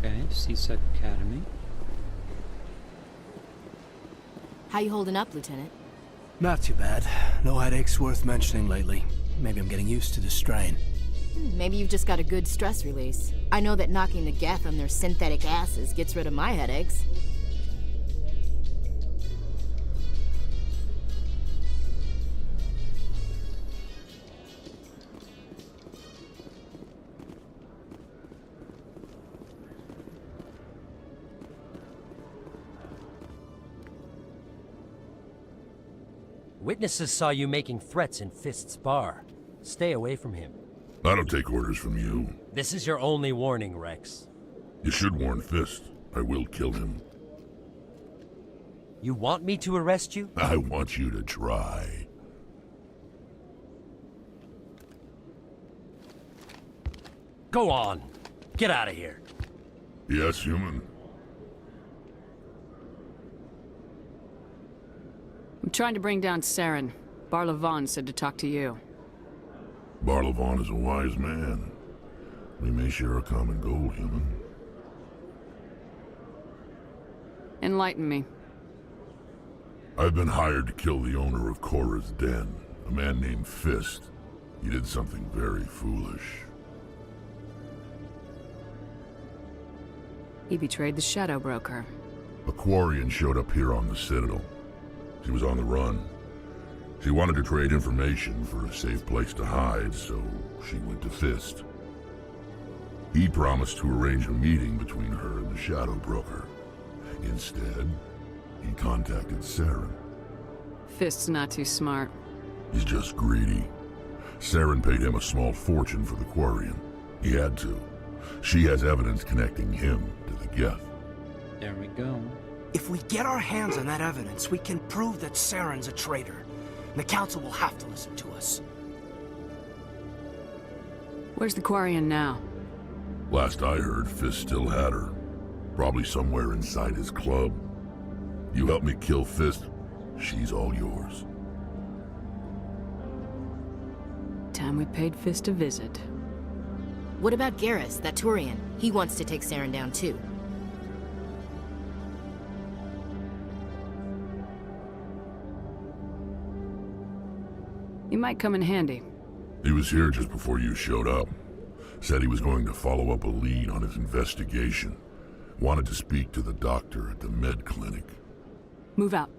Okay, C-Sec Academy. How you holding up, Lieutenant? Not too bad. No headaches worth mentioning lately. Maybe I'm getting used to the strain. Maybe you've just got a good stress release. I know that knocking the Geth on their synthetic asses gets rid of my headaches. Witnesses saw you making threats in Fist's bar. Stay away from him. I don't take orders from you. This is your only warning, Rex. You should warn Fist. I will kill him. You want me to arrest you? I want you to try. Go on. Get out of here. Yes, human. I'm trying to bring down Saren. Barlavon said to talk to you. Barlavon is a wise man. We may share a common goal, human. Enlighten me. I've been hired to kill the owner of Cora's Den, a man named Fist. He did something very foolish. He betrayed the Shadow Broker. A Quarian showed up here on the Citadel. She was on the run. She wanted to trade information for a safe place to hide, so she went to Fist. He promised to arrange a meeting between her and the Shadow Broker. Instead, he contacted Saren. Fist's not too smart. He's just greedy. Saren paid him a small fortune for the Quarian. He had to. She has evidence connecting him to the Geth. There we go. If we get our hands on that evidence, we can prove that Saren's a traitor. And the Council will have to listen to us. Where's the Quarian now? Last I heard, Fist still had her. Probably somewhere inside his club. You help me kill Fist, she's all yours. Time we paid Fist a visit. What about Garrus, that Turian? He wants to take Saren down too. He might come in handy. He was here just before you showed up. Said he was going to follow up a lead on his investigation. Wanted to speak to the doctor at the med clinic. Move out.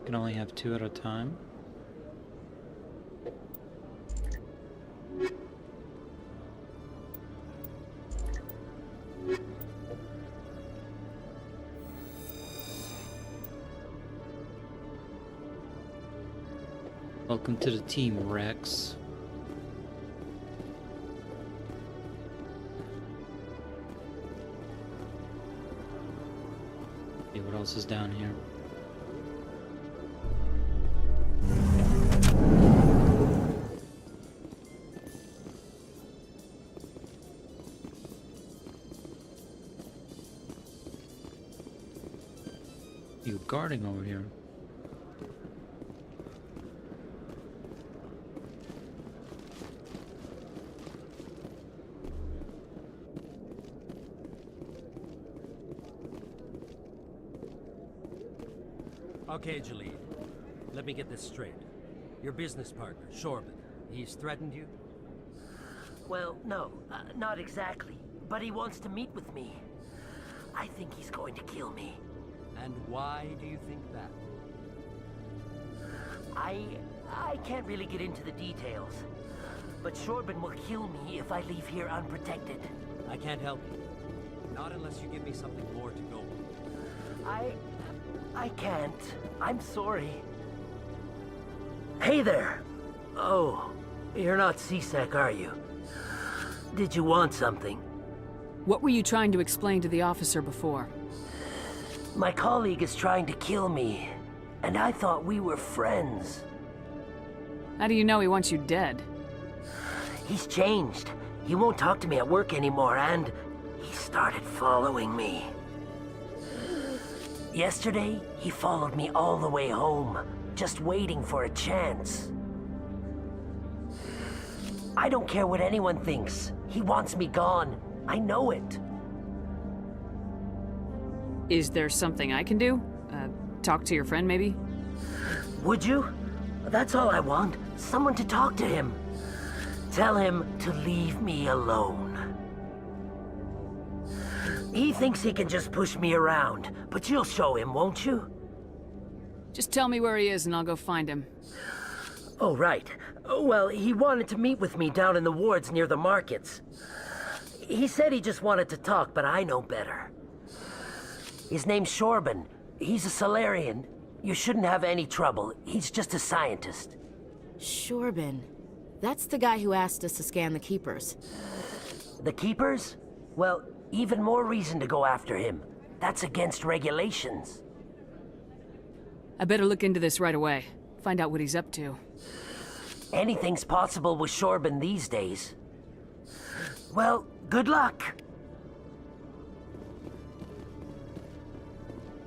Can only have 2 at a time. Welcome to the team, Rex. Okay, what else is down here? You guarding over here? Okay, Jalid. Let me get this straight. Your business partner, Shorban, he's threatened you? Well, no, not exactly. But he wants to meet with me. I think he's going to kill me. And why do you think that? I can't really get into the details. But Shorban will kill me if I leave here unprotected. I can't help you. Not unless you give me something more to go on. I can't. I'm sorry. Hey there! Oh, you're not C-Sec, are you? Did you want something? What were you trying to explain to the officer before? My colleague is trying to kill me, and I thought we were friends. How do you know he wants you dead? He's changed. He won't talk to me at work anymore, and he started following me. Yesterday, he followed me all the way home, just waiting for a chance. I don't care what anyone thinks. He wants me gone. I know it. Is there something I can do? Talk to your friend, maybe? Would you? That's all I want. Someone to talk to him. Tell him to leave me alone. He thinks he can just push me around, but you'll show him, won't you? Just tell me where he is and I'll go find him. Oh, right. Well, he wanted to meet with me down in the wards near the markets. He said he just wanted to talk, but I know better. His name's Shorban. He's a Solarian. You shouldn't have any trouble. He's just a scientist. Shorbin. That's the guy who asked us to scan the Keepers. The Keepers? Well, even more reason to go after him. That's against regulations. I better look into this right away. Find out what he's up to. Anything's possible with Shorbin these days. Well, good luck.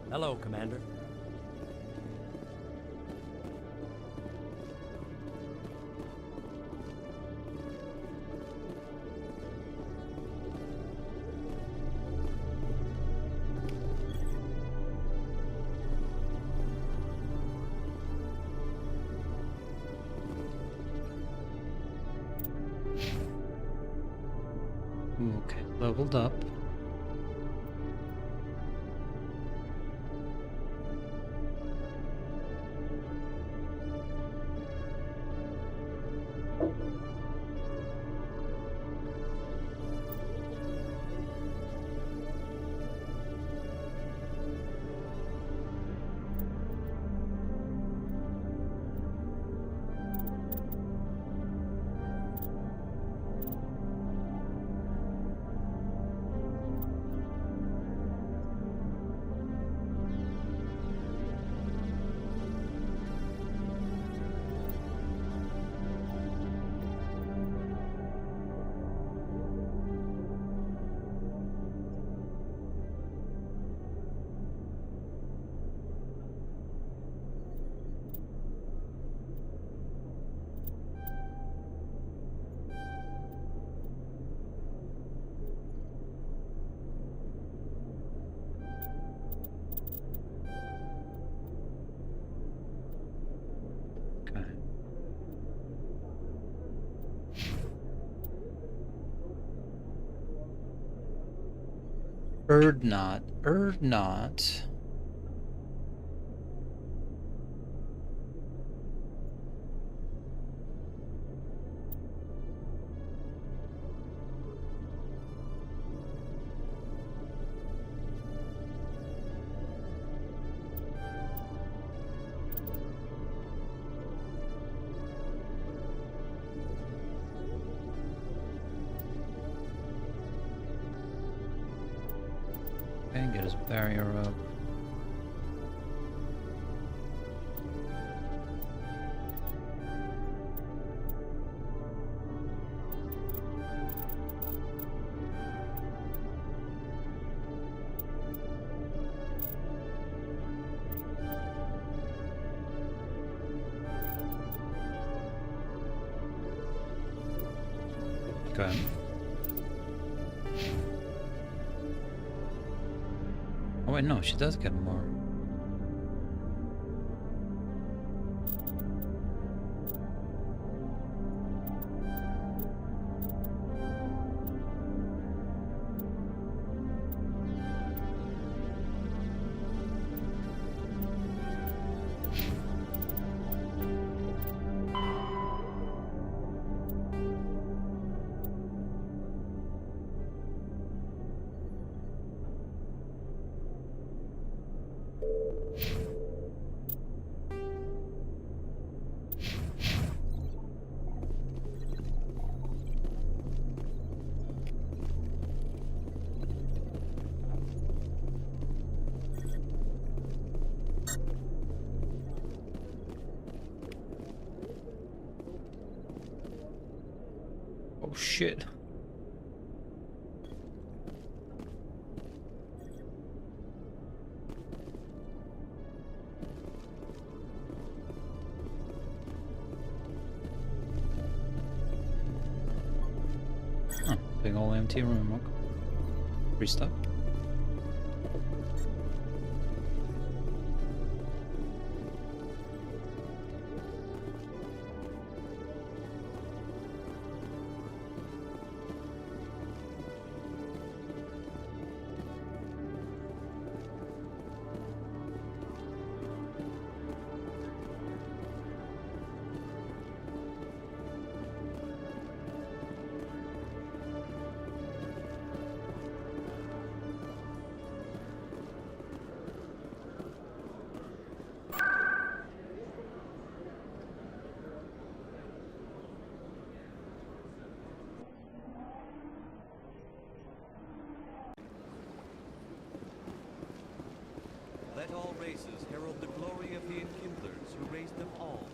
Hello, Commander. Okay, leveled up. Erdnot. Okay, get his barrier up. Okay. Oh wait, no, she does get more. Oh shit. Huh, big old empty room. Okay. Free stuff. Let all races herald the glory of the enkindlers who raised them all.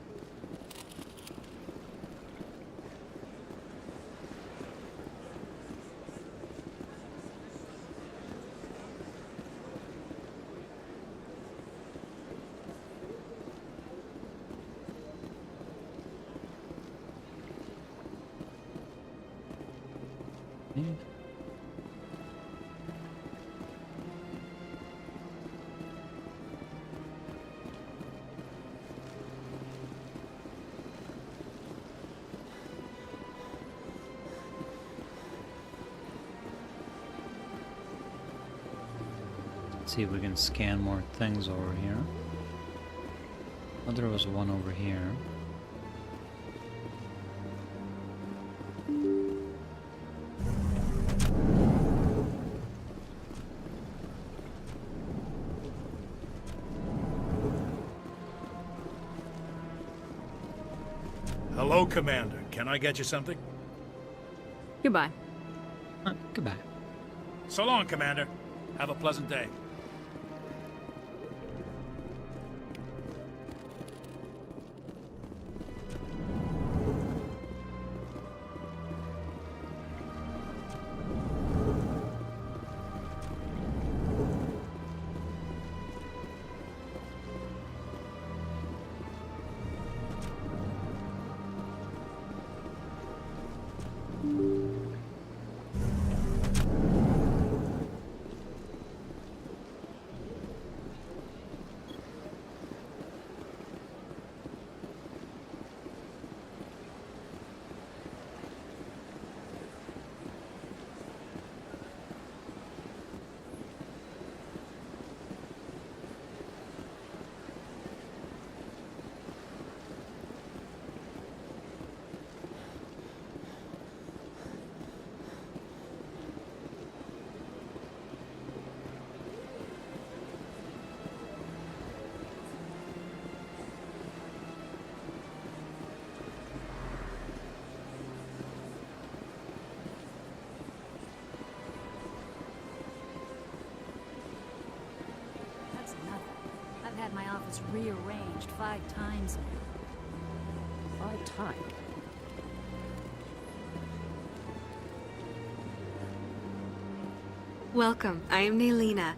Let's see if we can scan more things over here. Oh, there was one over here. Hello, Commander. Can I get you something? Goodbye. Goodbye. So long, Commander. Have a pleasant day. That's nothing. I've had my office rearranged 5 times now. 5 times? Welcome. I am Naylina.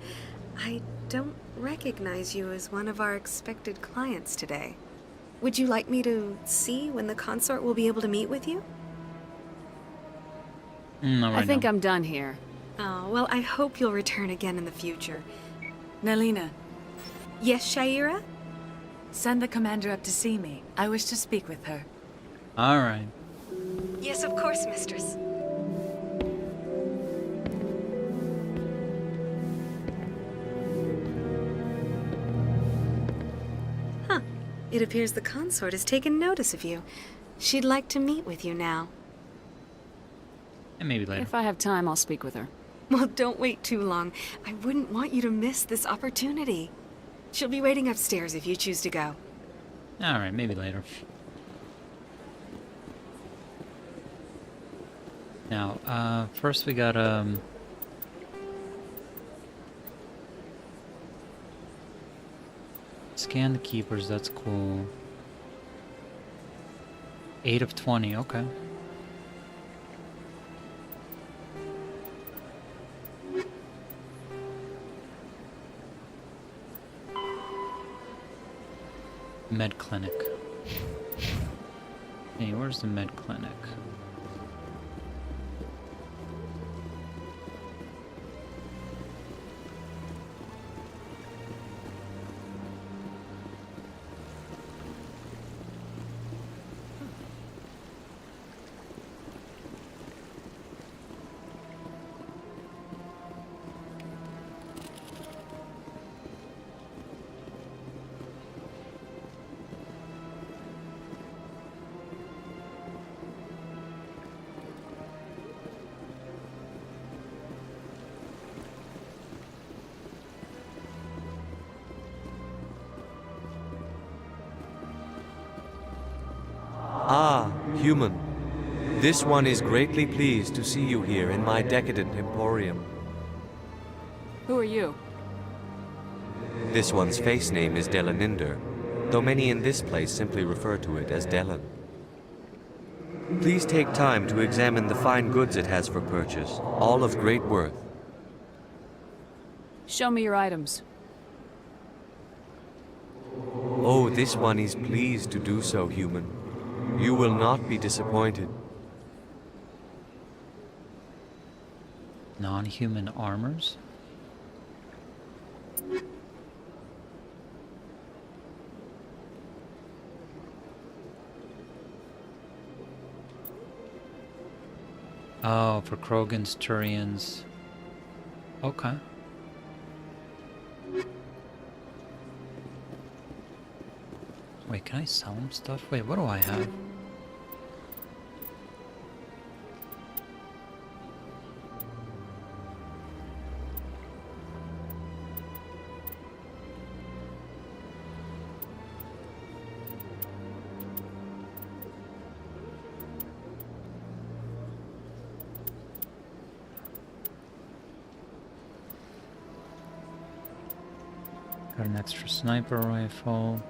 I don't recognize you as one of our expected clients today. Would you like me to see when the consort will be able to meet with you? No, I think I'm done here. Oh, well, I hope you'll return again in the future. Naylina. Yes, Shaira? Send the commander up to see me. I wish to speak with her. All right. Yes, of course, mistress. Huh. It appears the consort has taken notice of you. She'd like to meet with you now. And maybe later. If I have time, I'll speak with her. Well, don't wait too long. I wouldn't want you to miss this opportunity. She'll be waiting upstairs if you choose to go. All right, maybe later. Now, first we got scan the keepers. That's cool. 8 of 20. Okay. Med clinic. Hey, where's the med clinic? Ah, human. This one is greatly pleased to see you here in my decadent emporium. Who are you? This one's face name is Delaninder, though many in this place simply refer to it as Delan. Please take time to examine the fine goods it has for purchase, all of great worth. Show me your items. Oh, this one is pleased to do so, human. You will not be disappointed. Non-human armors? Oh, for Krogans, Turians. Okay. Wait, can I sell him stuff? Wait, what do I have? Got an extra sniper rifle.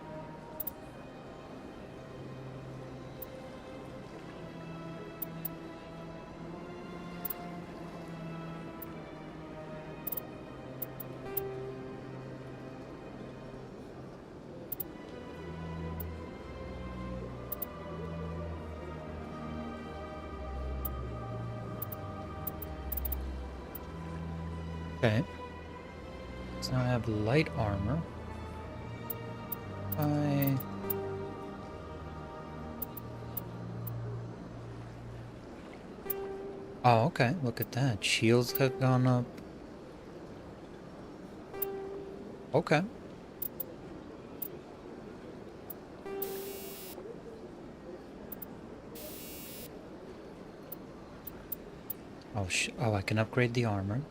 Okay. So now I have light armor. Oh, okay. Look at that. Shields have gone up. Okay. Oh, oh, I can upgrade the armor.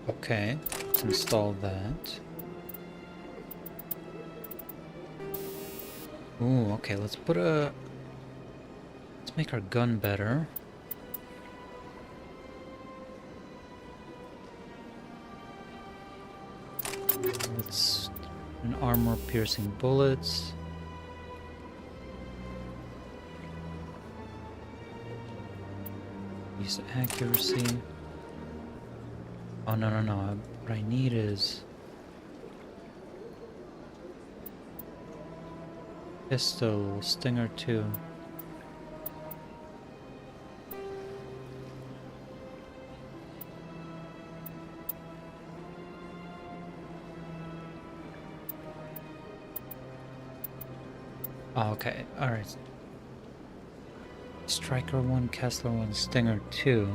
Okay, let's install that. Ooh, okay, let's make our gun better. Let's an armor piercing bullets. Use accuracy. Oh, no. What I need is pistol, Stinger 2. Oh, okay, alright. Striker 1, Kessler 1, Stinger 2.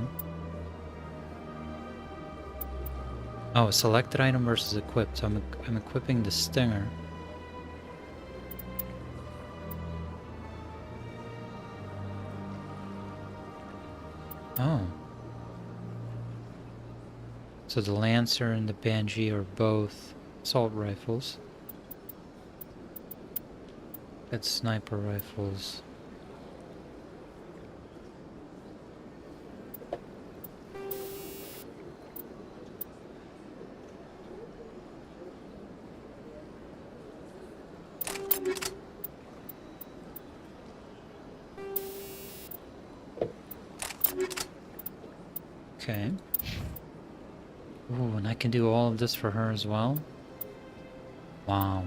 Oh, selected item versus equipped. So I'm equipping the Stinger. Oh. So the Lancer and the Banshee are both assault rifles. That's sniper rifles. Okay. Ooh, and I can do all of this for her as well? Wow.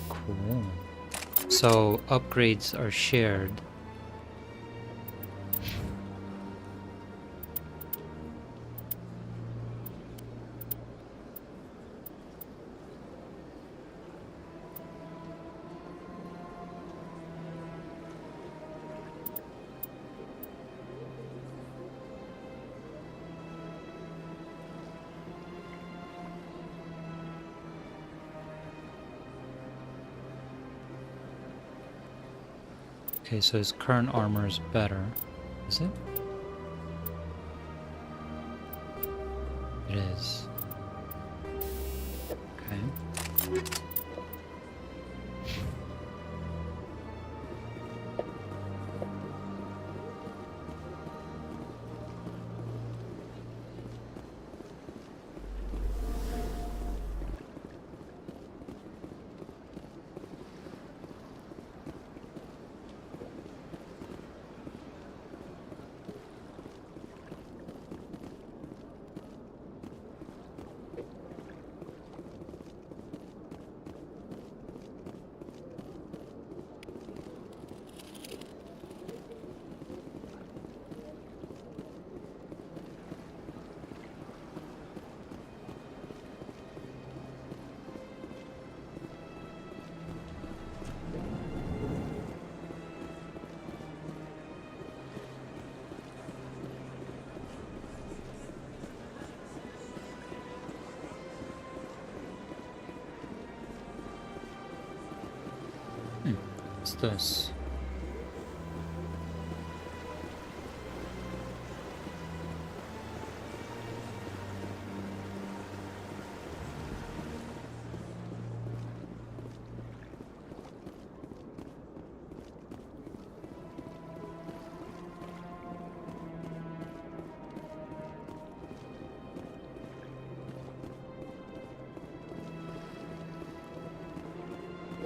Cool. So upgrades are shared. Okay, so his current armor is better. Is it? It is. Okay. What's this?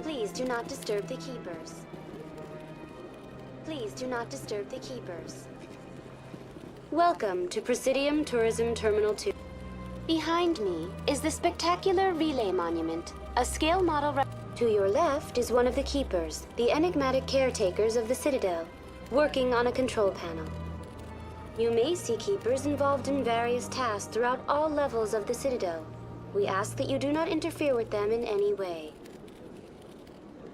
Please do not disturb the keepers. Please do not disturb the keepers. Welcome to Presidium Tourism Terminal 2. Behind me is the spectacular Relay Monument, a scale model. To your left is one of the keepers, the enigmatic caretakers of the Citadel, working on a control panel. You may see keepers involved in various tasks throughout all levels of the Citadel. We ask that you do not interfere with them in any way.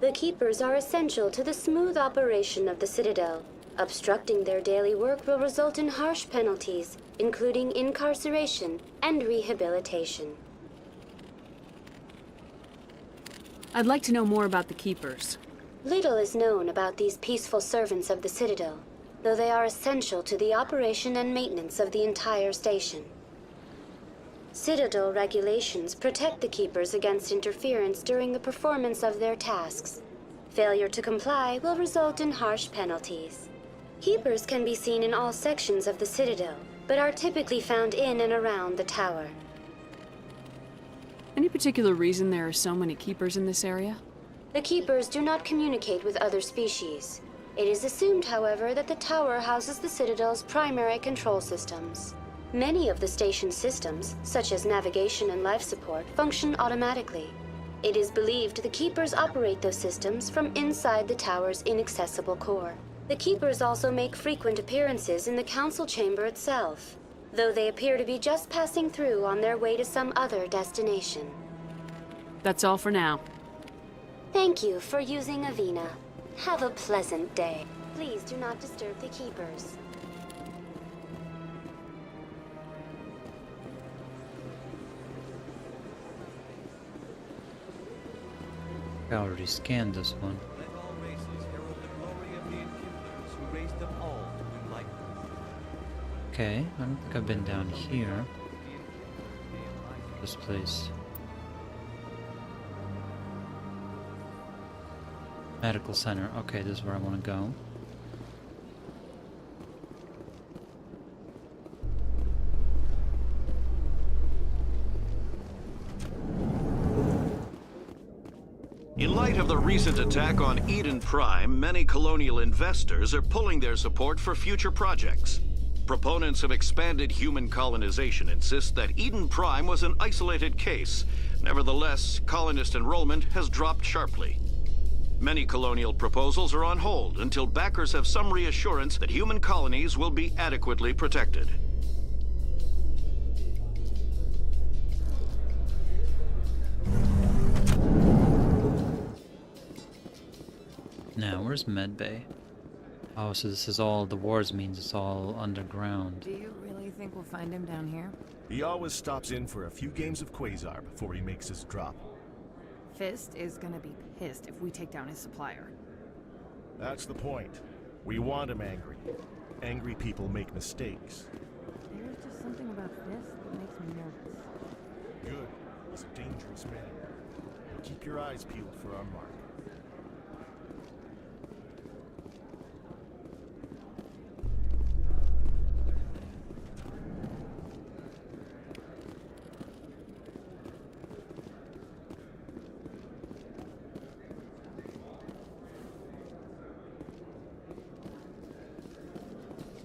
The keepers are essential to the smooth operation of the Citadel. Obstructing their daily work will result in harsh penalties, including incarceration and rehabilitation. I'd like to know more about the keepers. Little is known about these peaceful servants of the Citadel, though they are essential to the operation and maintenance of the entire station. Citadel regulations protect the keepers against interference during the performance of their tasks. Failure to comply will result in harsh penalties. Keepers can be seen in all sections of the Citadel, but are typically found in and around the tower. Any particular reason there are so many keepers in this area? The keepers do not communicate with other species. It is assumed, however, that the tower houses the Citadel's primary control systems. Many of the station's systems, such as navigation and life support, function automatically. It is believed the keepers operate those systems from inside the tower's inaccessible core. The keepers also make frequent appearances in the council chamber itself, though they appear to be just passing through on their way to some other destination. That's all for now. Thank you for using Avina. Have a pleasant day. Please do not disturb the keepers. I already scanned this one. Let all races herald the glory of the enkindlers who raised them all to new likeness. Okay, I don't think I've been down here. This place. Medical center. Okay, this is where I want to go. In light of the recent attack on Eden Prime, many colonial investors are pulling their support for future projects. Proponents of expanded human colonization insist that Eden Prime was an isolated case. Nevertheless, colonist enrollment has dropped sharply. Many colonial proposals are on hold until backers have some reassurance that human colonies will be adequately protected. Now, where's Medbay? Oh, so this is all, the wars means it's all underground. Do you really think we'll find him down here? He always stops in for a few games of Quasar before he makes his drop. Fist is gonna be pissed if we take down his supplier. That's the point. We want him angry. Angry people make mistakes. There's just something about this that makes me nervous. Good. He's a dangerous man. Keep your eyes peeled for our mark.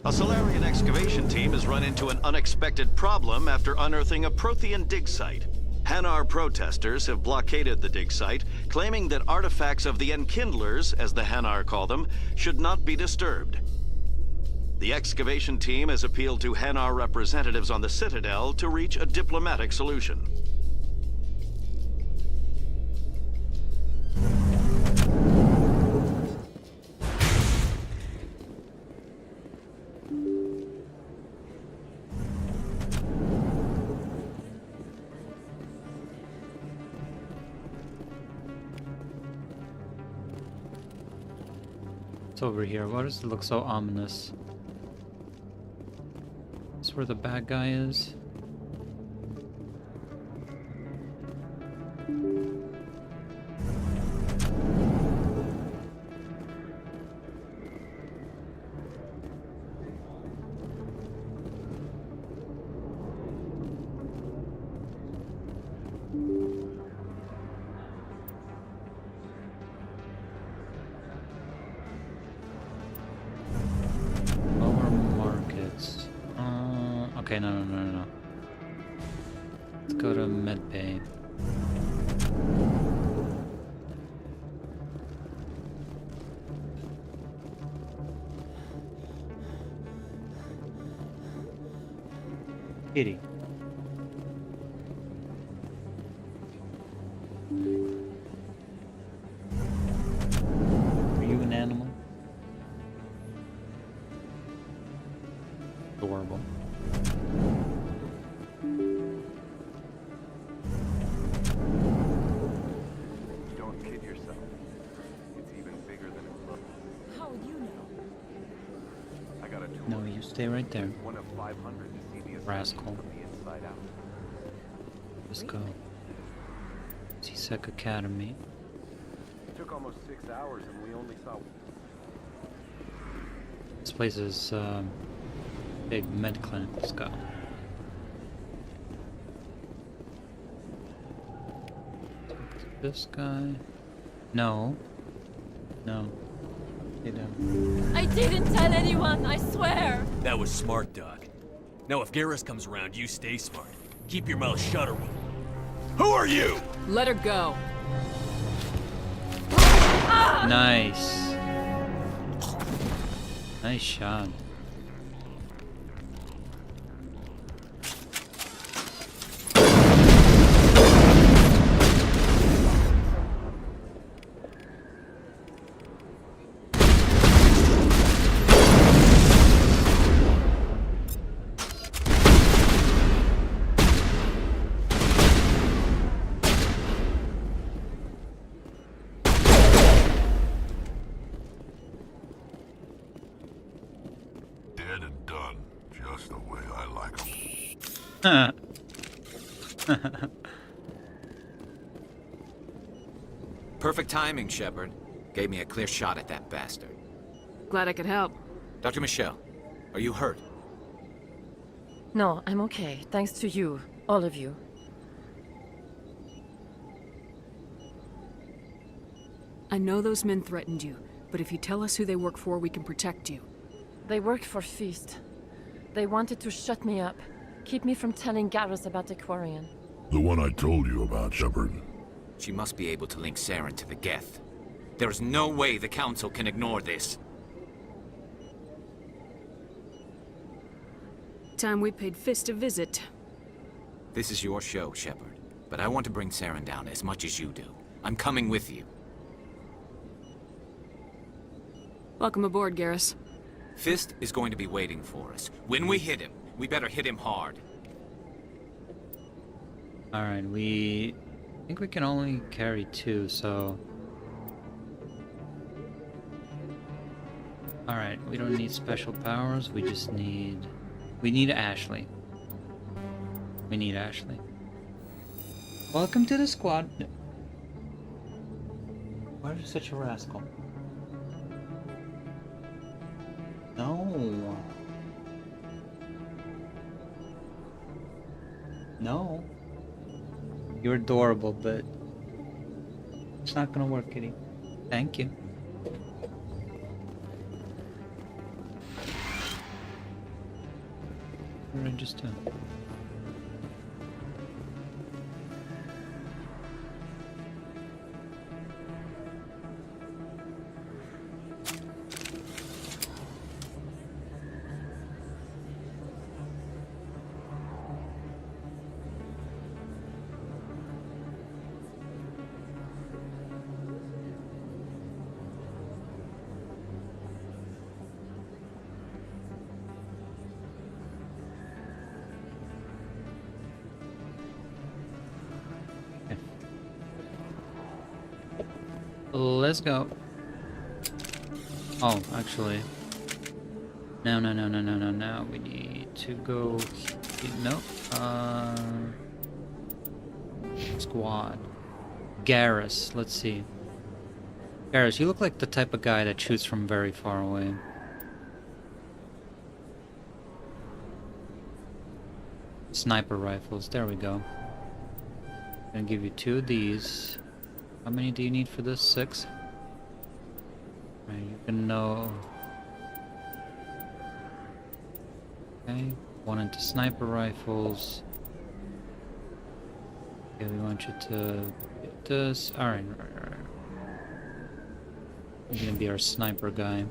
A Solarian excavation team has run into an unexpected problem after unearthing a Prothean dig site. Hanar protesters have blockaded the dig site, claiming that artifacts of the Enkindlers, as the Hanar call them, should not be disturbed. The excavation team has appealed to Hanar representatives on the Citadel to reach a diplomatic solution. It's over here. Why does it look so ominous? That's where the bad guy is. Okay, no. Let's go to medbay. Kitty. Are you an animal? Adorable. No, you stay right there. One of 500 to see the Rascal. from the inside out. Let's go. CSEC Academy. It took almost 6 hours and we only saw... This place is big med clinic. Let's go. This guy. No. They don't. I didn't tell anyone, I swear! That was smart, Doc. Now if Garrus comes around, you stay smart. Keep your mouth shut or... Who are you? Let her go. Nice. Nice shot. Dead and done, just the way I like them. Perfect timing, Shepard. Gave me a clear shot at that bastard. Glad I could help. Dr. Michelle, are you hurt? No, I'm okay. Thanks to you. All of you. I know those men threatened you, but if you tell us who they work for, we can protect you. They worked for Feast. They wanted to shut me up. Keep me from telling Garrus about the Quarian. The one I told you about, Shepard. She must be able to link Saren to the Geth. There is no way the Council can ignore this. Time we paid Fist a visit. This is your show, Shepard. But I want to bring Saren down as much as you do. I'm coming with you. Welcome aboard, Garrus. Fist is going to be waiting for us. When we hit him, we better hit him hard. Alright, I think we can only carry 2, so... Alright, we don't need special powers, we just need... We need Ashley. We need Ashley. Welcome to the squad. Why are you such a rascal? No. No. You're adorable, but it's not gonna work, kitty. Thank you. What did I just do? Let's go. Oh, actually. No. We need to go... No. Squad. Garrus. Let's see. Garrus, you look like the type of guy that shoots from very far away. Sniper rifles. There we go. Gonna give you 2 of these. How many do you need for this? 6? Right, you can know. Okay, 1 into sniper rifles. Okay, we want you to get this. Alright. You're gonna be our sniper guy.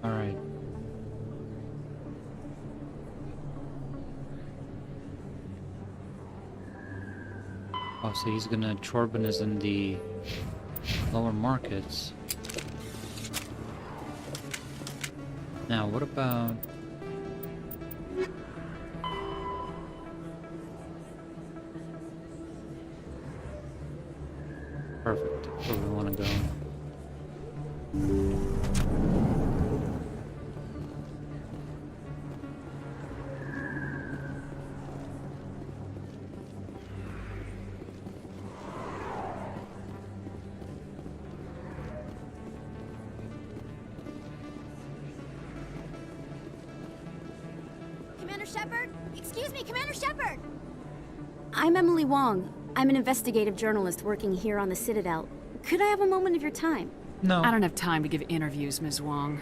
Alright. Oh, so he's gonna... Chorbin is in the lower markets. Now, what about... Perfect. Where we want to go. Commander Shepard? Excuse me, Commander Shepard! I'm Emily Wong. I'm an investigative journalist working here on the Citadel. Could I have a moment of your time? No. I don't have time to give interviews, Ms. Wong.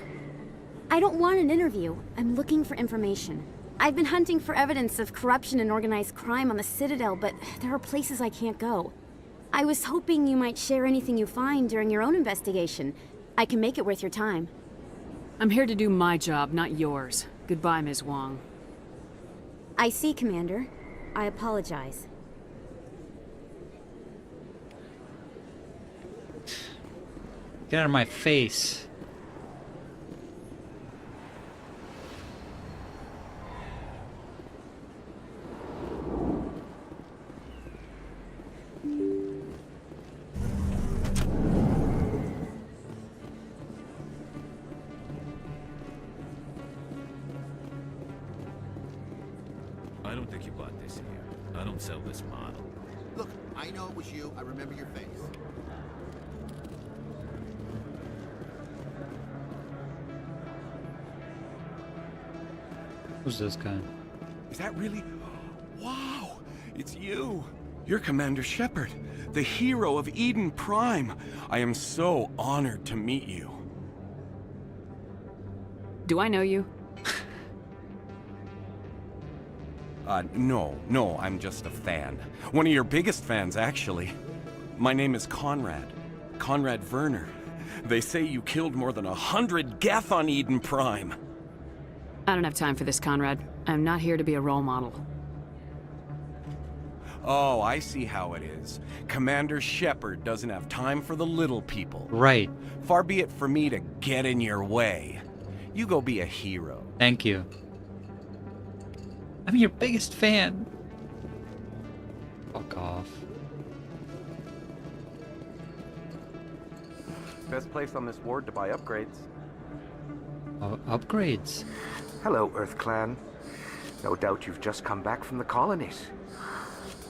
I don't want an interview. I'm looking for information. I've been hunting for evidence of corruption and organized crime on the Citadel, but there are places I can't go. I was hoping you might share anything you find during your own investigation. I can make it worth your time. I'm here to do my job, not yours. Goodbye, Ms. Wong. I see, Commander. I apologize. Get out of my face. I don't think you bought this here. I don't sell this model. Look, I know it was you. I remember your face. Who's this guy? Is that really? Wow! It's you! You're Commander Shepard, the hero of Eden Prime. I am so honored to meet you. Do I know you? No, I'm just a fan. One of your biggest fans, actually. My name is Conrad. Conrad Werner. They say you killed more than 100 Geth on Eden Prime. I don't have time for this, Conrad. I'm not here to be a role model. Oh, I see how it is. Commander Shepard doesn't have time for the little people. Right. Far be it for me to get in your way. You go be a hero. Thank you. I'm your biggest fan. Fuck off. Best place on this ward to buy upgrades. Upgrades? Hello, Earth Clan. No doubt you've just come back from the colonies.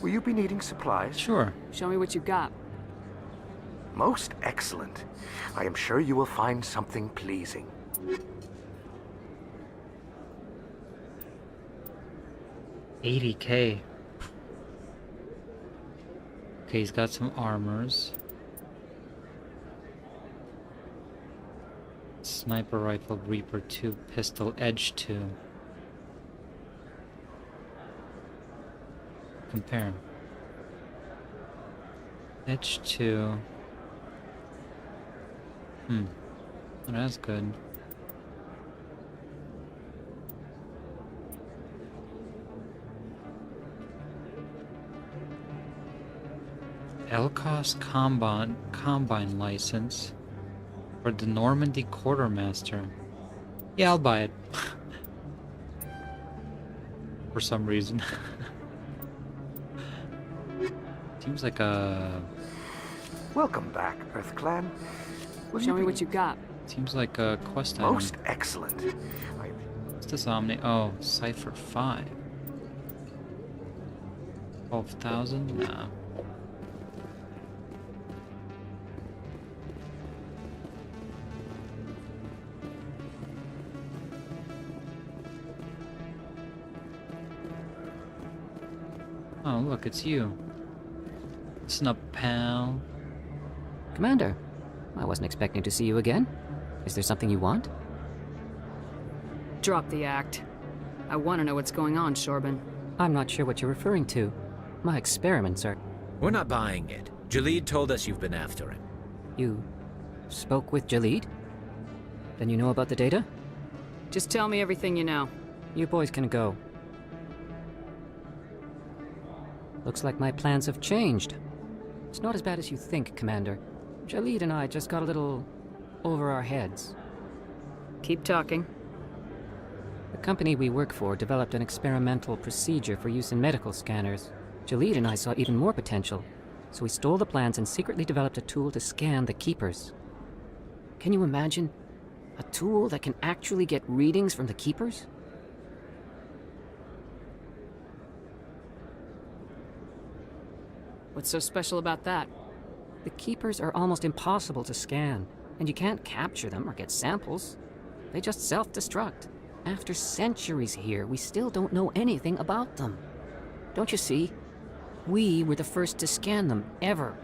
Will you be needing supplies? Sure. Show me what you've got. Most excellent. I am sure you will find something pleasing. $80K. Okay, he's got some armors. Sniper rifle, Reaper 2, pistol, Edge 2. Compare. Edge 2. Oh, that's good. Elcos Combine license for the Normandy Quartermaster. Yeah, I'll buy it. For some reason. Seems like a... Welcome back, Earth Clan. Show me what you got. Seems like a quest item. Most excellent. What's this Omni? Oh, Cypher 5. 12,000? Nah. Oh, look, it's you. Listen up, pal. Commander, I wasn't expecting to see you again. Is there something you want? Drop the act. I want to know what's going on, Shorban. I'm not sure what you're referring to. My experiments are... We're not buying it. Jalid told us you've been after him. You spoke with Jalid? Then you know about the data? Just tell me everything you know. You boys can go. Looks like my plans have changed. It's not as bad as you think, Commander. Jalid and I just got a little over our heads. Keep talking. The company we work for developed an experimental procedure for use in medical scanners. Jalid and I saw even more potential, so we stole the plans and secretly developed a tool to scan the Keepers. Can you imagine? A tool that can actually get readings from the Keepers? What's so special about that? The Keepers are almost impossible to scan, and you can't capture them or get samples. They just self-destruct. After centuries here, we still don't know anything about them. Don't you see? We were the first to scan them, ever.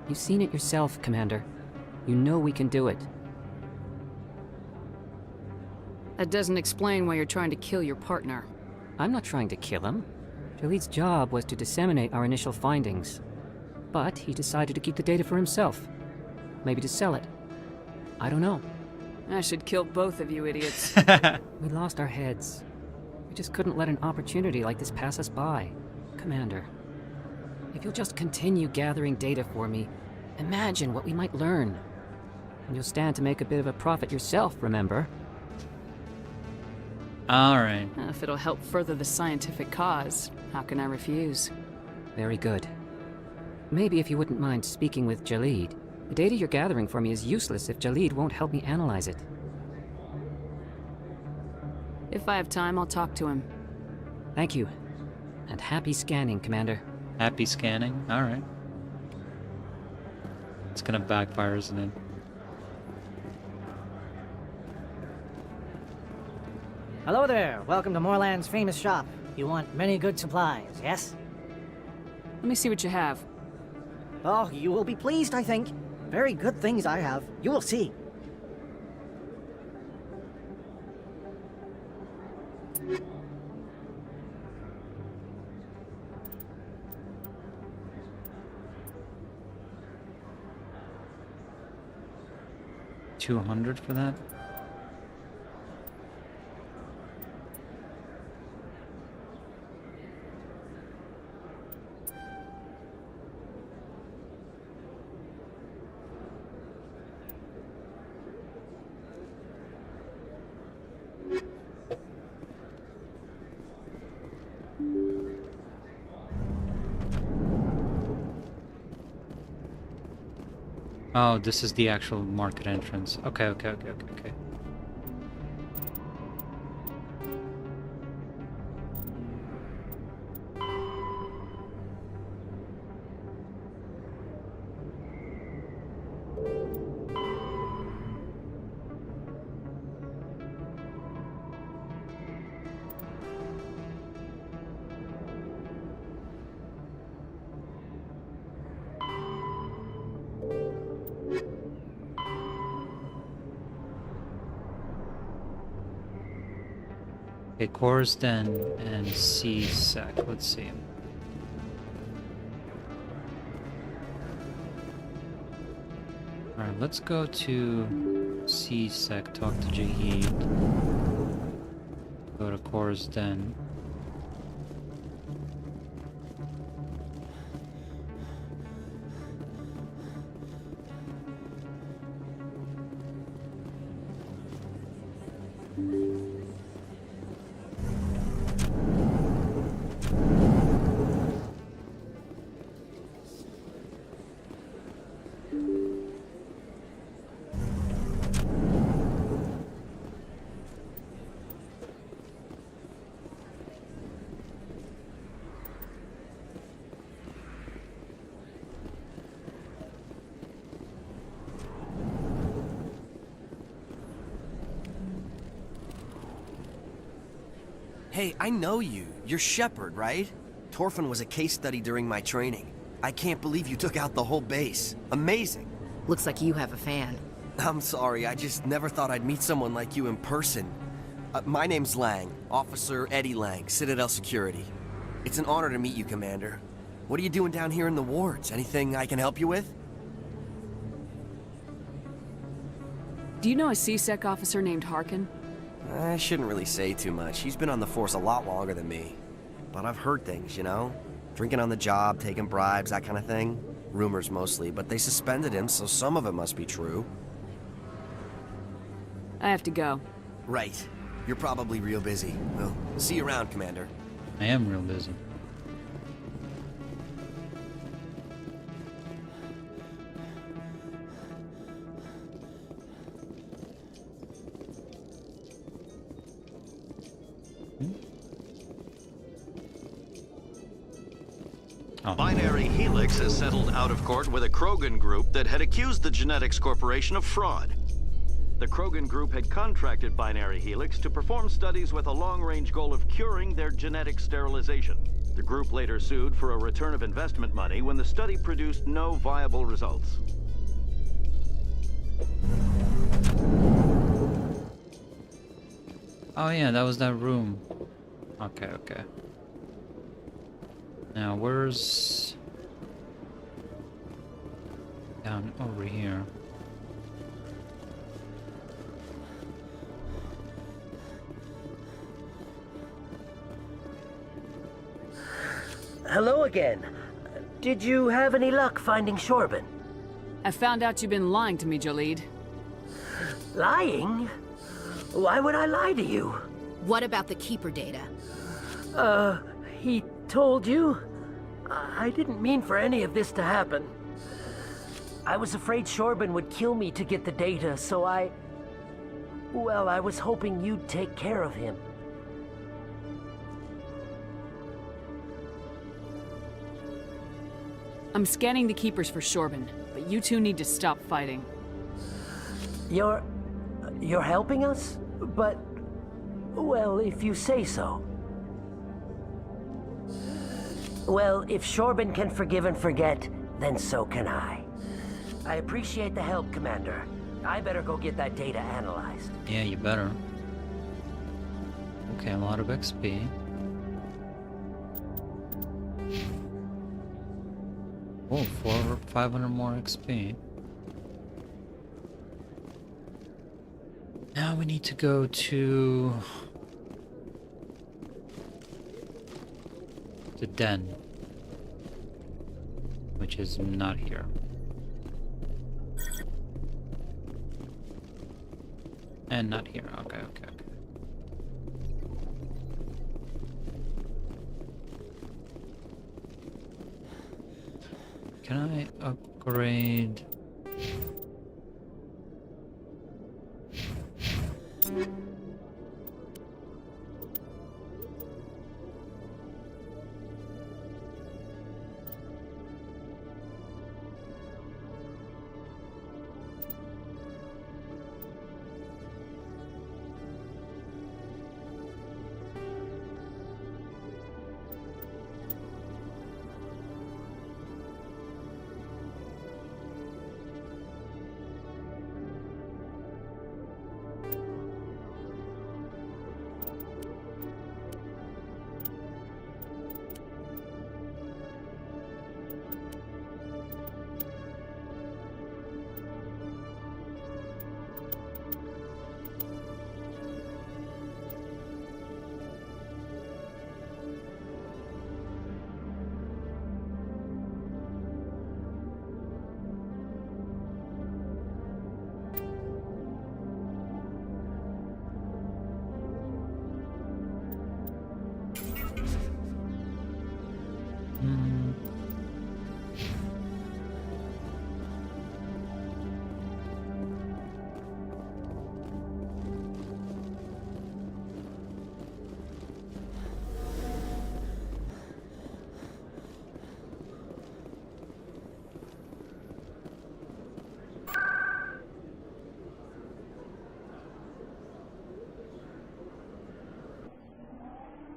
You've seen it yourself, Commander. You know we can do it. That doesn't explain why you're trying to kill your partner. I'm not trying to kill him. Jalid's job was to disseminate our initial findings. But he decided to keep the data for himself. Maybe to sell it. I don't know. I should kill both of you idiots. We lost our heads. We just couldn't let an opportunity like this pass us by. Commander, if you'll just continue gathering data for me, imagine what we might learn. And you'll stand to make a bit of a profit yourself, remember? Alright. If it'll help further the scientific cause, how can I refuse? Very good. Maybe if you wouldn't mind speaking with Jalid. The data you're gathering for me is useless if Jalid won't help me analyze it. If I have time, I'll talk to him. Thank you. And happy scanning, Commander. Happy scanning? Alright. It's gonna backfire, isn't it? Hello there. Welcome to Moorland's famous shop. You want many good supplies, yes? Let me see what you have. Oh, you will be pleased, I think. Very good things I have. You will see. $200 for that? Oh, this is the actual market entrance. Okay, okay, okay, okay, okay. Okay, Corsden and C-Sec. Let's see. Alright, let's go to C-Sec, talk to Jahid. Go to Corsden. Hey, I know you. You're Shepard, right? Torfin was a case study during my training. I can't believe you took out the whole base. Amazing. Looks like you have a fan. I'm sorry, I just never thought I'd meet someone like you in person. My name's Lang, Officer Eddie Lang, Citadel Security. It's an honor to meet you, Commander. What are you doing down here in the wards? Anything I can help you with? Do you know a C-Sec officer named Harkin? I shouldn't really say too much. He's been on the force a lot longer than me. But I've heard things, you know? Drinking on the job, taking bribes, that kind of thing. Rumors mostly, but they suspended him, so some of it must be true. I have to go. Right. You're probably real busy. Well, see you around, Commander. I am real busy. Binary Helix has settled out of court with a Krogan group that had accused the Genetics Corporation of fraud. The Krogan group had contracted Binary Helix to perform studies with a long-range goal of curing their genetic sterilization. The group later sued for a return of investment money when the study produced no viable results. Oh yeah, that was that room. Okay, okay. Now, where's... down over here. Hello again. Did you have any luck finding Shorban? I found out you've been lying to me, Jalid. Lying? Why would I lie to you? What about the Keeper data? He told you? I didn't mean for any of this to happen. I was afraid Shorban would kill me to get the data, so well, I was hoping you'd take care of him. I'm scanning the Keepers for Shorban, but you two need to stop fighting. You're helping us? But, well, if you say so. Well, if Shorban can forgive and forget, then so can I. I appreciate the help, Commander. I better go get that data analyzed. Yeah, you better. Okay, a lot of XP. Oh, 500 more XP. Now we need to go to the den, which is not here. And not here. Okay, okay, okay. Can I upgrade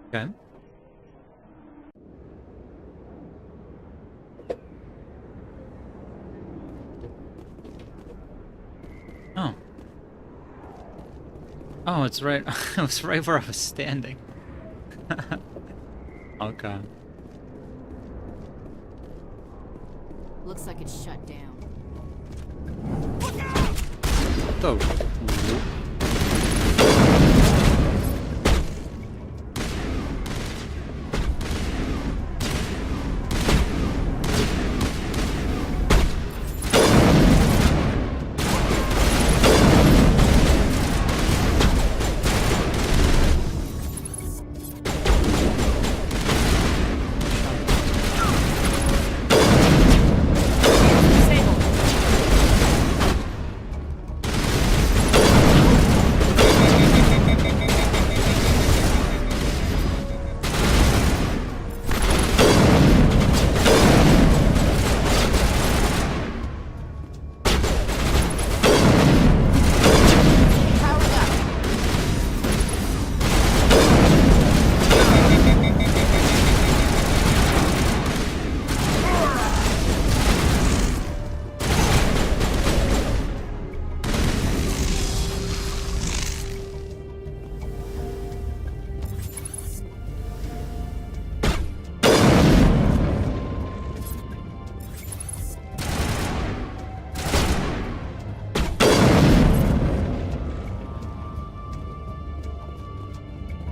Okay. Oh. Oh, it's right. It was right where I was standing. Okay. Looks like it's shut down. What the?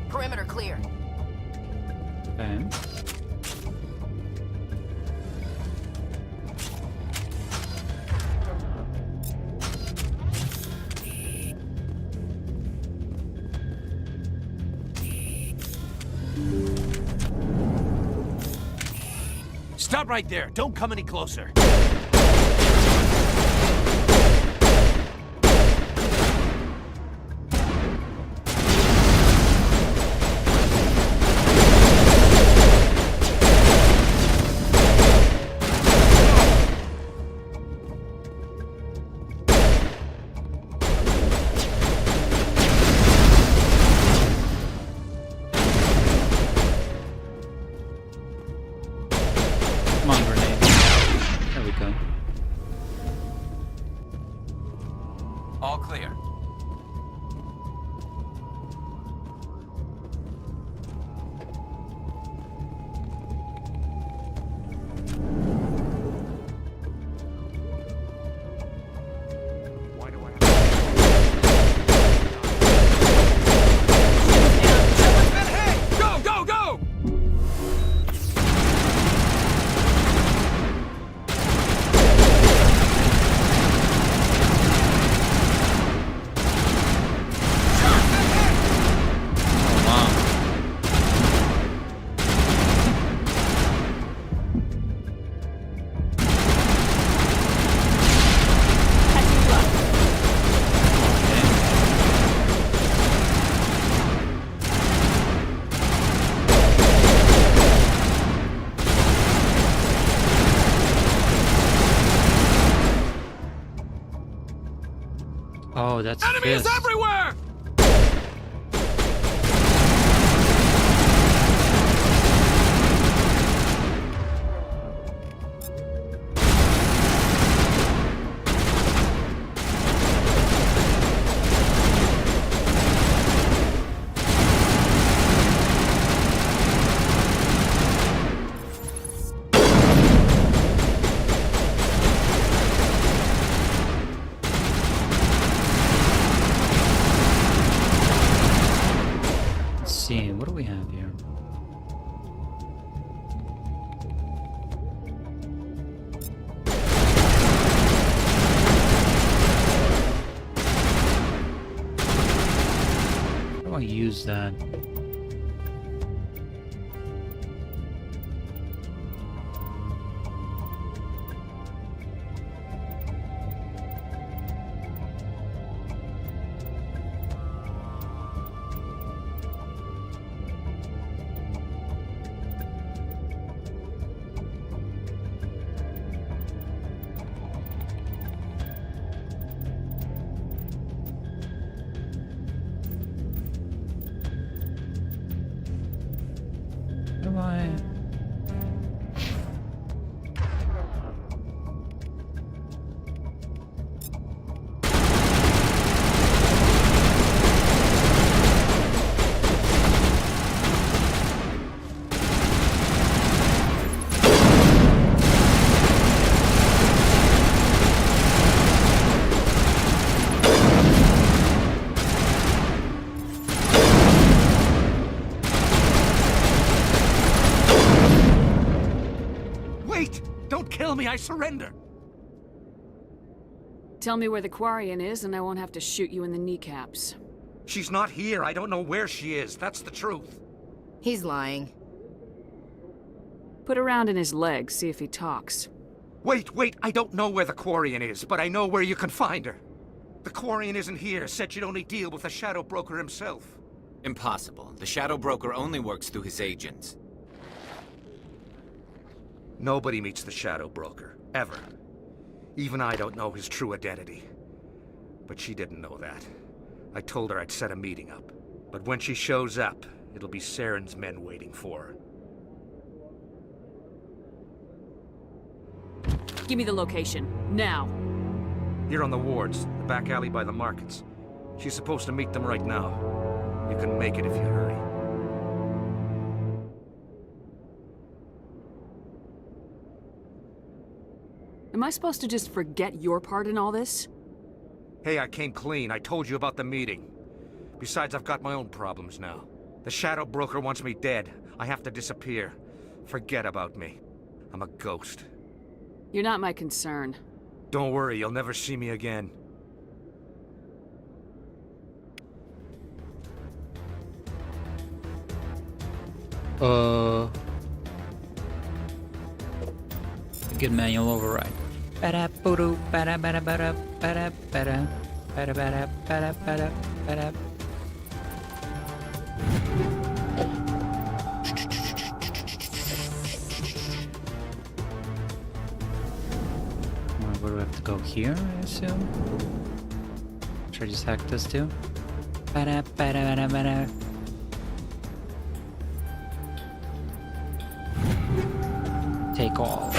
Perimeter clear. Okay. Stop right there. Don't come any closer. Come on, grenade. There we go. All clear. Go, go, go! Oh, that's Enemies fist. everywhere! Let's see, what do we have here? How do I use that? I surrender. Tell me where the Quarian is, and I won't have to shoot you in the kneecaps. She's not here. I don't know where she is. That's the truth. He's lying. Put a round in his leg, see if he talks. Wait. I don't know where the Quarian is, but I know where you can find her. The Quarian isn't here. Said she'd only deal with the Shadow Broker himself. Impossible. The Shadow Broker only works through his agents. Nobody meets the Shadow Broker. Ever. Even I don't know his true identity. But she didn't know that. I told her I'd set a meeting up. But when she shows up, it'll be Saren's men waiting for her. Give me the location, now. Here on the wards, the back alley by the markets. She's supposed to meet them right now. You can make it if you hurry. Am I supposed to just forget your part in all this? Hey, I came clean. I told you about the meeting. Besides, I've got my own problems now. The Shadow Broker wants me dead. I have to disappear. Forget about me. I'm a ghost. You're not my concern. Don't worry, you'll never see me again. Good manual override. Bada bada bada bada bada bada bada bada bada bada bada bada. Where do we have to go? Here, I assume. Should I just hack this too? Bada bada bada bada. Take all.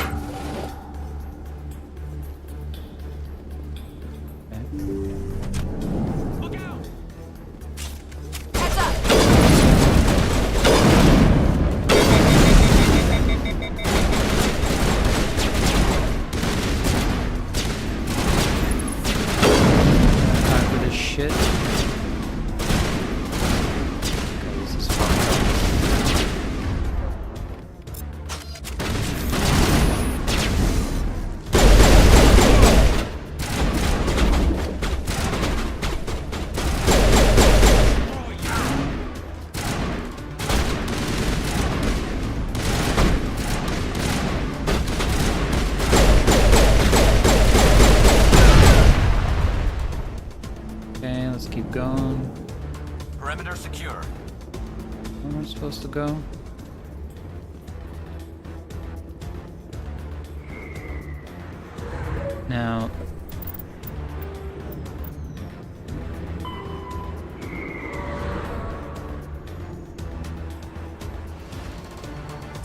Keep going. Perimeter secure. Where am I supposed to go? Now...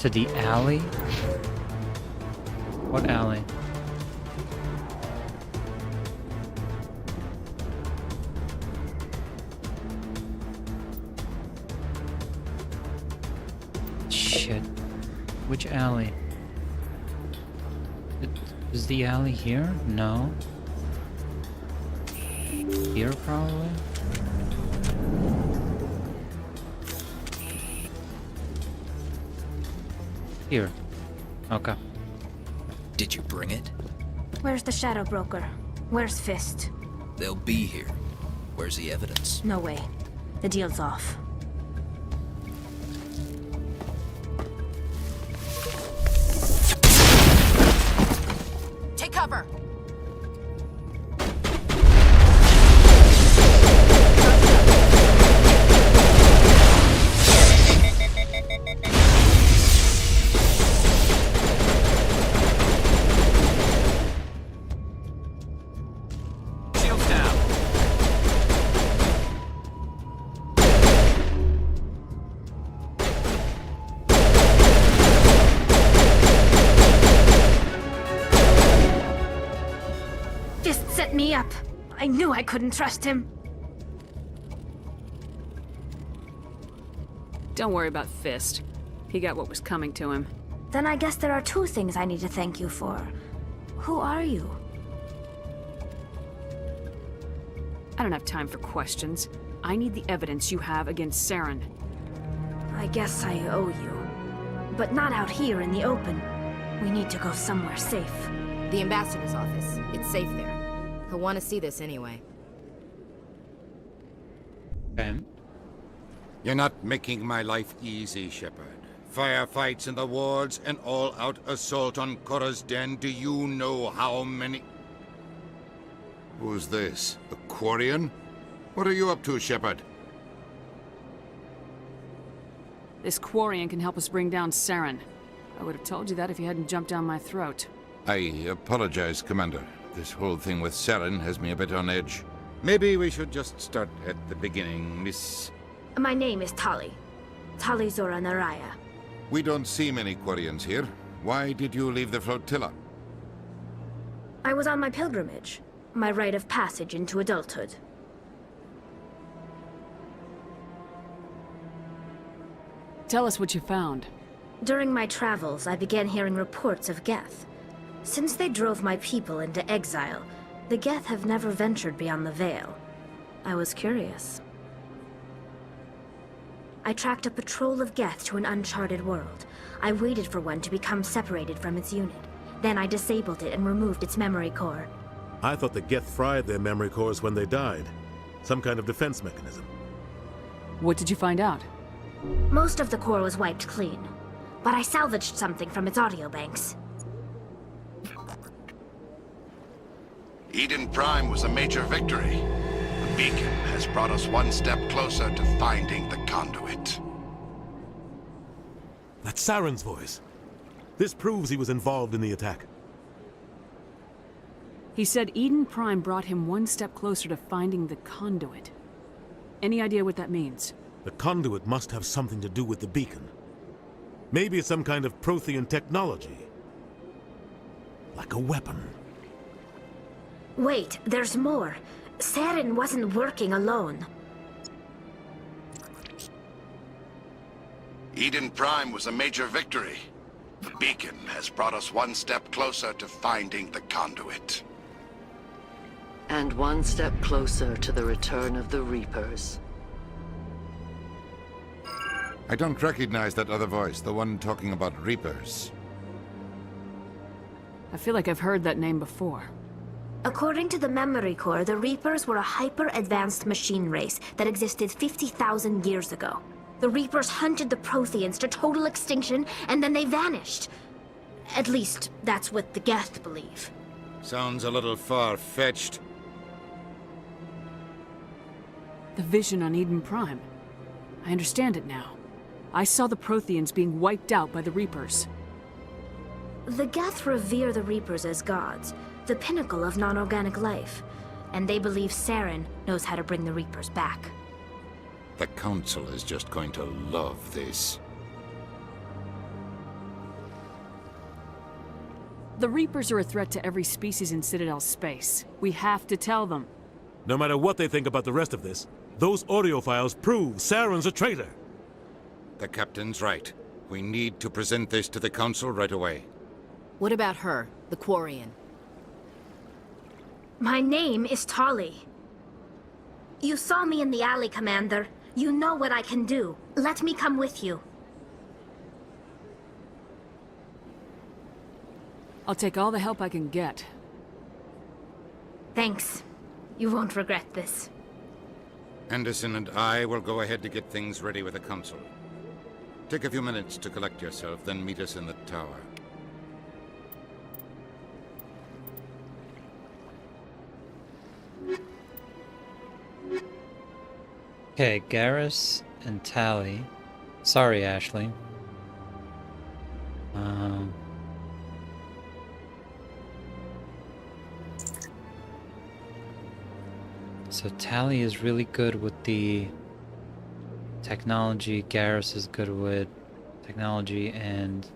to the alley? What alley? Shit. Which alley? Is the alley here? No. Here, probably? Here. Okay. Did you bring it? Where's the Shadow Broker? Where's Fist? They'll be here. Where's the evidence? No way. The deal's off. Take cover! Shields down. Fist set me up. I knew I couldn't trust him. Don't worry about Fist. He got what was coming to him. Then I guess there are two things I need to thank you for. Who are you? I don't have time for questions. I need the evidence you have against Saren. I guess I owe you. But not out here in the open. We need to go somewhere safe. The ambassador's office. It's safe there. He'll want to see this anyway. Okay. You're not making my life easy, Shepard. Firefights in the wards, an all-out assault on Korra's den. Do you know how many... Who's this? A Quarian? What are you up to, Shepard? This Quarian can help us bring down Saren. I would have told you that if you hadn't jumped down my throat. I apologize, Commander. This whole thing with Saren has me a bit on edge. Maybe we should just start at the beginning, Miss... My name is Tali. Tali Zora Naraya. We don't see many Quarians here. Why did you leave the flotilla? I was on my pilgrimage. My rite of passage into adulthood. Tell us what you found. During my travels, I began hearing reports of Geth. Since they drove my people into exile, the Geth have never ventured beyond the Veil. I was curious. I tracked a patrol of Geth to an uncharted world. I waited for one to become separated from its unit. Then I disabled it and removed its memory core. I thought the Geth fried their memory cores when they died. Some kind of defense mechanism. What did you find out? Most of the core was wiped clean, but I salvaged something from its audio banks. Eden Prime was a major victory. The beacon has brought us one step closer to finding the conduit. That's Saren's voice. This proves he was involved in the attack. He said Eden Prime brought him one step closer to finding the conduit. Any idea what that means? The conduit must have something to do with the beacon. Maybe it's some kind of Prothean technology. Like a weapon. Wait, there's more. Saren wasn't working alone. Eden Prime was a major victory. The beacon has brought us one step closer to finding the conduit. And one step closer to the return of the Reapers. I don't recognize that other voice, the one talking about Reapers. I feel like I've heard that name before. According to the memory core, the Reapers were a hyper-advanced machine race that existed 50,000 years ago. The Reapers hunted the Protheans to total extinction, and then they vanished. At least, that's what the Geth believe. Sounds a little far-fetched. The vision on Eden Prime. I understand it now. I saw the Protheans being wiped out by the Reapers. The Geth revere the Reapers as gods, the pinnacle of non-organic life, and they believe Saren knows how to bring the Reapers back. The Council is just going to love this. The Reapers are a threat to every species in Citadel space. We have to tell them. No matter what they think about the rest of this, those audio files prove Saren's a traitor. The Captain's right. We need to present this to the Council right away. What about her, the Quarian? My name is Tali. You saw me in the alley, Commander. You know what I can do. Let me come with you. I'll take all the help I can get. Thanks. You won't regret this. Anderson and I will go ahead to get things ready with the Council. Take a few minutes to collect yourself, then meet us in the tower. Okay, Garrus and Tali. Sorry, Ashley. So Tali is really good with the technology. Garrus is good with technology and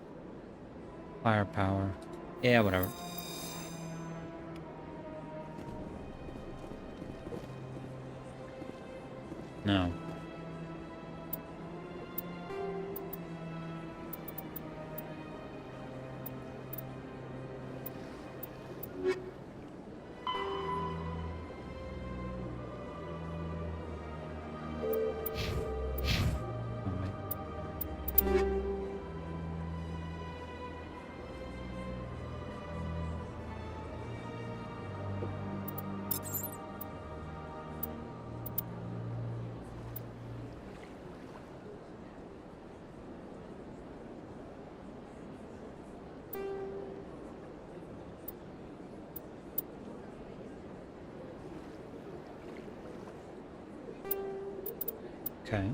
firepower. Yeah, whatever. No. Okay.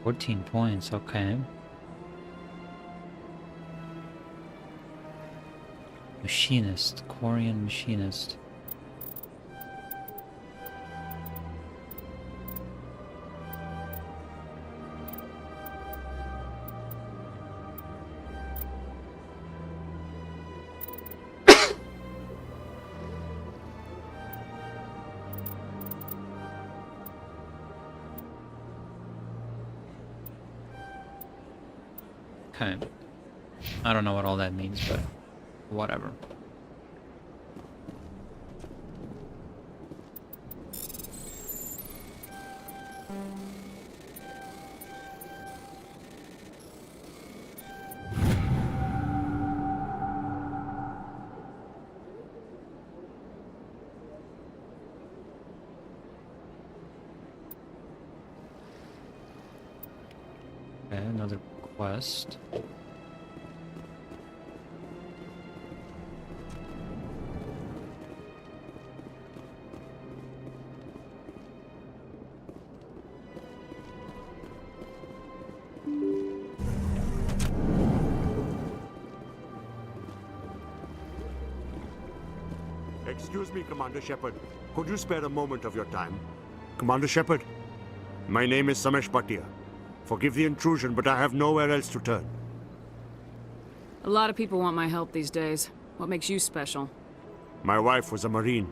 $14 points, okay. Machinist, Quarian machinist. Okay. I don't know what all that means, but whatever. Okay, another quest. Excuse me, Commander Shepard. Could you spare a moment of your time? Commander Shepard, my name is Samesh Bhatia. Forgive the intrusion, but I have nowhere else to turn. A lot of people want my help these days. What makes you special? My wife was a Marine.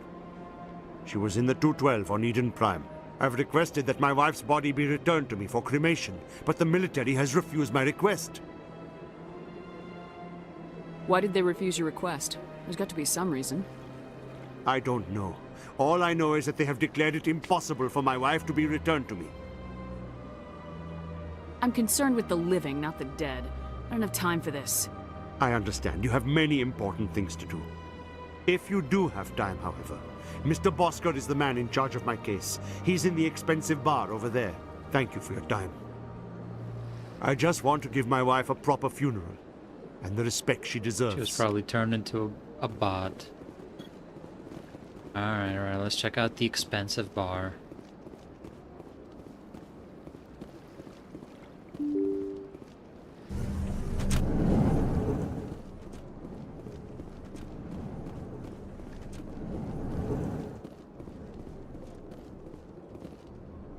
She was in the 212 on Eden Prime. I've requested that my wife's body be returned to me for cremation, but the military has refused my request. Why did they refuse your request? There's got to be some reason. I don't know. All I know is that they have declared it impossible for my wife to be returned to me. I'm concerned with the living, not the dead. I don't have time for this. I understand. You have many important things to do. If you do have time, however, Mr. Bosker is the man in charge of my case. He's in the expensive bar over there. Thank you for your time. I just want to give my wife a proper funeral, and the respect she deserves. She was probably turned into a bot. Alright, let's check out the expensive bar.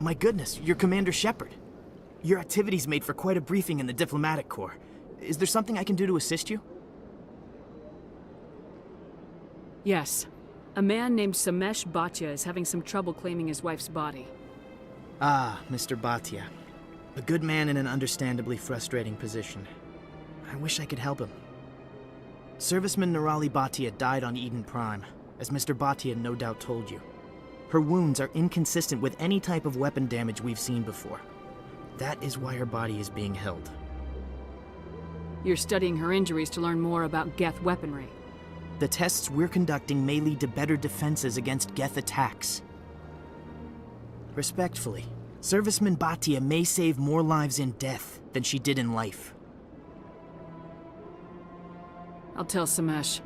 My goodness, you're Commander Shepard. Your activities made for quite a briefing in the Diplomatic Corps. Is there something I can do to assist you? Yes. A man named Samesh Bhatia is having some trouble claiming his wife's body. Ah, Mr. Bhatia. A good man in an understandably frustrating position. I wish I could help him. Serviceman Nirali Bhatia died on Eden Prime, as Mr. Bhatia no doubt told you. Her wounds are inconsistent with any type of weapon damage we've seen before. That is why her body is being held. You're studying her injuries to learn more about Geth weaponry. The tests we're conducting may lead to better defenses against Geth attacks. Respectfully, Serviceman Bhatia may save more lives in death than she did in life. I'll tell Samesh.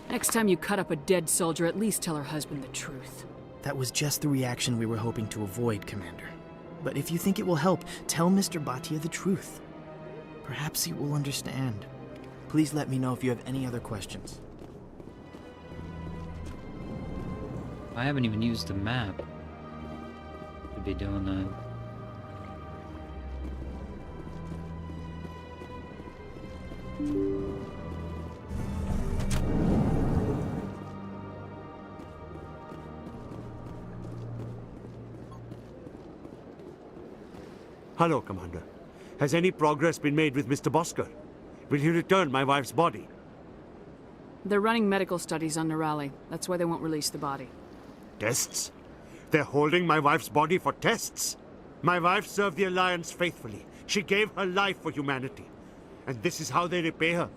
Next time you cut up a dead soldier, at least tell her husband the truth. That was just the reaction we were hoping to avoid, Commander. But if you think it will help, tell Mr. Bhatia the truth. Perhaps he will understand. Please let me know if you have any other questions. I haven't even used the map. to be doing that. Hello, Commander. Has any progress been made with Mr. Bosker? Will he return my wife's body? They're running medical studies on Nerali. That's why they won't release the body. Tests? They're holding my wife's body for tests? My wife served the Alliance faithfully. She gave her life for humanity. And this is how they repay her.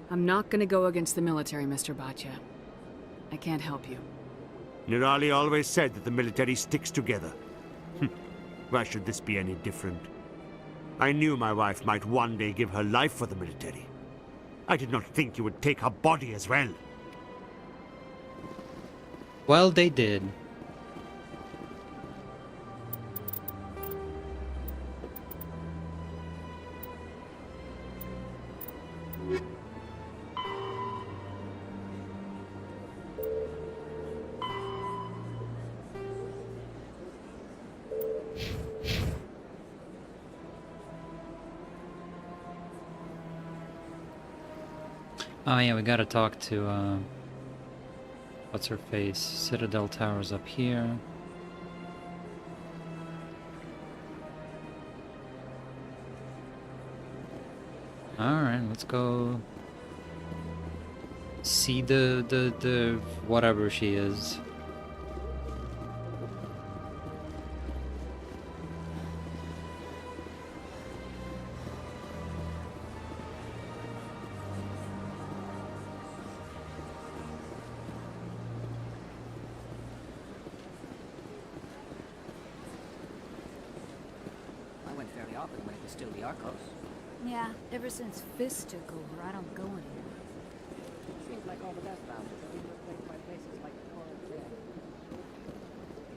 I'm not gonna go against the military, Mr. Bhatia. I can't help you. Nerali always said that the military sticks together. Why should this be any different? I knew my wife might one day give her life for the military. I did not think you would take her body as well. Well, they did. Oh yeah, we gotta talk to, what's her face? Citadel Tower's up here. Alright, let's go see the whatever she is. I went fairly often when it was still the Arcos. Yeah, ever since Fist took over, I don't go anymore. Seems like all the best vouchers are being replaced by places like the Coral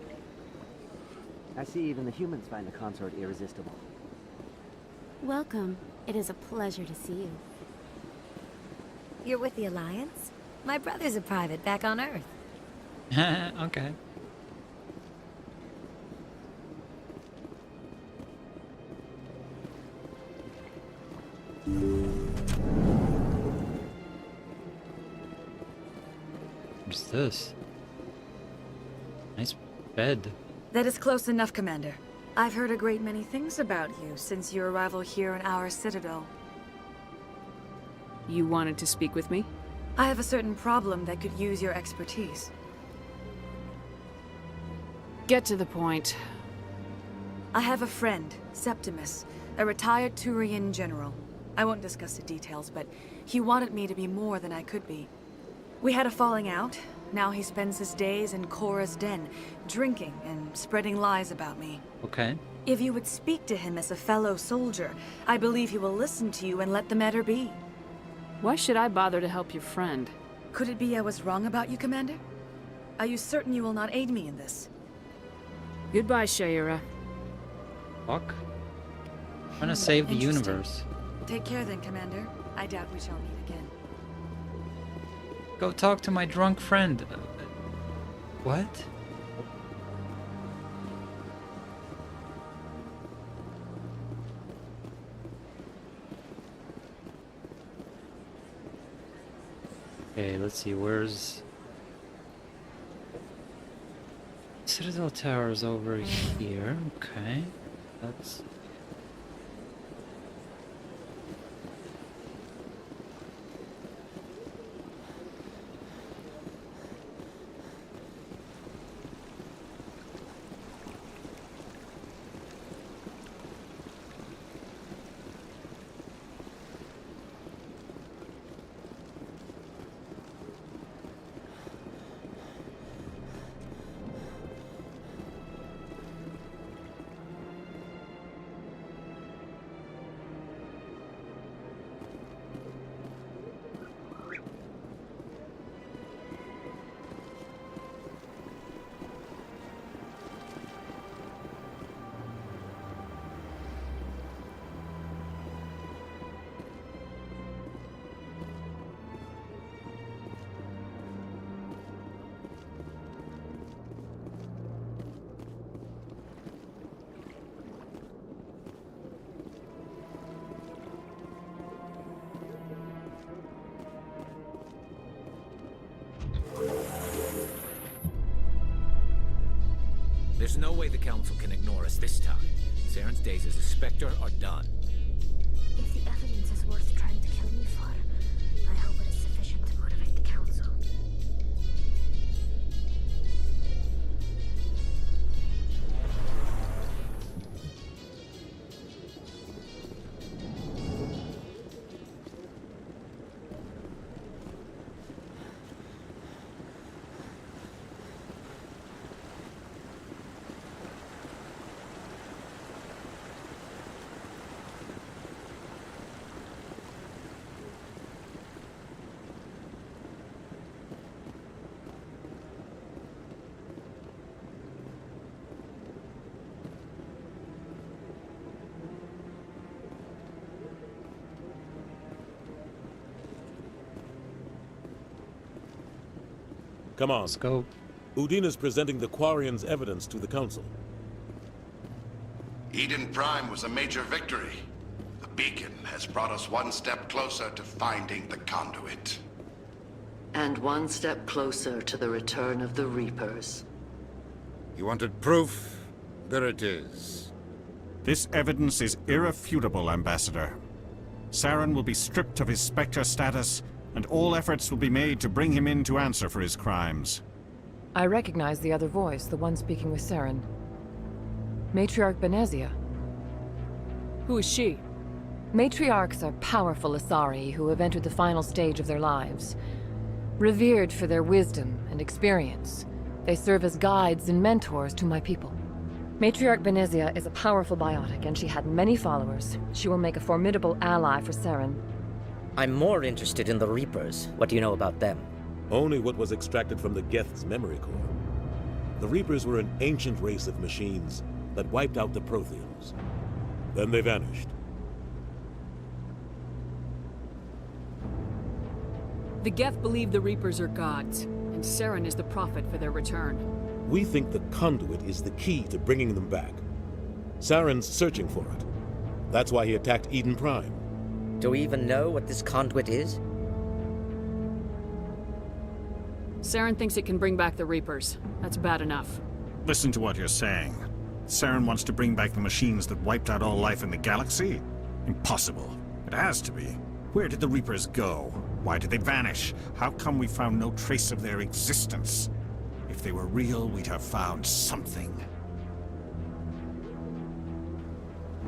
Dead. I see even the humans find the consort irresistible. Welcome. It is a pleasure to see you. You're with the Alliance? My brother's a private back on Earth. Okay. What's this? Nice bed. That is close enough, Commander. I've heard a great many things about you since your arrival here in our Citadel. You wanted to speak with me? I have a certain problem that could use your expertise. Get to the point. I have a friend, Septimus, a retired Turian general. I won't discuss the details, but he wanted me to be more than I could be. We had a falling out. Now he spends his days in Cora's den, drinking and spreading lies about me. Okay. If you would speak to him as a fellow soldier, I believe he will listen to you and let the matter be. Why should I bother to help your friend? Could it be I was wrong about you, Commander? Are you certain you will not aid me in this? Goodbye, Shaira. Fuck. I'm trying to save the universe. Take care then, Commander. I doubt we shall meet again. Go talk to my drunk friend. What? Okay, let's see, where's... Citadel Tower is over here, okay. That's... There's no way the Council can ignore us this time. Saren's days as a Spectre are done. If the evidence is worth trying to kill me for, I hope it is sufficient to motivate the Council. Come on. Let's go. Udina's presenting the Quarians' evidence to the Council. Eden Prime was a major victory. The beacon has brought us one step closer to finding the conduit. And one step closer to the return of the Reapers. You wanted proof? There it is. This evidence is irrefutable, Ambassador. Saren will be stripped of his Spectre status, and all efforts will be made to bring him in to answer for his crimes. I recognize the other voice, the one speaking with Saren. Matriarch Benezia. Who is she? Matriarchs are powerful Asari who have entered the final stage of their lives. Revered for their wisdom and experience, they serve as guides and mentors to my people. Matriarch Benezia is a powerful biotic, and she had many followers. She will make a formidable ally for Saren. I'm more interested in the Reapers. What do you know about them? Only what was extracted from the Geth's memory core. The Reapers were an ancient race of machines that wiped out the Protheans. Then they vanished. The Geth believe the Reapers are gods, and Saren is the prophet for their return. We think the conduit is the key to bringing them back. Saren's searching for it. That's why he attacked Eden Prime. Do we even know what this conduit is? Saren thinks it can bring back the Reapers. That's bad enough. Listen to what you're saying. Saren wants to bring back the machines that wiped out all life in the galaxy? Impossible. It has to be. Where did the Reapers go? Why did they vanish? How come we found no trace of their existence? If they were real, we'd have found something.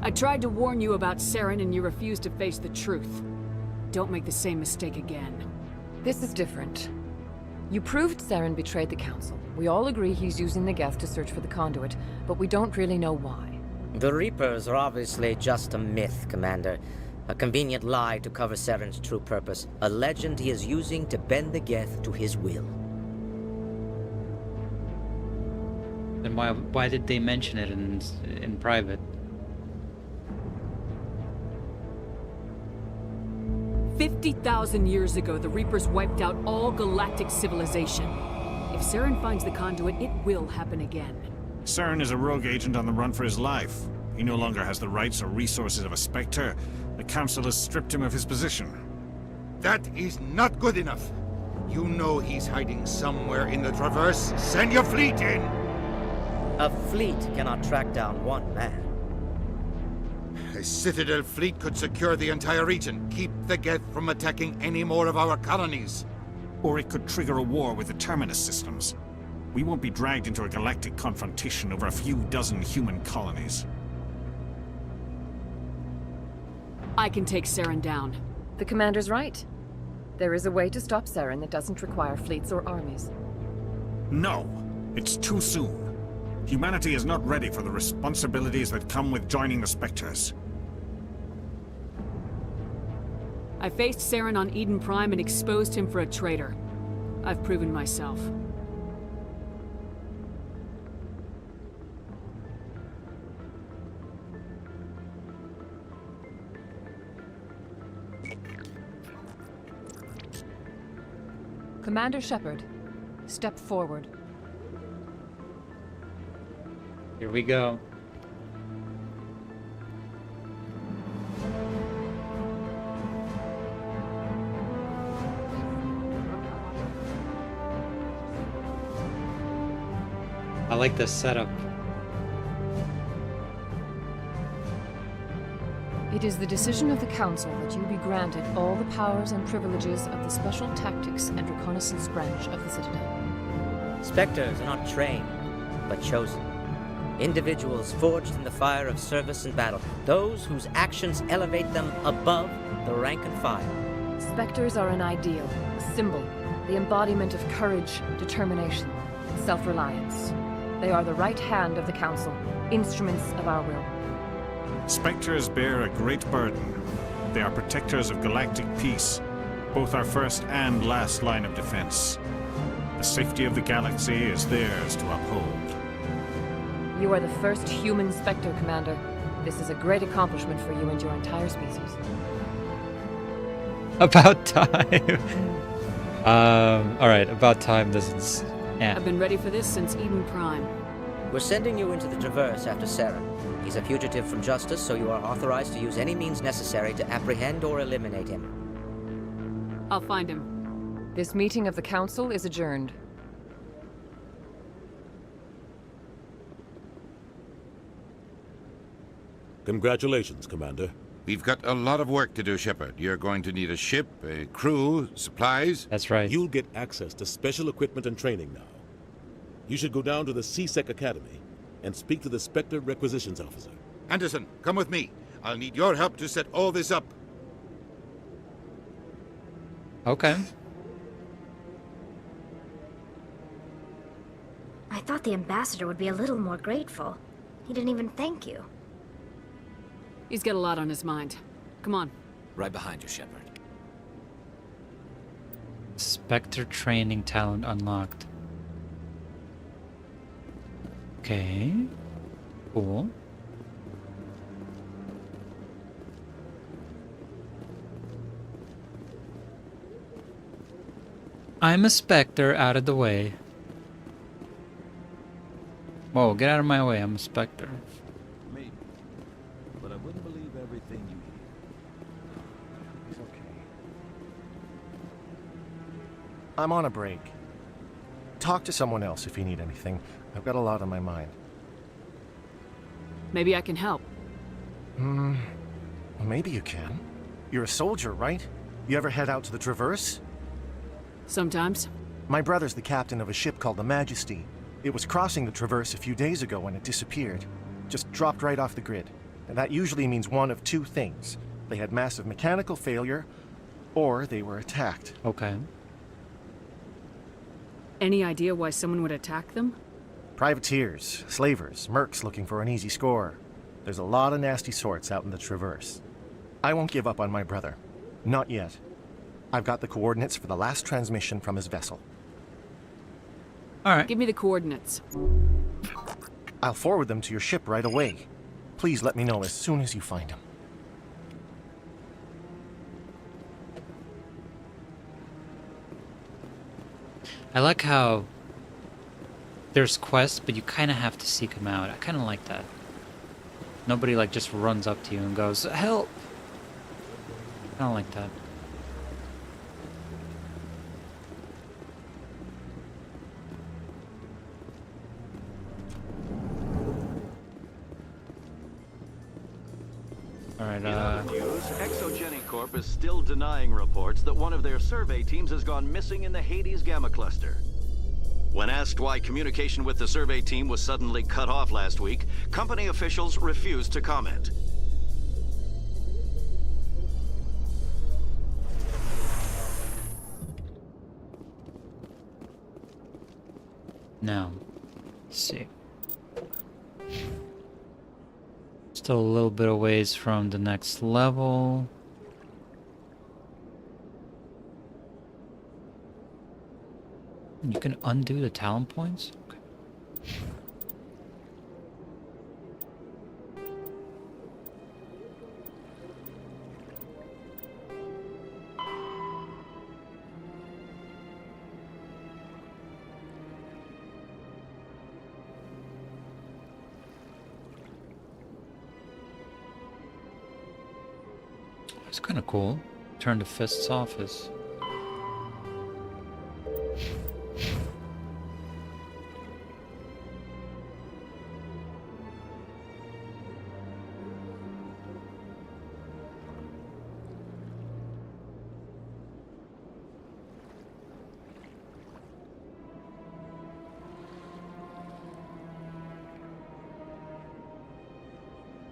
I tried to warn you about Saren and you refused to face the truth. Don't make the same mistake again. This is different. You proved Saren betrayed the Council. We all agree he's using the Geth to search for the conduit, but we don't really know why. The Reapers are obviously just a myth, Commander. A convenient lie to cover Saren's true purpose. A legend he is using to bend the Geth to his will. Then why did they mention it in private? 50,000 years ago, the Reapers wiped out all galactic civilization. If Saren finds the conduit, it will happen again. Saren is a rogue agent on the run for his life. He no longer has the rights or resources of a Spectre. The Council has stripped him of his position. That is not good enough. You know he's hiding somewhere in the Traverse. Send your fleet in! A fleet cannot track down one man. A Citadel fleet could secure the entire region, keep the Geth from attacking any more of our colonies. Or it could trigger a war with the Terminus systems. We won't be dragged into a galactic confrontation over a few dozen human colonies. I can take Saren down. The Commander's right. There is a way to stop Saren that doesn't require fleets or armies. No, it's too soon. Humanity is not ready for the responsibilities that come with joining the Spectres. I faced Saren on Eden Prime and exposed him for a traitor. I've proven myself. Commander Shepard, step forward. Here we go. I like this setup. It is the decision of the Council that you be granted all the powers and privileges of the Special Tactics and Reconnaissance Branch of the Citadel. Spectres are not trained, but chosen. Individuals forged in the fire of service and battle. Those whose actions elevate them above the rank and file. Spectres are an ideal, a symbol, the embodiment of courage, determination, and self-reliance. They are the right hand of the Council, instruments of our will. Spectres bear a great burden. They are protectors of galactic peace, both our first and last line of defense. The safety of the galaxy is theirs to uphold. You are the first human Spectre, Commander. This is a great accomplishment for you and your entire species. About time. Alright, about time. This is... yeah. I've been ready for this since Eden Prime. We're sending you into the Traverse after Saren. He's a fugitive from justice, so you are authorized to use any means necessary to apprehend or eliminate him. I'll find him. This meeting of the Council is adjourned. Congratulations, Commander. We've got a lot of work to do, Shepard. You're going to need a ship, a crew, supplies. That's right. You'll get access to special equipment and training now. You should go down to the C-Sec Academy and speak to the Spectre Requisitions Officer. Anderson, come with me. I'll need your help to set all this up. Okay. I thought the ambassador would be a little more grateful. He didn't even thank you. He's got a lot on his mind. Come on. Right behind you, Shepard. Spectre training talent unlocked. Okay. Cool. I'm a Spectre, out of the way. Whoa, get out of my way, I'm a Spectre. Maybe. But I wouldn't believe everything you hear. It's okay. I'm on a break. Talk to someone else if you need anything. I've got a lot on my mind. Maybe I can help. Maybe you can. You're a soldier, right? You ever head out to the Traverse? Sometimes. My brother's the captain of a ship called the Majesty. It was crossing the Traverse a few days ago when it disappeared. Just dropped right off the grid. And that usually means one of two things. They had massive mechanical failure, or they were attacked. Okay. Any idea why someone would attack them? Privateers, slavers, mercs looking for an easy score. There's a lot of nasty sorts out in the Traverse. I won't give up on my brother. Not yet. I've got the coordinates for the last transmission from his vessel. Alright. Give me the coordinates. I'll forward them to your ship right away. Please let me know as soon as you find him. I like how there's quests, but you kind of have to seek them out. I kind of like that. Nobody like just runs up to you and goes, "Help!" I don't like that. Alright, In other news, Exogenic Corp is still denying reports that one of their survey teams has gone missing in the Hades Gamma Cluster. When asked why communication with the survey team was suddenly cut off last week, company officials refused to comment. Now, let's see. Still a little bit of ways from the next level. You can undo the talent points? Okay. It's kind of cool. Turn to Fist's office.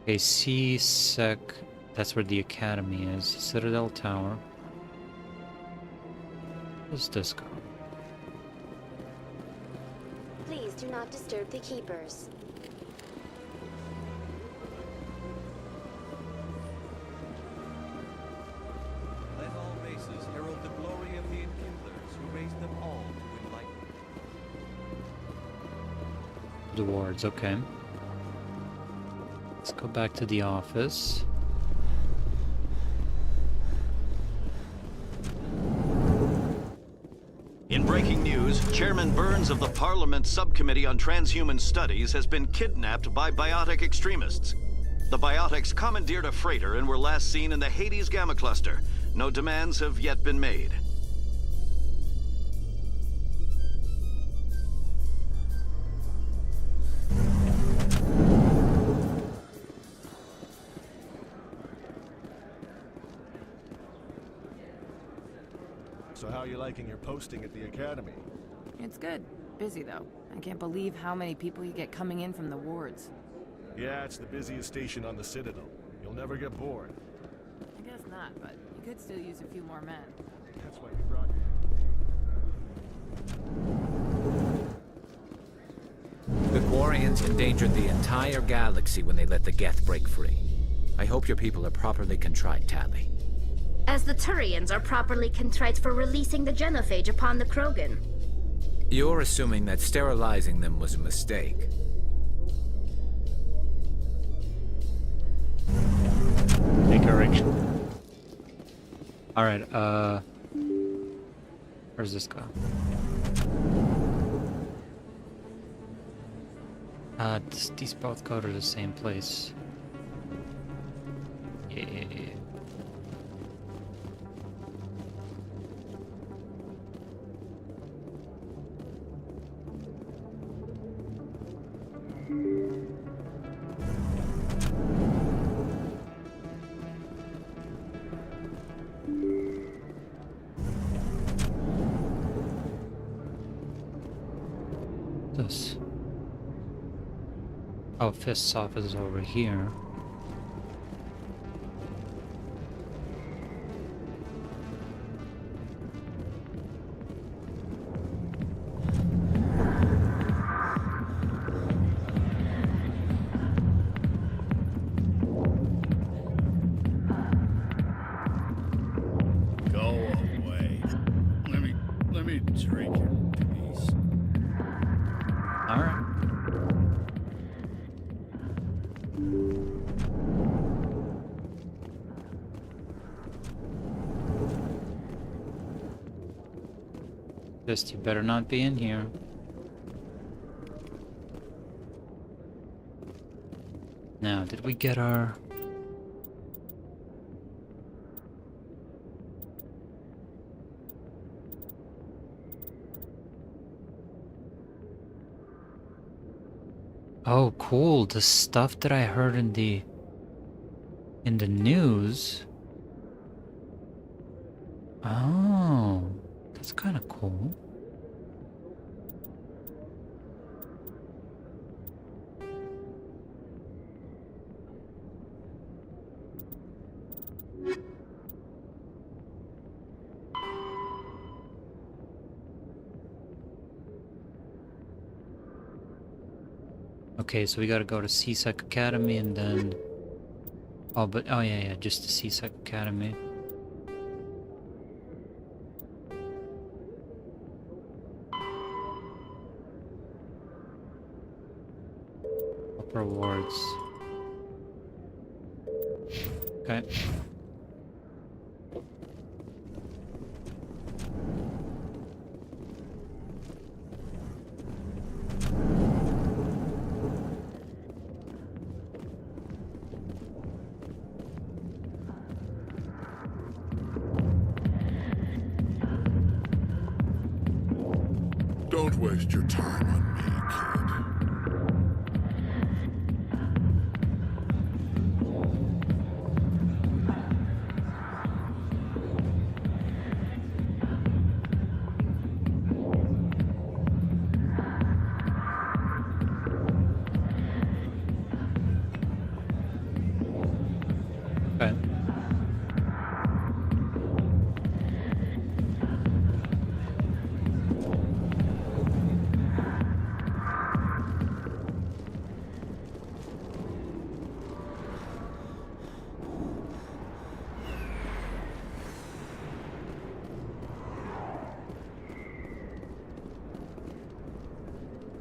Okay, C-Sec. That's where the academy is. Citadel Tower. Where's this go? Please do not disturb the keepers. Let all races herald the glory of the enkindlers who raised them all to enlightenment. The wards, okay. Let's go back to the office. In breaking news, Chairman Burns of the Parliament Subcommittee on Transhuman Studies has been kidnapped by biotic extremists. The biotics commandeered a freighter and were last seen in the Hades Gamma Cluster. No demands have yet been made. So how are you liking your posting at the academy? It's good. Busy, though. I can't believe how many people you get coming in from the wards. Yeah, it's the busiest station on the Citadel. You'll never get bored. I guess not, but you could still use a few more men. That's why we brought The Quarians endangered the entire galaxy when they let the Geth break free. I hope your people are properly contrite, Tally. As the Turians are properly contrite for releasing the genophage upon the Krogan. You're assuming that sterilizing them was a mistake. Take correction. Alright, where's this go? These both go to the same place. Yeah. This. Oh, Fist's office is over here. Go away. Let me drink your peace. Alright. Fist, you better not be in here. Now, did we get our... Oh, cool. The stuff that I heard in the news. Oh, that's kind of cool. Okay, so we gotta go to C-Sec Academy and then... Oh, but... Oh, yeah, just the C-Sec Academy. Upper wards. Okay. Don't waste your time on me,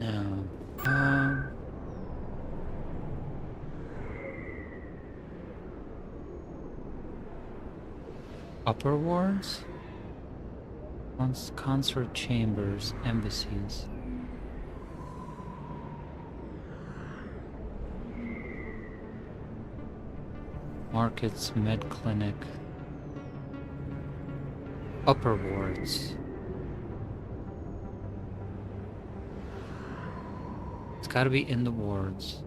No. Upper wards? Concert chambers, embassies. Markets, med clinic. Upper wards. It's gotta be in the wards,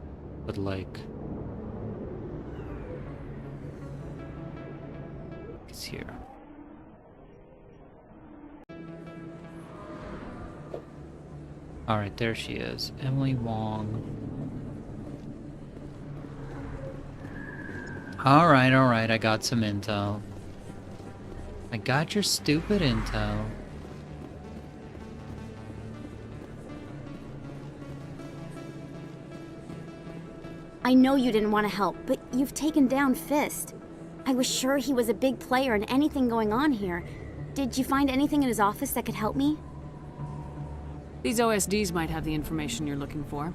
but like... It's here. Alright, there she is. Emily Wong. Alright, I got some intel. I got your stupid intel. I know you didn't want to help, but you've taken down Fist. I was sure he was a big player in anything going on here. Did you find anything in his office that could help me? These OSDs might have the information you're looking for.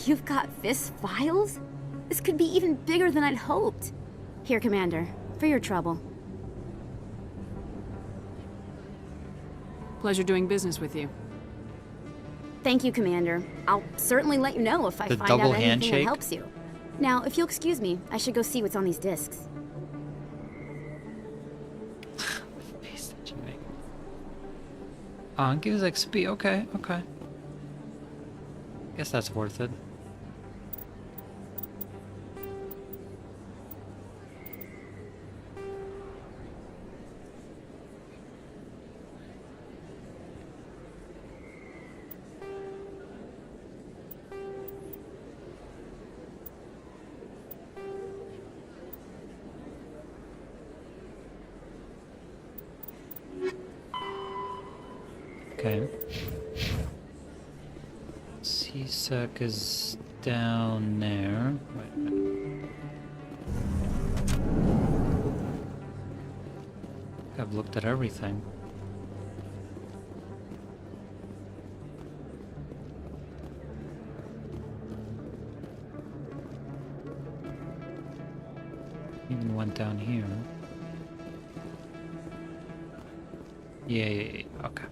You've got Fist's files? This could be even bigger than I'd hoped. Here, Commander, for your trouble. Pleasure doing business with you. Thank you, Commander. I'll certainly let you know if I find out anything that helps you. Now, if you'll excuse me, I should go see what's on these discs. Gives XP, okay. Guess that's worth it. Okay. CSEC is down there. Wait a minute. I've looked at everything. Even went down here. Yeah, okay.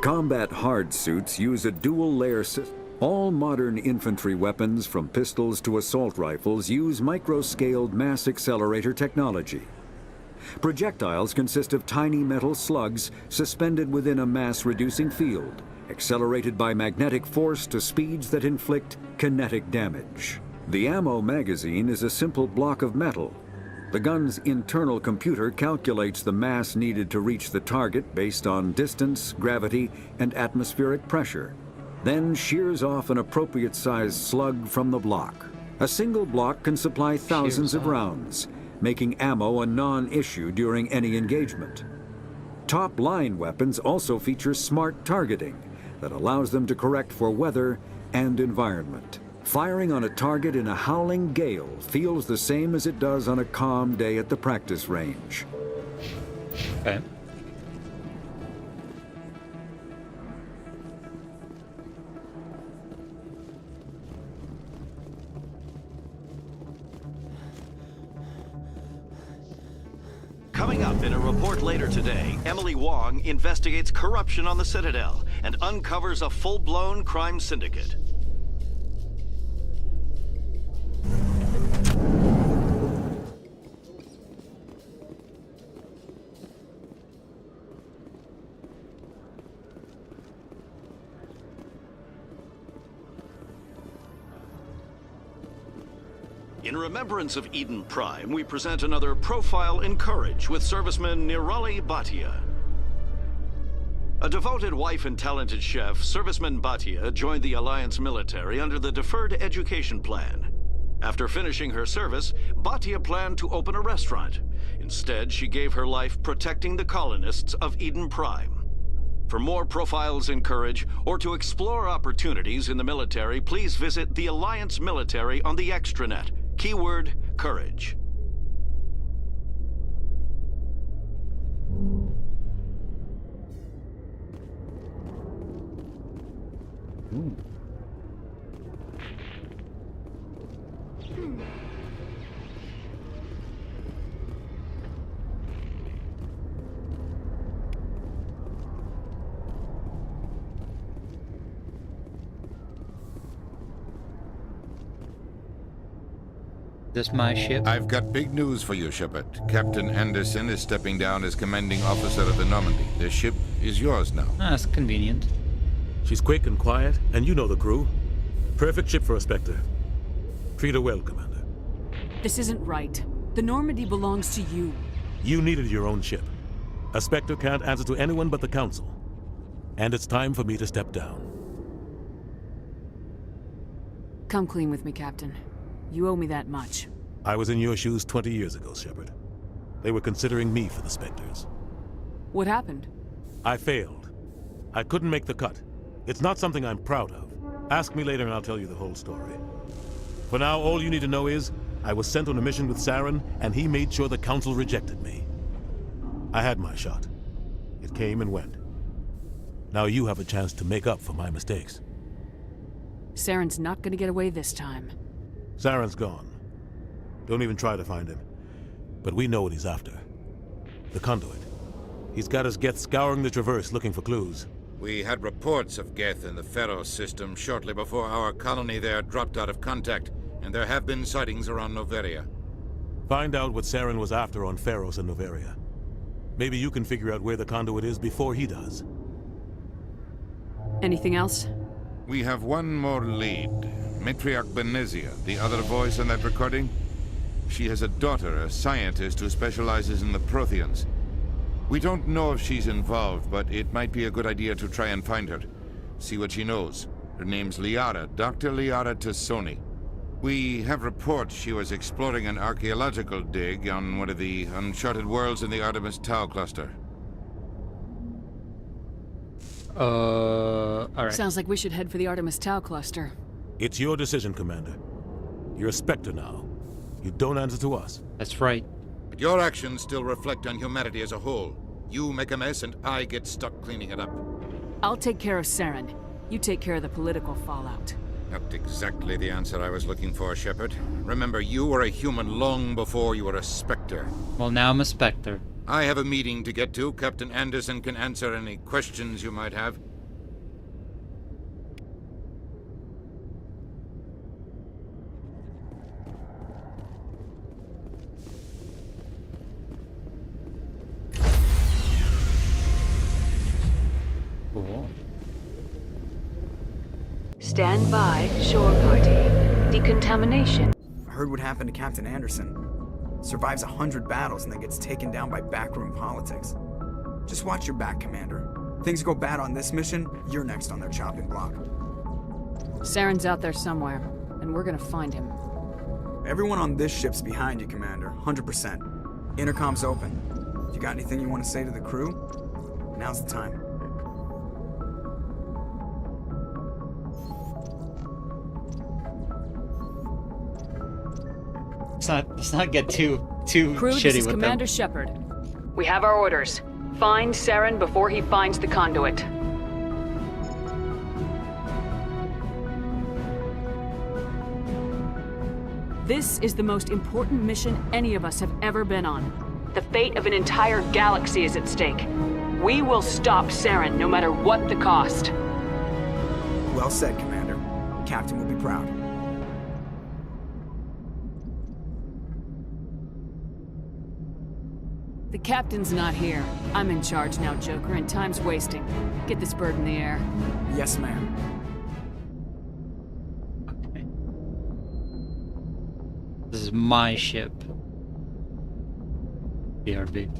Combat hard suits use a dual-layer system. All modern infantry weapons, from pistols to assault rifles, use micro-scaled mass accelerator technology. Projectiles consist of tiny metal slugs suspended within a mass-reducing field, accelerated by magnetic force to speeds that inflict kinetic damage. The ammo magazine is a simple block of metal. The gun's internal computer calculates the mass needed to reach the target based on distance, gravity, and atmospheric pressure, then shears off an appropriate-sized slug from the block. A single block can supply thousands of rounds, making ammo a non-issue during any engagement. Top-line weapons also feature smart targeting that allows them to correct for weather and environment. Firing on a target in a howling gale feels the same as it does on a calm day at the practice range. Okay. Coming up in a report later today, Emily Wong investigates corruption on the Citadel and uncovers a full-blown crime syndicate. In remembrance of Eden Prime, we present another Profile in Courage with serviceman Nirali Bhatia. A devoted wife and talented chef, serviceman Bhatia joined the Alliance military under the Deferred Education Plan. After finishing her service, Bhatia planned to open a restaurant. Instead, she gave her life protecting the colonists of Eden Prime. For more Profiles in Courage, or to explore opportunities in the military, please visit the Alliance military on the extranet. Keyword, courage. This my ship? I've got big news for you, Shepard. Captain Anderson is stepping down as commanding officer of the Normandy. The ship is yours now. Ah, that's convenient. She's quick and quiet, and you know the crew. Perfect ship for a Spectre. Treat her well, Commander. This isn't right. The Normandy belongs to you. You needed your own ship. A Spectre can't answer to anyone but the Council. And it's time for me to step down. Come clean with me, Captain. You owe me that much. I was in your shoes 20 years ago, Shepard. They were considering me for the Spectres. What happened? I failed. I couldn't make the cut. It's not something I'm proud of. Ask me later and I'll tell you the whole story. For now, all you need to know is, I was sent on a mission with Saren, and he made sure the Council rejected me. I had my shot. It came and went. Now you have a chance to make up for my mistakes. Saren's not gonna get away this time. Saren's gone. Don't even try to find him. But we know what he's after. The conduit. He's got his Geth scouring the Traverse looking for clues. We had reports of Geth in the Pharos system shortly before our colony there dropped out of contact, and there have been sightings around Noveria. Find out what Saren was after on Pharos and Noveria. Maybe you can figure out where the conduit is before he does. Anything else? We have one more lead. Matriarch Benezia, the other voice on that recording. She has a daughter, a scientist who specializes in the Protheans. We don't know if she's involved, but it might be a good idea to try and find her. See what she knows. Her name's Liara, Dr. Liara Tassoni. We have reports she was exploring an archaeological dig on one of the uncharted worlds in the Artemis Tau cluster. Alright. Sounds like we should head for the Artemis Tau cluster. It's your decision, Commander. You're a Spectre now. You don't answer to us. That's right. But your actions still reflect on humanity as a whole. You make a mess and I get stuck cleaning it up. I'll take care of Saren. You take care of the political fallout. Not exactly the answer I was looking for, Shepard. Remember, you were a human long before you were a Spectre. Well, now I'm a Spectre. I have a meeting to get to. Captain Anderson can answer any questions you might have. Cool. Stand by, shore party. Decontamination. I heard what happened to Captain Anderson. Survives 100 battles and then gets taken down by backroom politics. Just watch your back, Commander. Things go bad on this mission, you're next on their chopping block. Saren's out there somewhere, and we're gonna find him. Everyone on this ship's behind you, Commander, 100%. Intercom's open. If you got anything you want to say to the crew, now's the time. Let's not get too Crew, shitty this is with Commander them. Shepard. We have our orders. Find Saren before he finds the conduit. This is the most important mission any of us have ever been on. The fate of an entire galaxy is at stake. We will stop Saren no matter what the cost. Well said, Commander. Captain will be proud. The captain's not here. I'm in charge now, Joker, and time's wasting. Get this bird in the air. Yes, ma'am. This is my ship. BRB.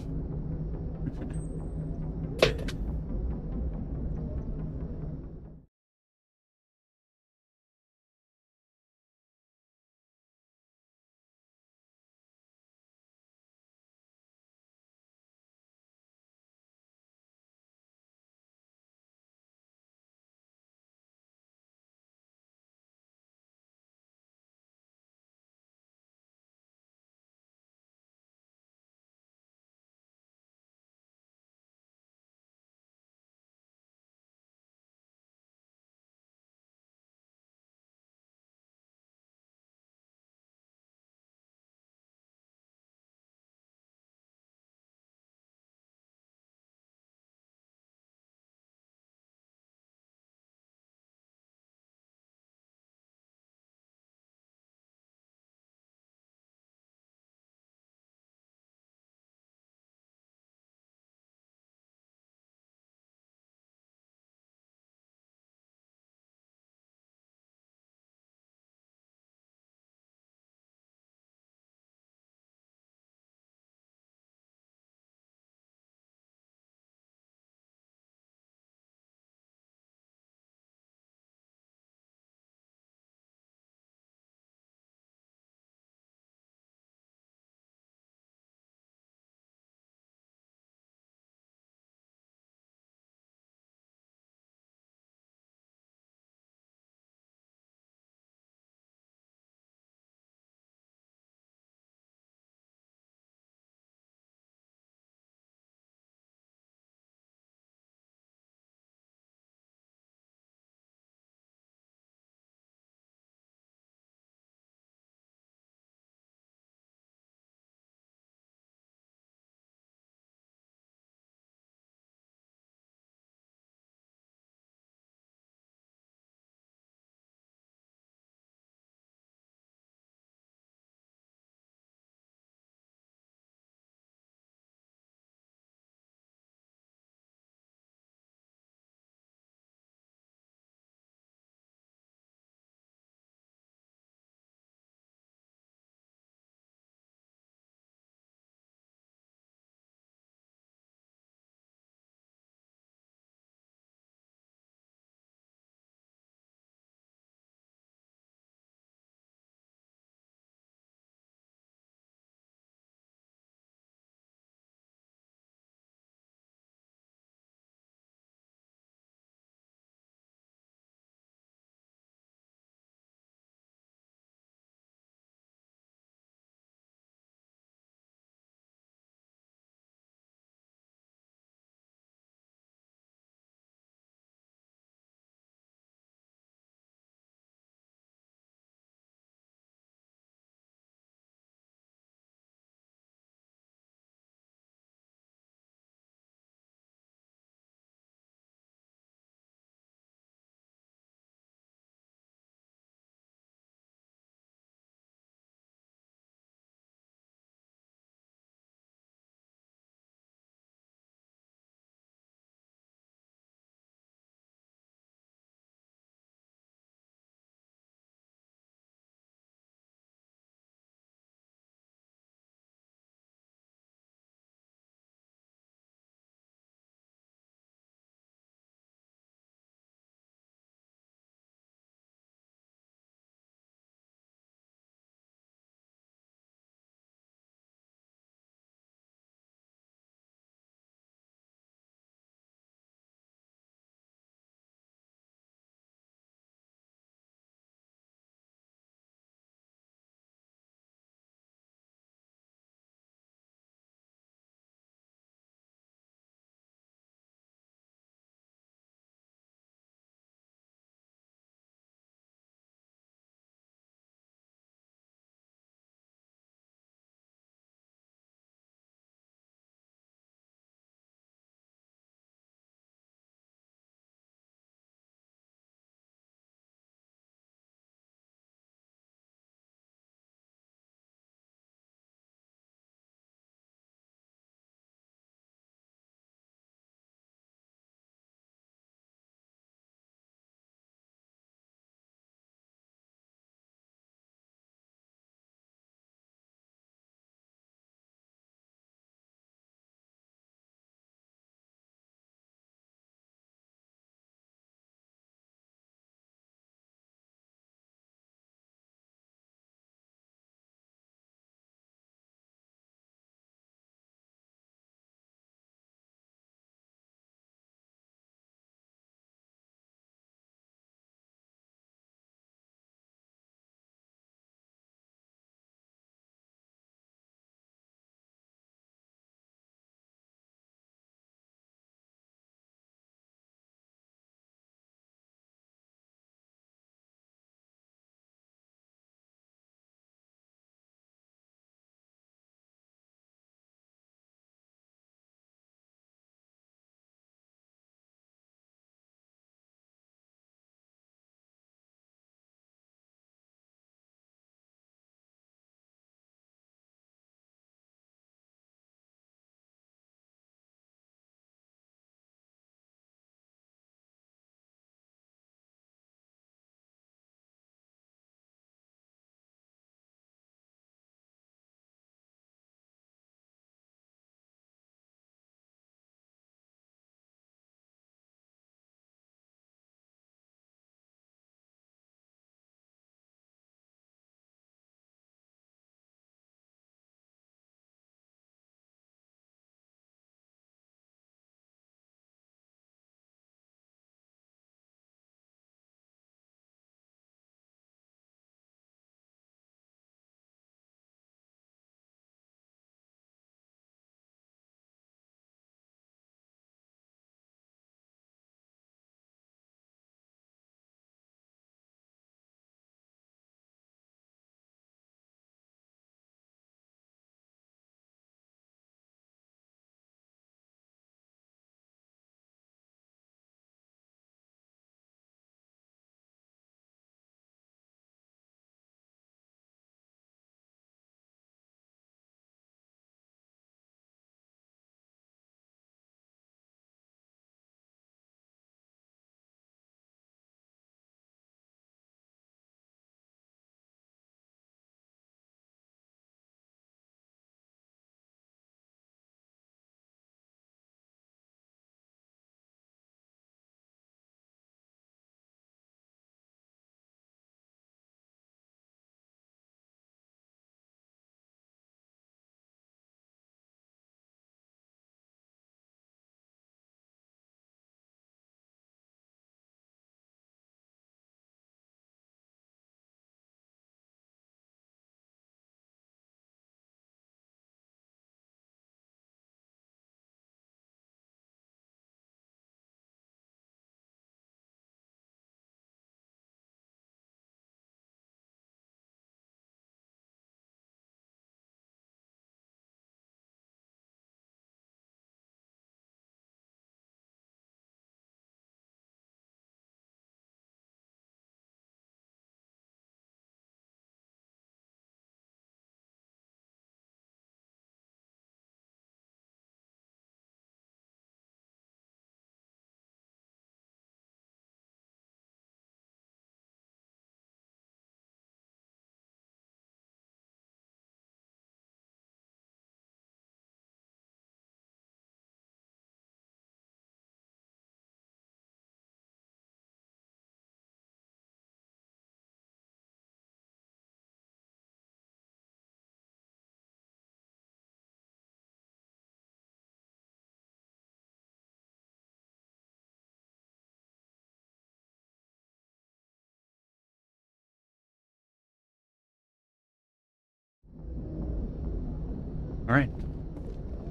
Alright.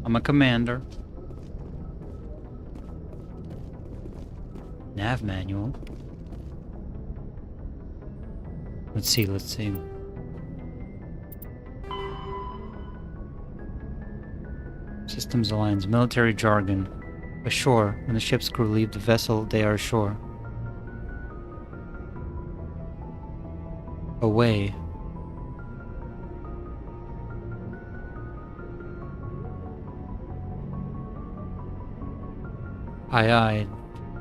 I'm a commander. Nav manual. Let's see. Systems Alliance, military jargon. Ashore. When the ship's crew leave the vessel, they are ashore. Away. Aye aye.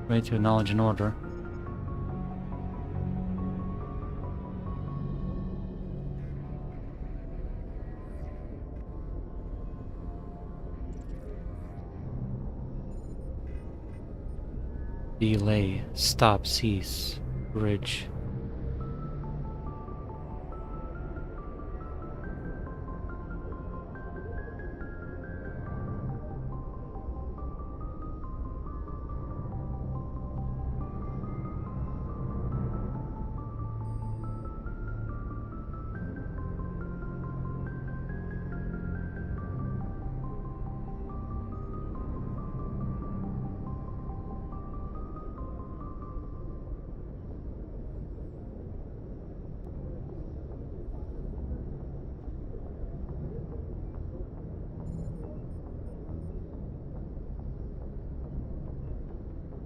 Ready to acknowledge an order. Delay. Stop. Cease. Bridge.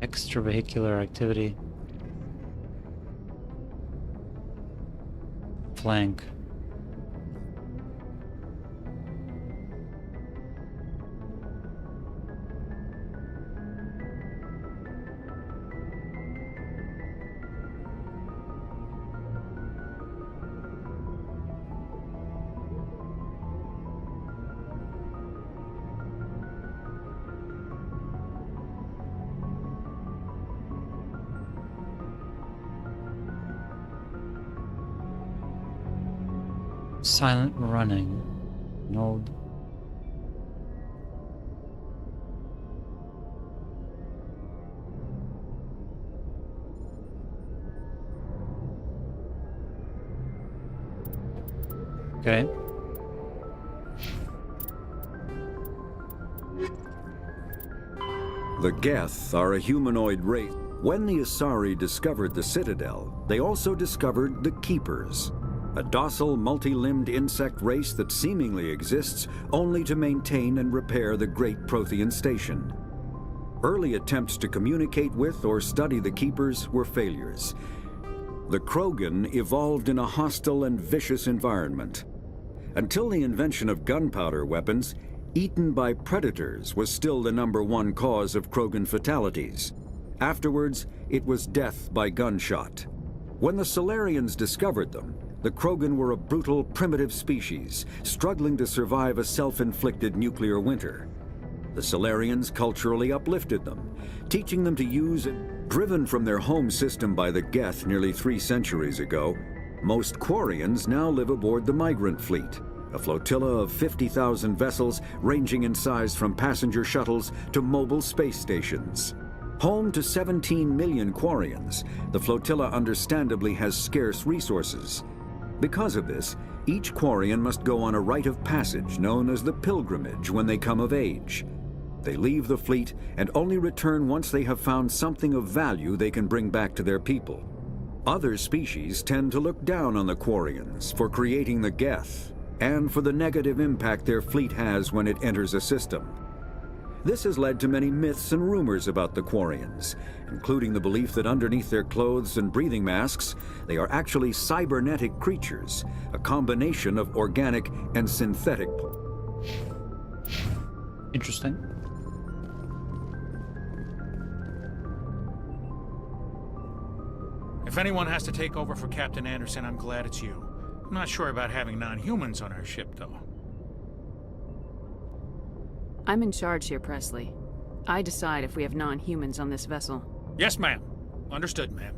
Extravehicular activity. Flank. Silent running. No. Okay. The Geth are a humanoid race. When the Asari discovered the Citadel, they also discovered the Keepers, a docile, multi-limbed insect race that seemingly exists only to maintain and repair the Great Prothean Station. Early attempts to communicate with or study the Keepers were failures. The Krogan evolved in a hostile and vicious environment. Until the invention of gunpowder weapons, eaten by predators was still the #1 cause of Krogan fatalities. Afterwards, it was death by gunshot. When the Solarians discovered them, the Krogan were a brutal, primitive species, struggling to survive a self-inflicted nuclear winter. The Solarians culturally uplifted them, teaching them to use it. Driven from their home system by the Geth nearly 3 centuries ago, most Quarians now live aboard the Migrant Fleet, a flotilla of 50,000 vessels ranging in size from passenger shuttles to mobile space stations. Home to 17 million Quarians, the flotilla understandably has scarce resources. Because of this, each Quarian must go on a rite of passage known as the Pilgrimage when they come of age. They leave the fleet and only return once they have found something of value they can bring back to their people. Other species tend to look down on the Quarians for creating the Geth and for the negative impact their fleet has when it enters a system. This has led to many myths and rumors about the Quarians, including the belief that underneath their clothes and breathing masks, they are actually cybernetic creatures, a combination of organic and synthetic. Interesting. If anyone has to take over for Captain Anderson, I'm glad it's you. I'm not sure about having non-humans on our ship, though. I'm in charge here, Presley. I decide if we have non-humans on this vessel. Yes, ma'am. Understood, ma'am.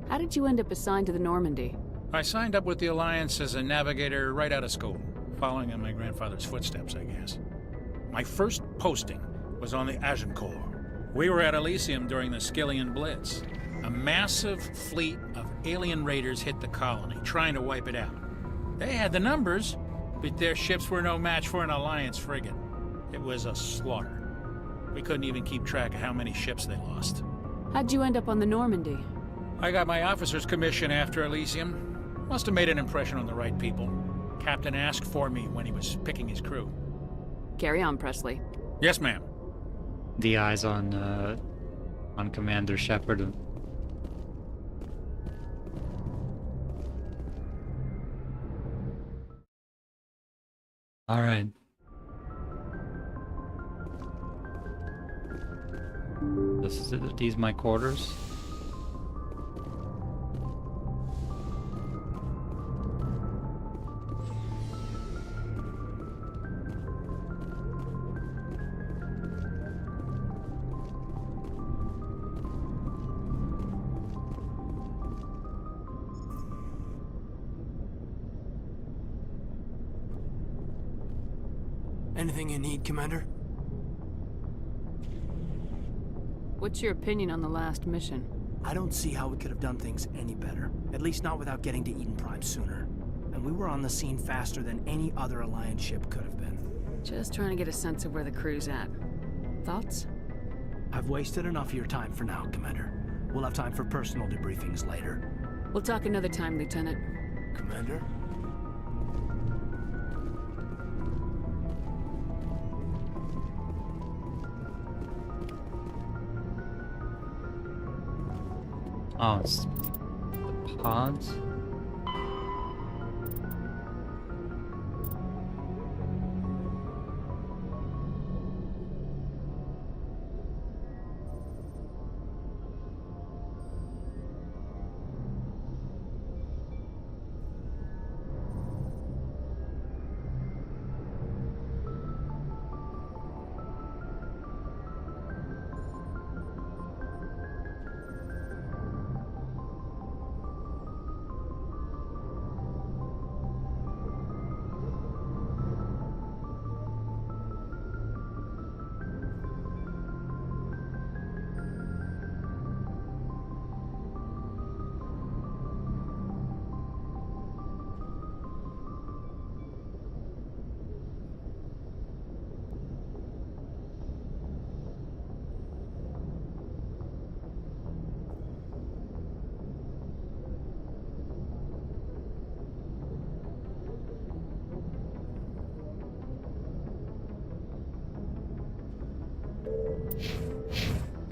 How did you end up assigned to the Normandy? I signed up with the Alliance as a navigator right out of school, following in my grandfather's footsteps, I guess. My first posting was on the Agincourt. We were at Elysium during the Skillian Blitz. A massive fleet of alien raiders hit the colony, trying to wipe it out. They had the numbers, but their ships were no match for an Alliance frigate. It was a slaughter. We couldn't even keep track of how many ships they lost. How'd you end up on the Normandy? I got my officer's commission after Elysium. Must have made an impression on the right people. Captain asked for me when he was picking his crew. Carry on, Presley. Yes, ma'am. The eyes on Commander Shepard. All right. These my quarters. Anything you need, Commander? What's your opinion on the last mission? I don't see how we could have done things any better. At least not without getting to Eden Prime sooner. And we were on the scene faster than any other Alliance ship could have been. Just trying to get a sense of where the crew's at. Thoughts? I've wasted enough of your time for now, Commander. We'll have time for personal debriefings later. We'll talk another time, Lieutenant. Commander? Oh, it's the pods?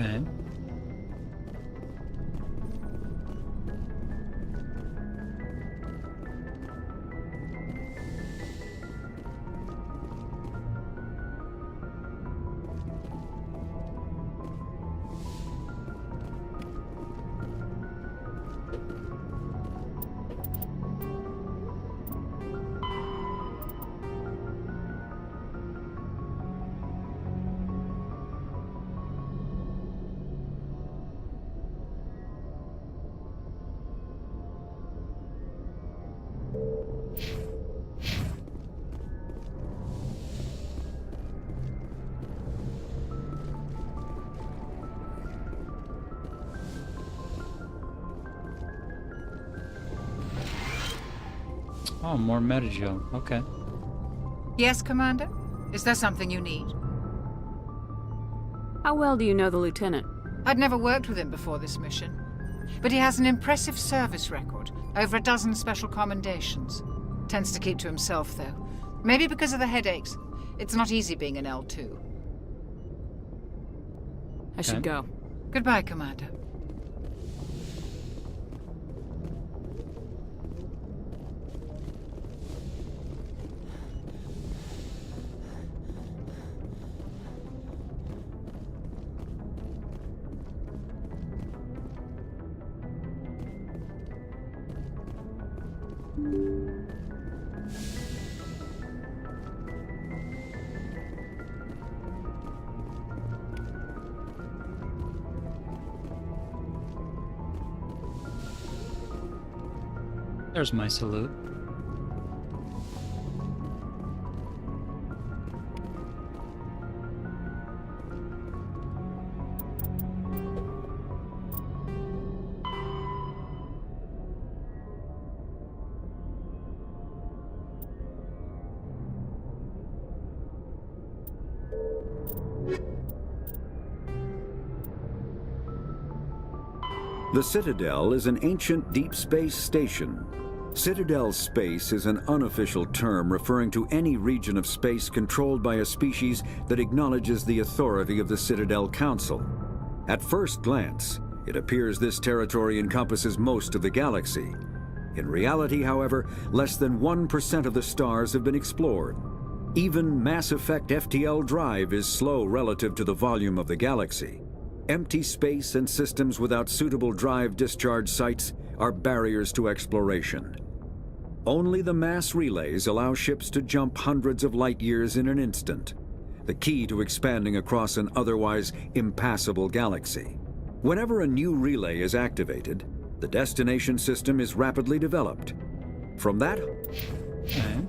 Okay. Oh, more metagel. Okay. Yes, Commander? Is there something you need? How well do you know the Lieutenant? I'd never worked with him before this mission. But he has an impressive service record, over a dozen special commendations. Tends to keep to himself, though. Maybe because of the headaches. It's not easy being an L2. I should go. Goodbye, Commander. There's my salute. The Citadel is an ancient deep space station. Citadel space is an unofficial term referring to any region of space controlled by a species that acknowledges the authority of the Citadel Council. At first glance, it appears this territory encompasses most of the galaxy. In reality, however, less than 1% of the stars have been explored. Even Mass Effect FTL drive is slow relative to the volume of the galaxy. Empty space and systems without suitable drive discharge sites are barriers to exploration. Only the mass relays allow ships to jump hundreds of light years in an instant, the key to expanding across an otherwise impassable galaxy. Whenever a new relay is activated, the destination system is rapidly developed. From that... Okay.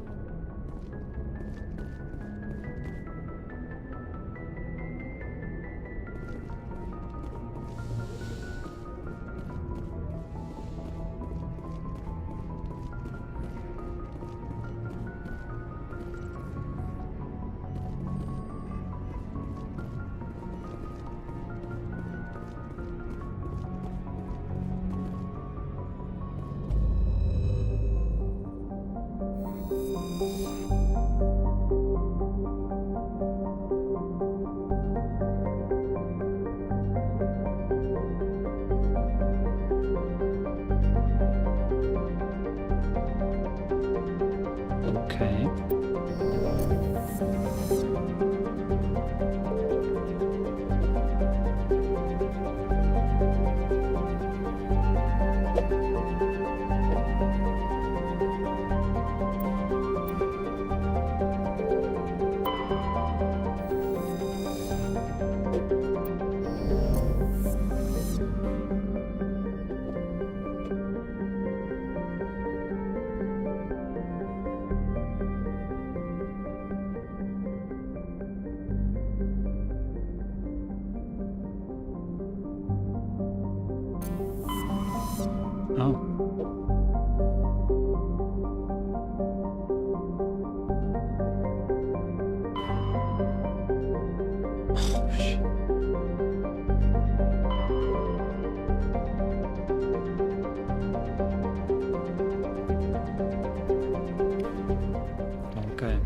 Okay. Oh. Okay.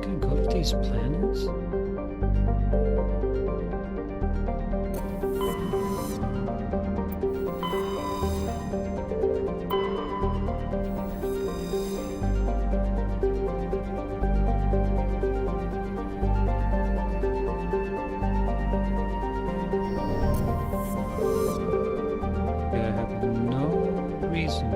Can I go to these planets? I have no reason.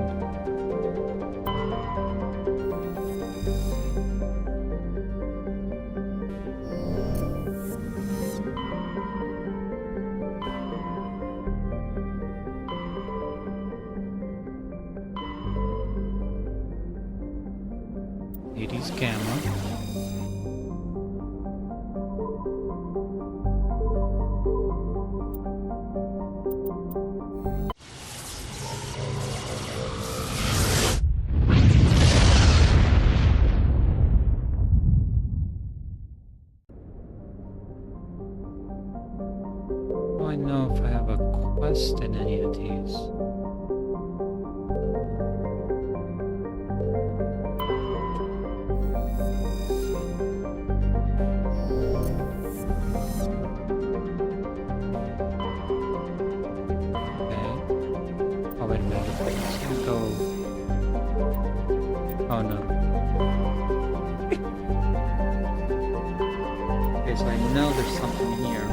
Hades Gamma. in any of these. Oh, wait a minute. It's gonna go. Oh no. Okay, so I know there's something here.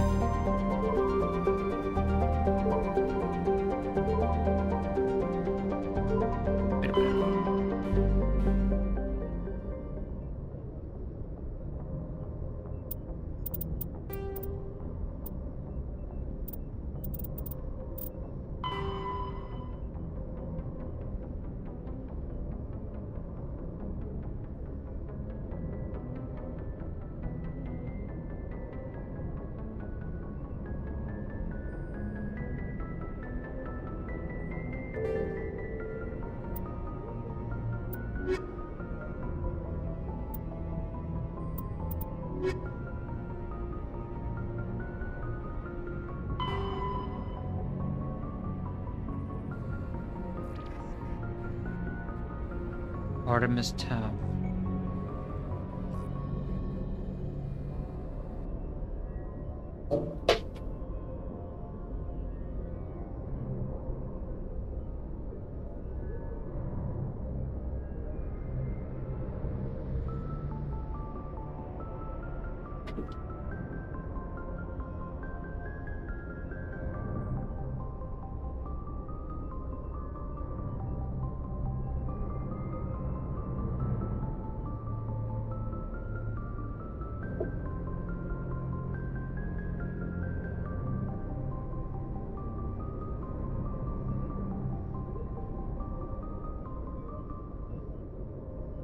Wait a minute. Artemis Tab.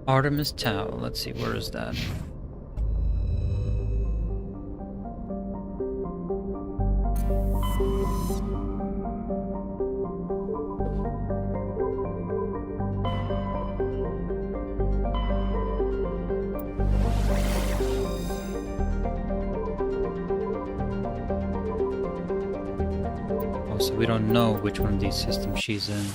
Artemis Tau. Let's see, where is that? Oh, so we don't know which one of these systems she's in.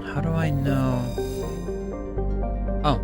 How do I know? Oh.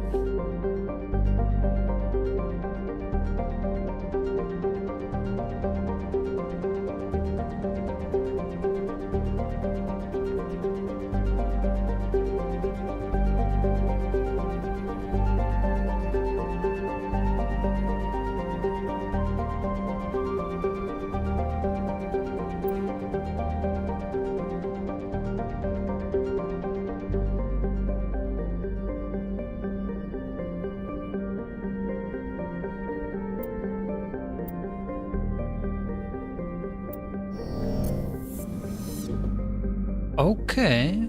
Okay.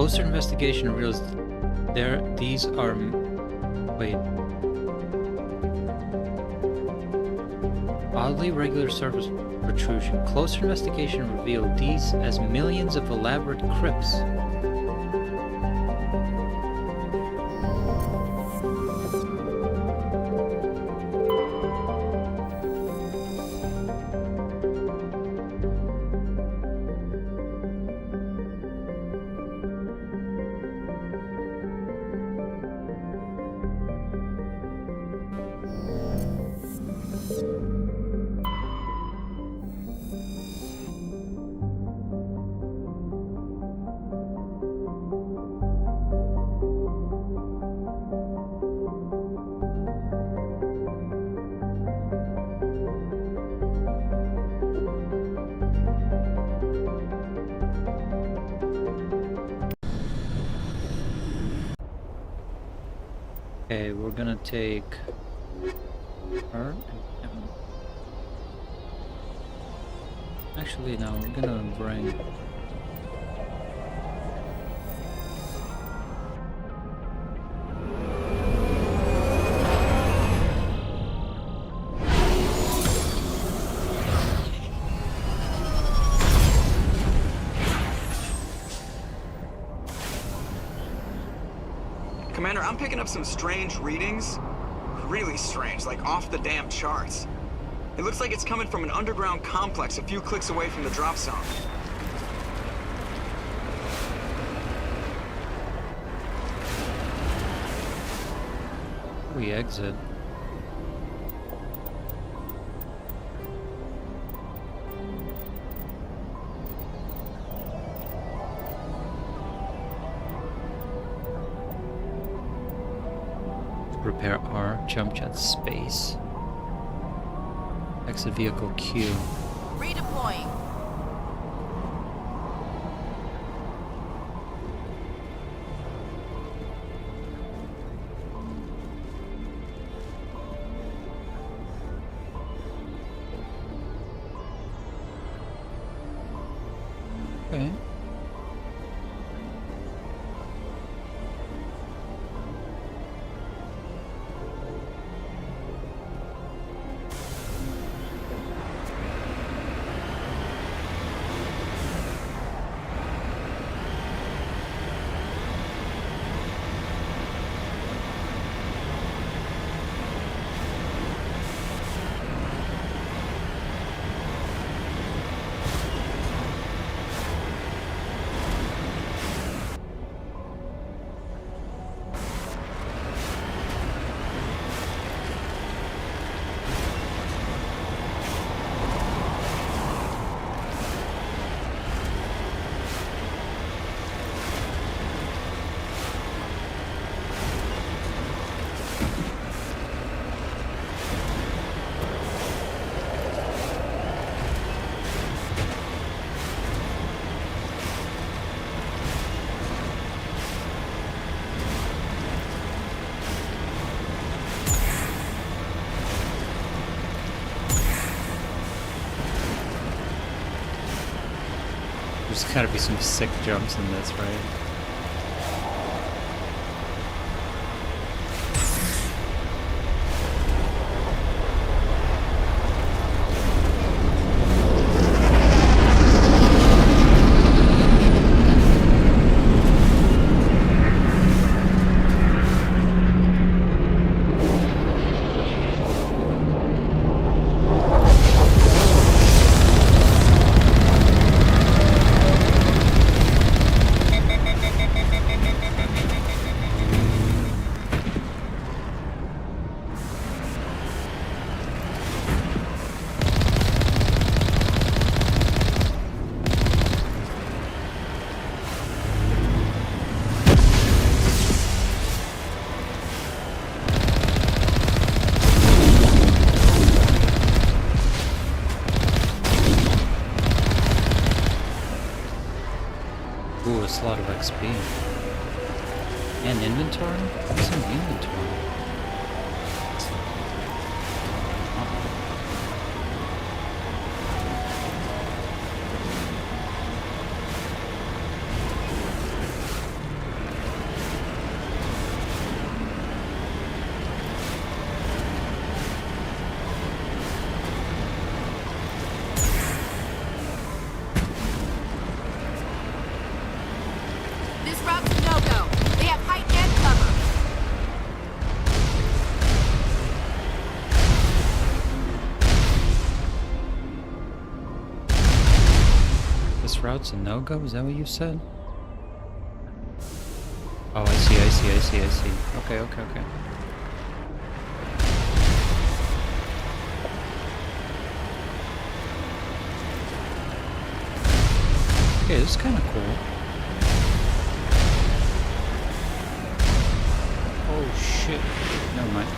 Closer investigation reveals these are... Wait. Oddly regular surface protrusion. Closer investigation revealed these as millions of elaborate crypts. Okay, we're gonna take her. Actually, no, we're gonna bring. Commander, I'm picking up some strange readings. Really strange, like off the damn charts. It looks like it's coming from an underground complex a few clicks away from the drop zone. We exit. Repair R, jump jet space. Exit vehicle Q. Redeploying. Okay. There's gotta be some sick jumps in this, right? Ooh, it's a lot of XP. And inventory? What's in inventory? This route's a no-go? Is that what you said? Oh, I see. Okay. Okay, this is kind of cool. Oh shit. Never mind.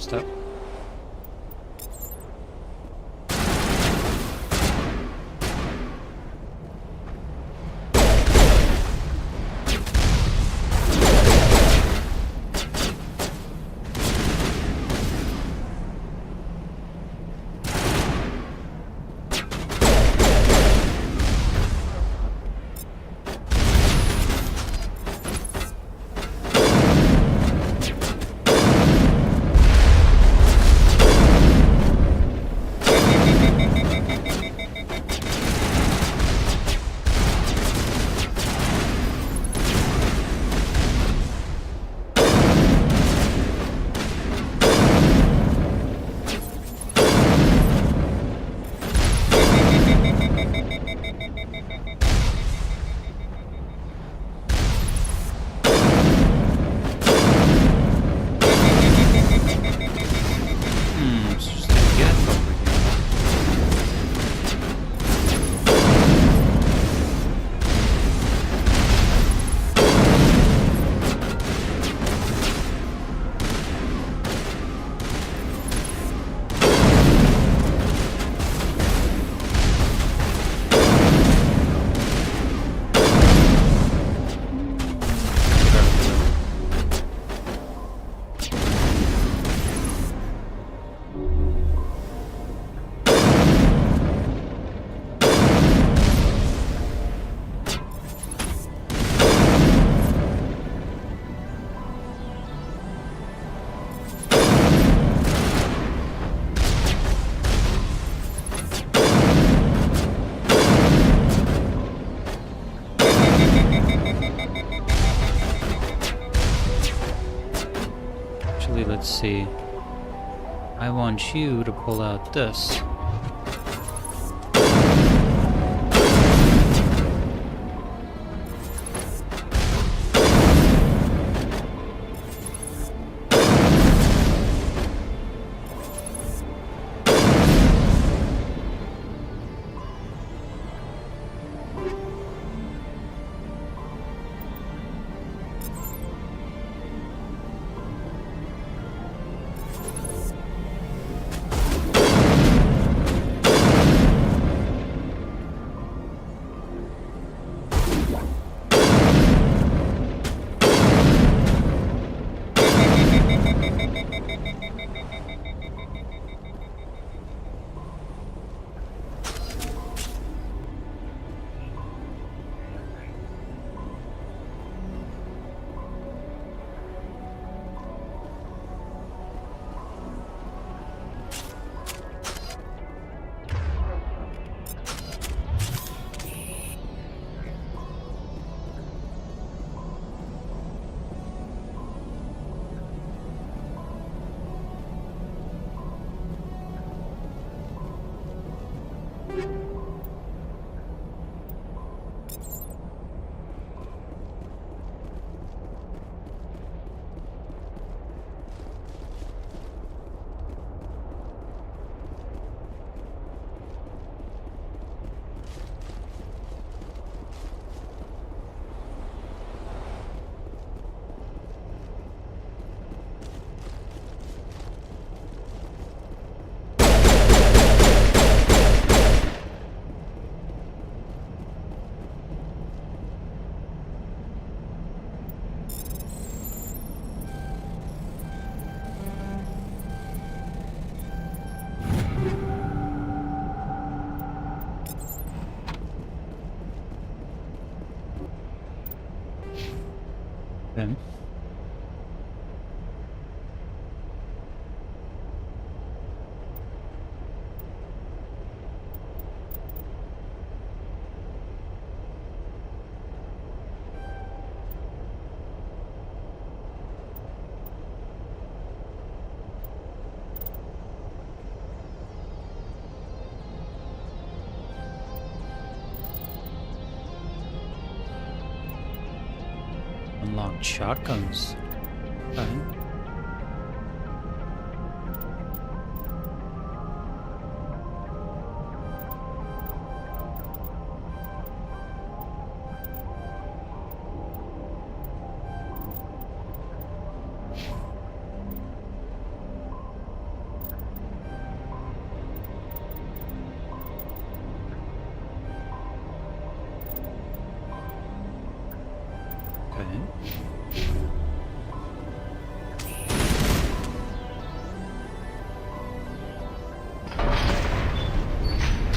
Stop. Let's see. I want you to pull out this. Okay. Unlocked shotguns. Okay.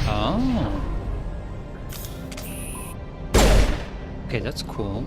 Oh. Okay, that's cool.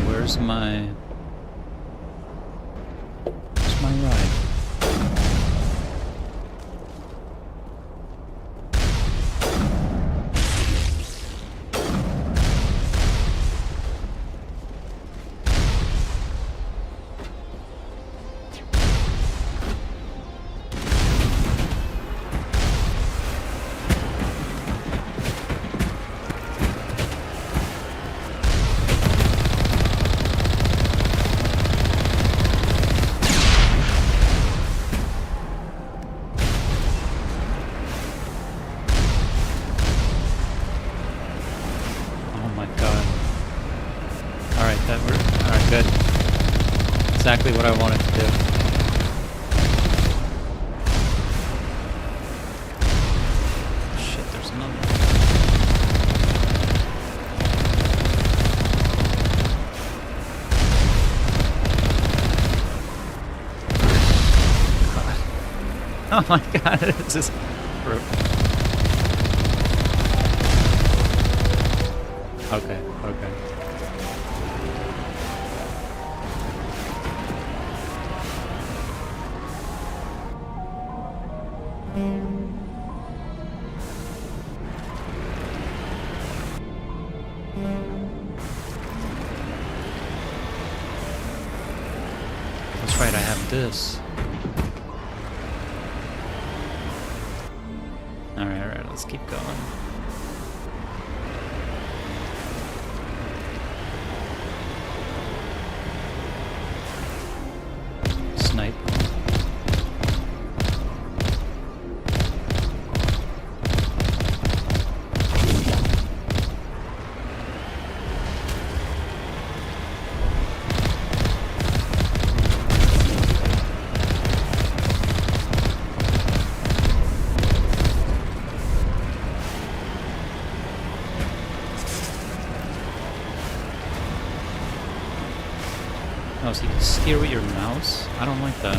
Where's my ride? Exactly what I wanted to do. Shit, there's another one. Oh my god, this is okay, okay. That's right, I have this. Alright, let's keep going. Snipe. Oh, so you can steer with your mouse? I don't like that.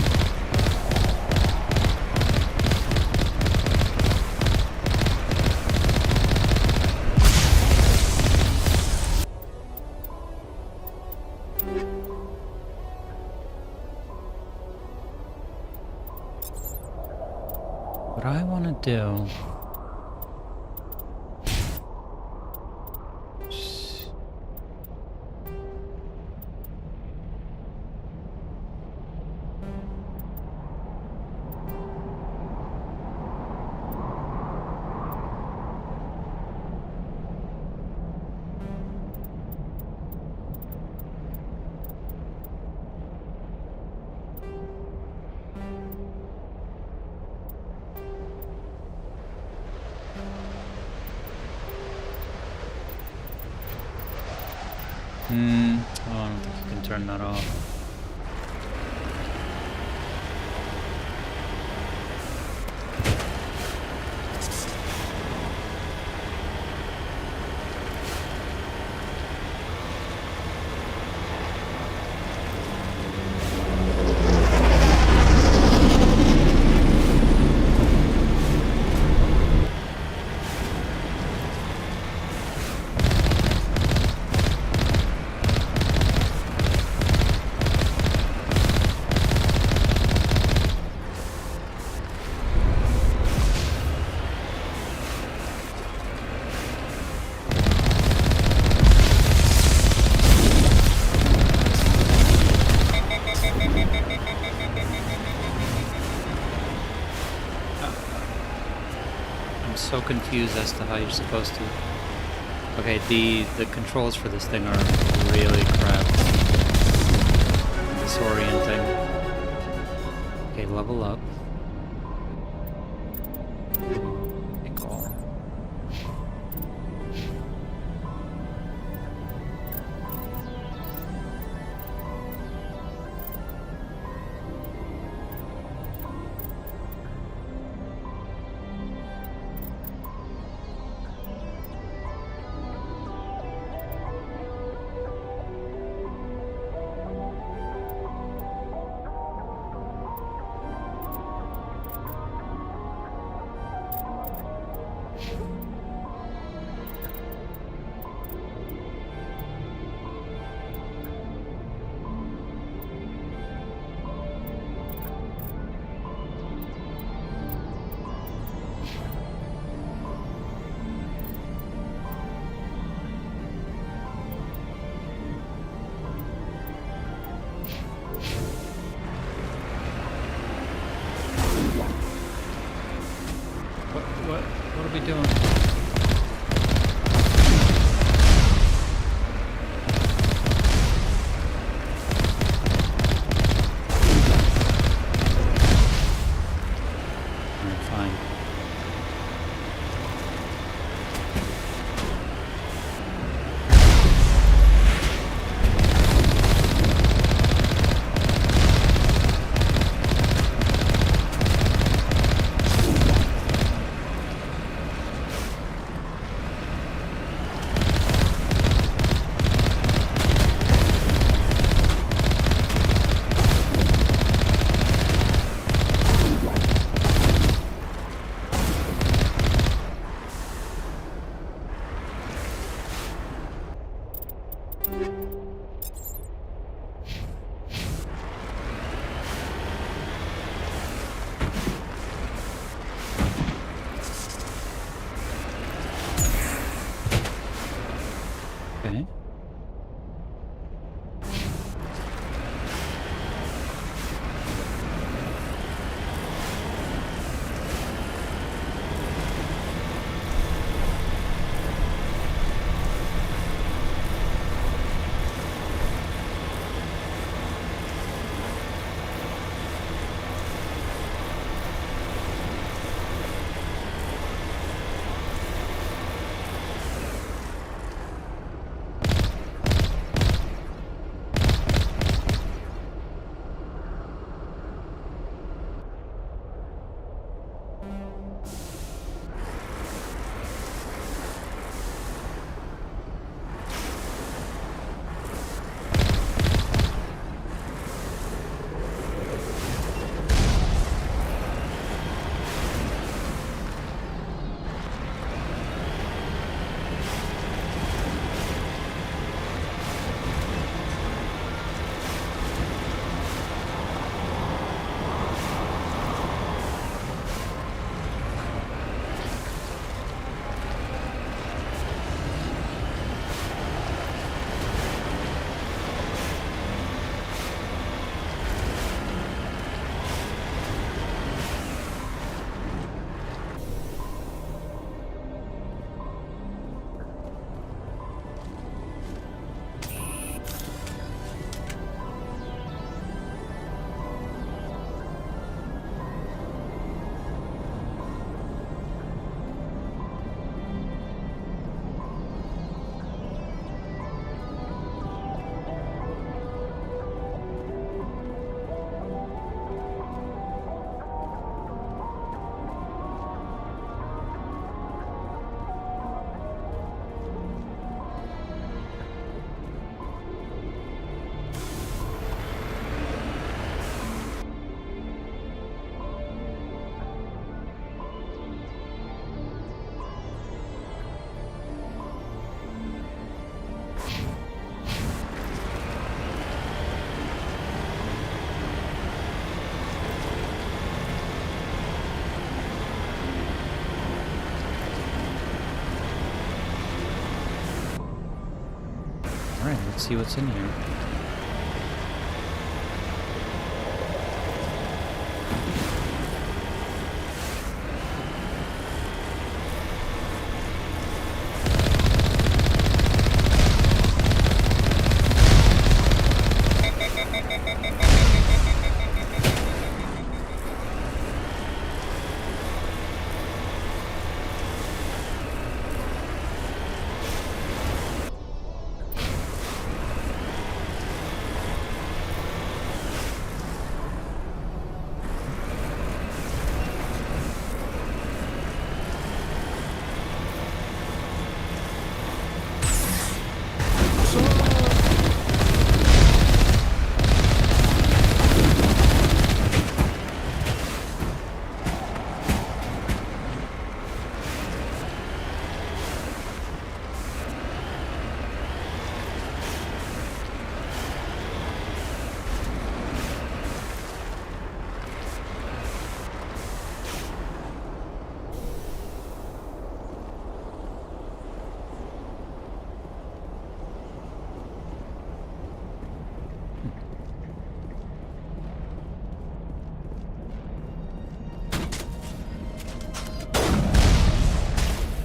What I want to do... Oh, I don't think you can turn that off. So confused as to how you're supposed to... Okay, the controls for this thing are really crap. Disorienting. Okay, level up. Take all. What are we doing? see what's in here.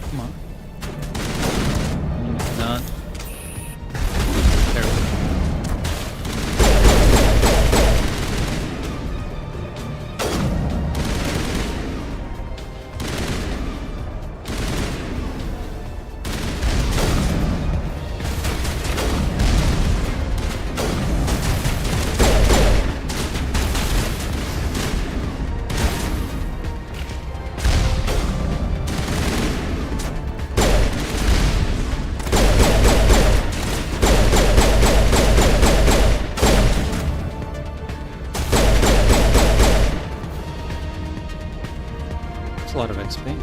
Come on. Not. There we go. It's a lot of XP.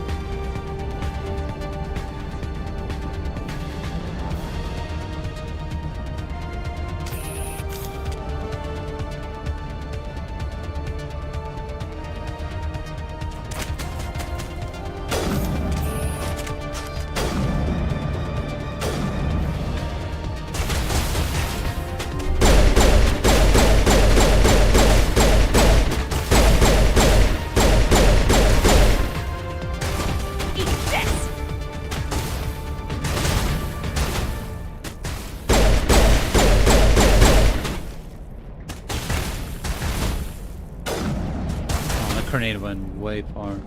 Grenade went way far.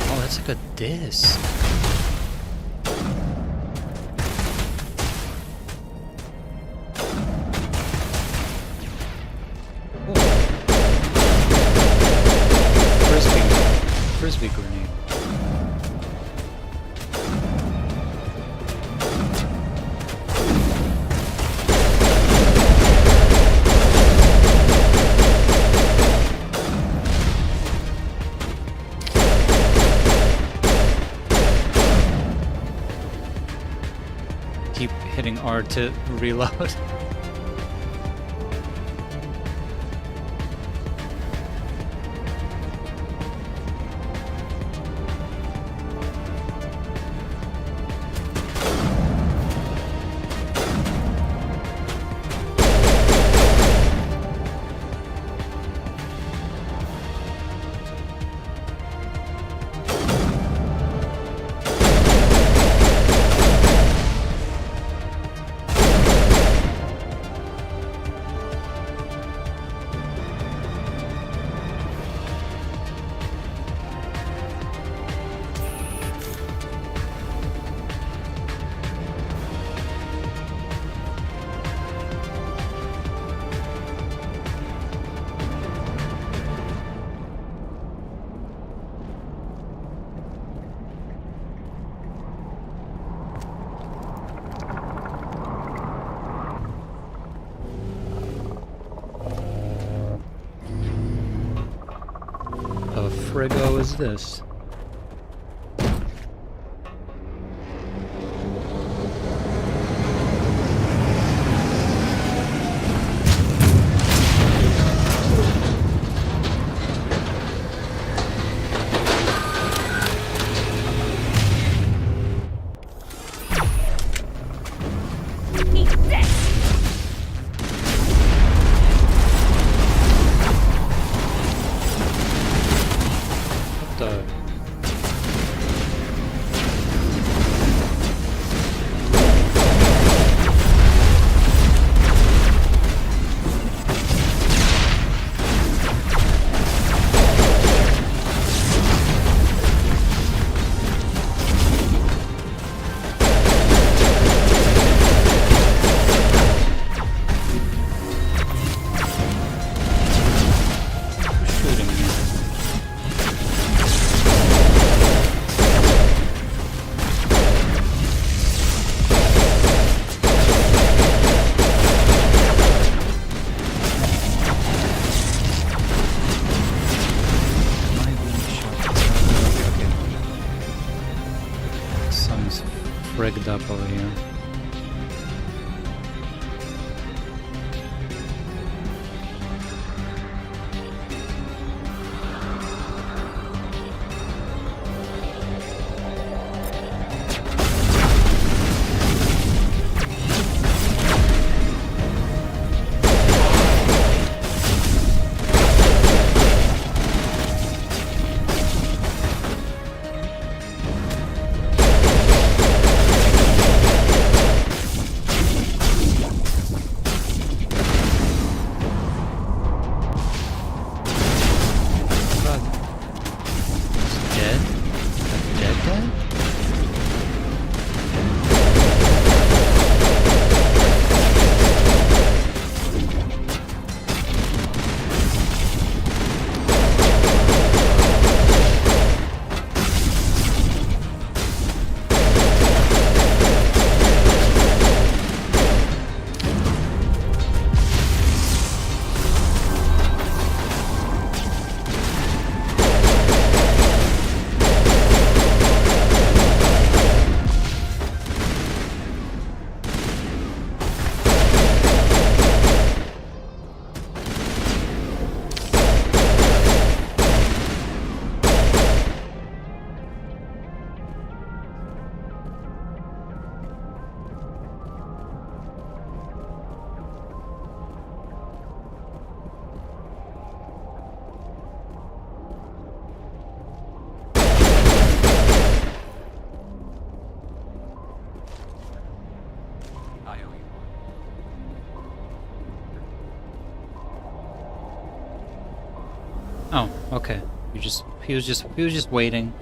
Oh, that's like a disc. Frisbee grenade. Keep hitting R to reload. Frigo is this? Eat cleaned up over here. Oh, okay. He was just waiting.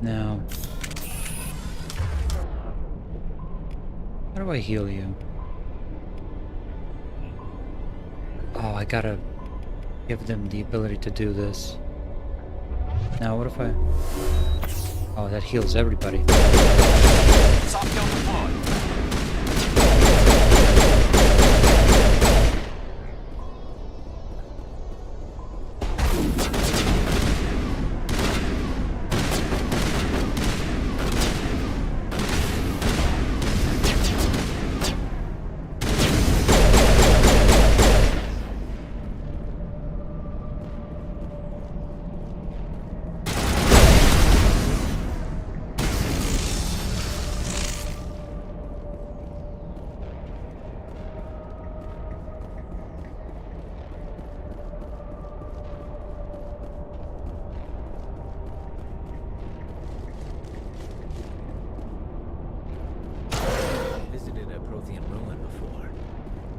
Now, how do I heal you? Oh, I gotta give them the ability to do this. Now, what if I... Oh, that heals everybody.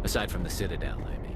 Aside from the Citadel, I mean.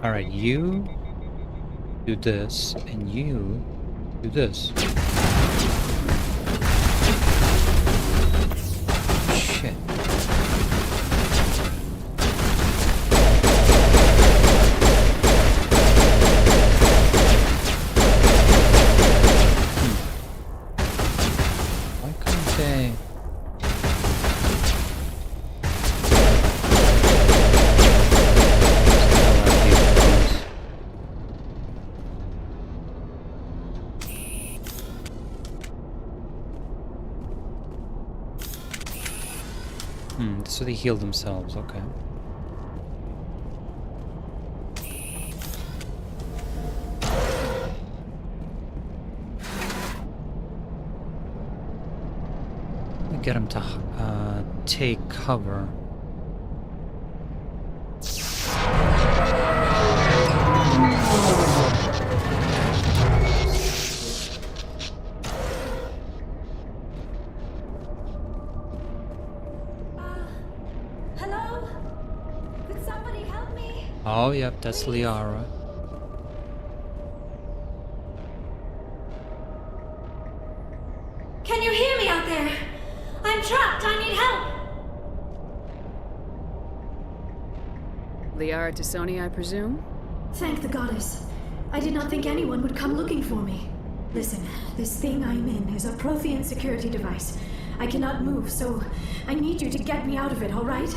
Alright, you do this, and you do this. Shit. Why couldn't they... So they heal themselves, okay. We get them to take cover. Hello? Could somebody help me? Oh, yep, that's Liara. Can you hear me out there? I'm trapped. I need help. Liara Tassoni, I presume? Thank the goddess. I did not think anyone would come looking for me. Listen, this thing I'm in is a Prothean security device. I cannot move, so I need you to get me out of it, all right?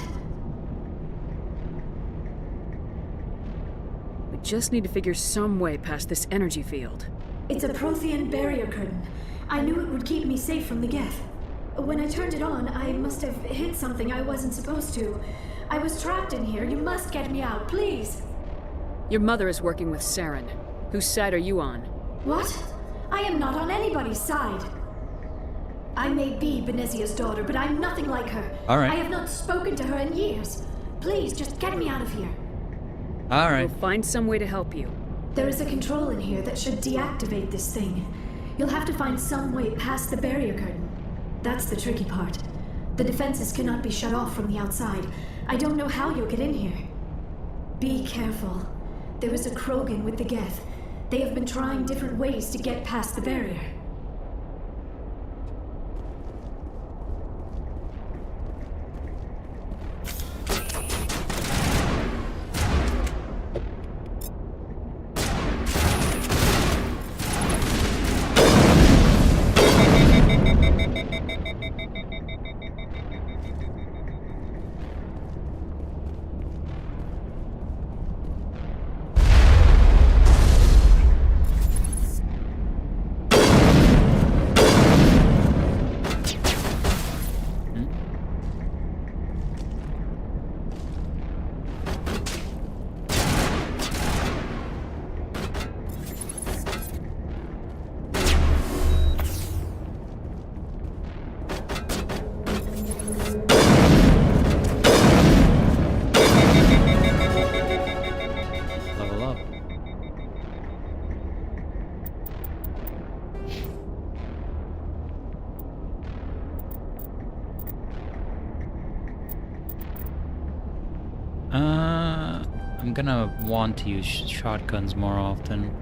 We just need to figure some way past this energy field. It's a Prothean barrier curtain. I knew it would keep me safe from the Geth. When I turned it on, I must have hit something I wasn't supposed to. I was trapped in here. You must get me out, please. Your mother is working with Saren. Whose side are you on? What? I am not on anybody's side. I may be Benezia's daughter, but I'm nothing like her. All right. I have not spoken to her in years. Please, just get me out of here. All right. We'll find some way to help you. There is a control in here that should deactivate this thing. You'll have to find some way past the barrier curtain. That's the tricky part. The defenses cannot be shut off from the outside. I don't know how you'll get in here. Be careful. There is a Krogan with the Geth. They have been trying different ways to get past the barrier. I'm gonna want to use shotguns more often.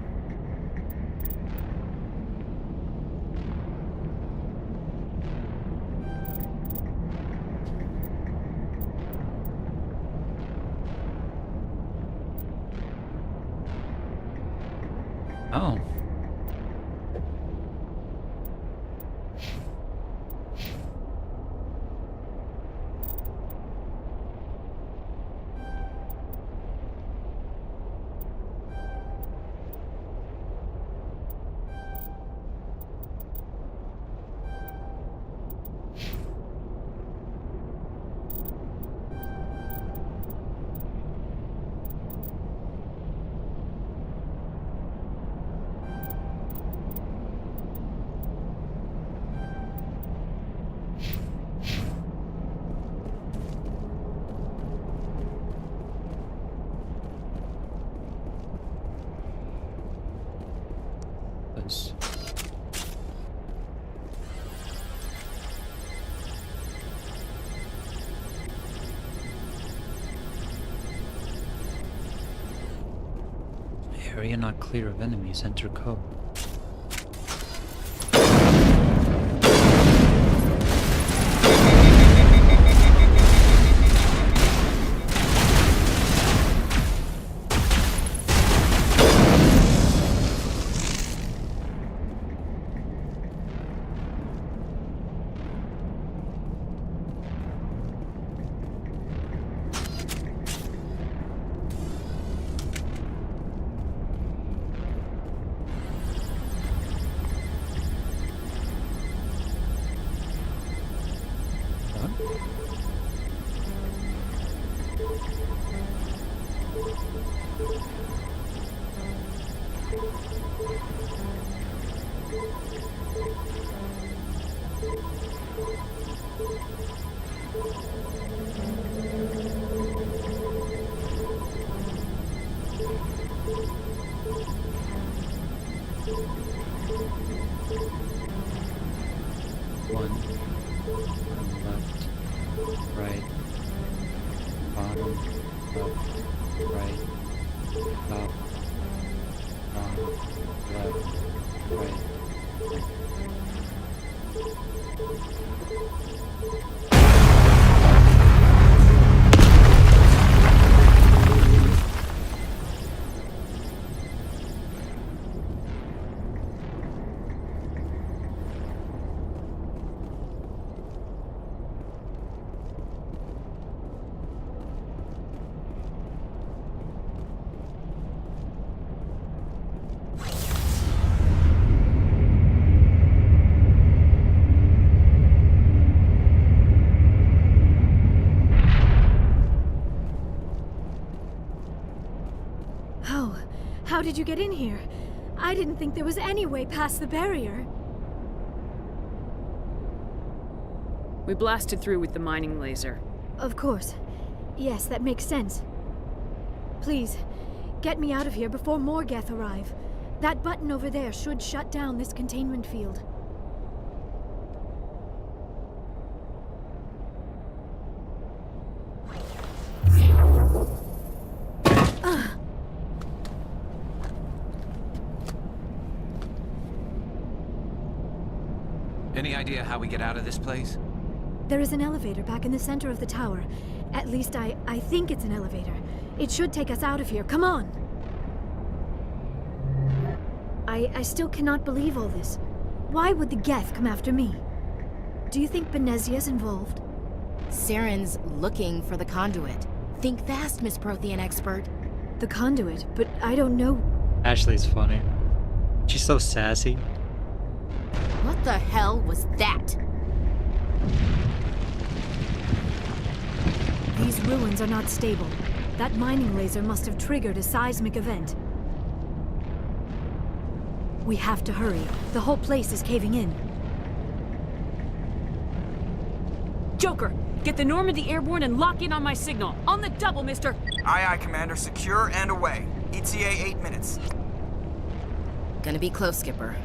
Oh. Area not clear of enemies. Enter code. One. Left. Right. Bottom. Left. Right. Top. Bottom. Left. Right. How did you get in here? I didn't think there was any way past the barrier. We blasted through with the mining laser. Of course. Yes, that makes sense. Please, get me out of here before more Geth arrive. That button over there should shut down this containment field. Any idea how we get out of this place? There is an elevator back in the center of the tower. At least I think it's an elevator. It should take us out of here. Come on! I still cannot believe all this. Why would the Geth come after me? Do you think Benezia's involved? Saren's looking for the conduit. Think fast, Miss Prothean expert. The conduit? But I don't know. Ashley's funny. She's so sassy. What the hell was that? These ruins are not stable. That mining laser must have triggered a seismic event. We have to hurry. The whole place is caving in. Joker, get the Normandy airborne and lock in on my signal. On the double, mister! Aye, aye, Commander. Secure and away. ETA 8 minutes. Gonna be close, Skipper.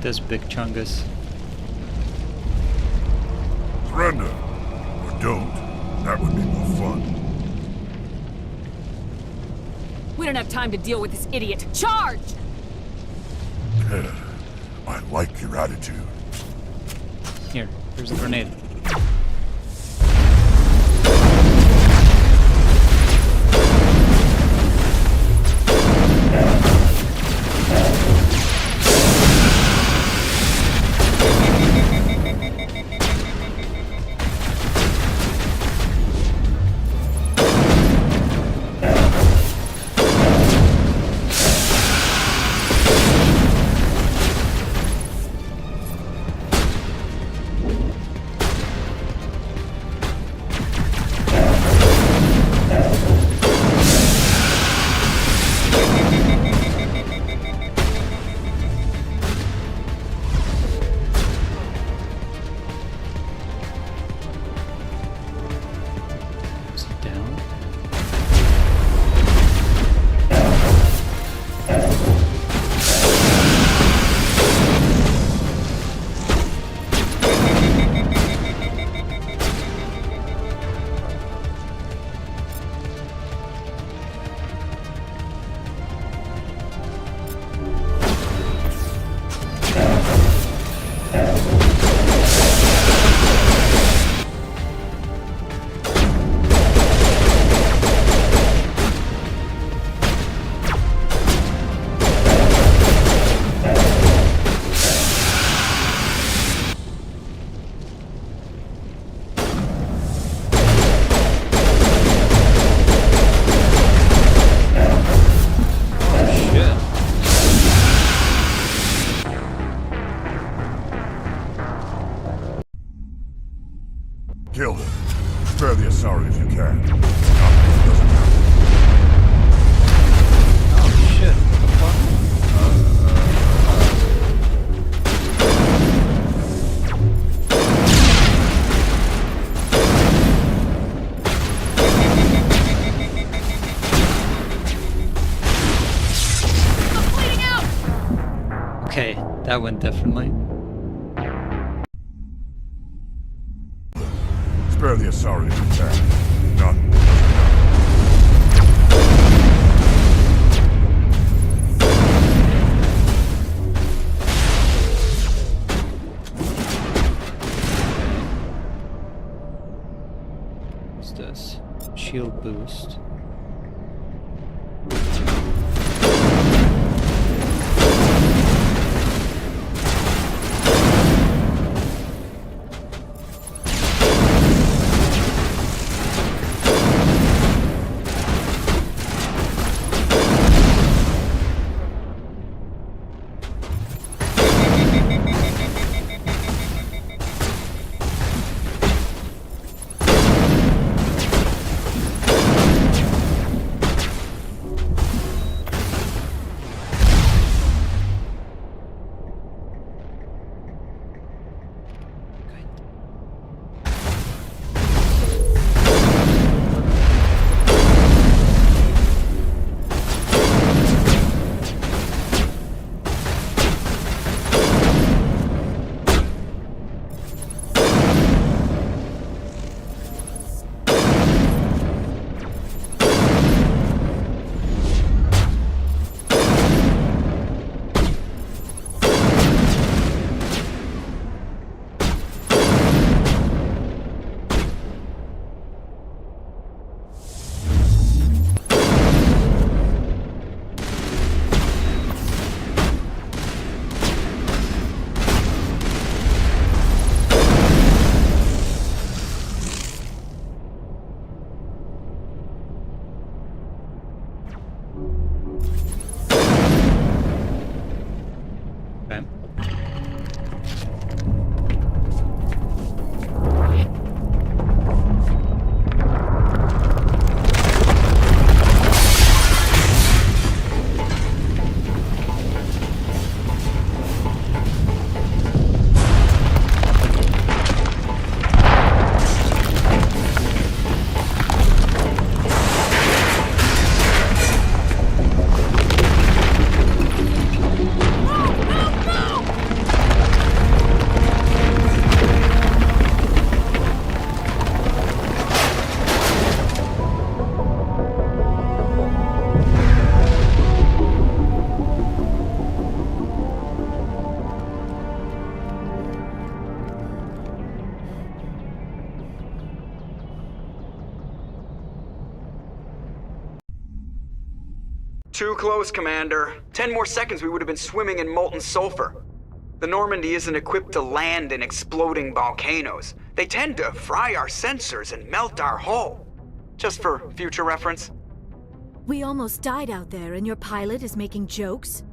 This big chungus. Surrender. Or don't. That would be more fun. We don't have time to deal with this idiot. Charge! I like your attitude. Here's a grenade. Okay, that went differently. Spare the Asari if you can. None. What's this? Shield boost. Okay. Too close, Commander. 10 more seconds we would have been swimming in molten sulfur. The Normandy isn't equipped to land in exploding volcanoes. They tend to fry our sensors and melt our hull. Just for future reference. We almost died out there, and your pilot is making jokes?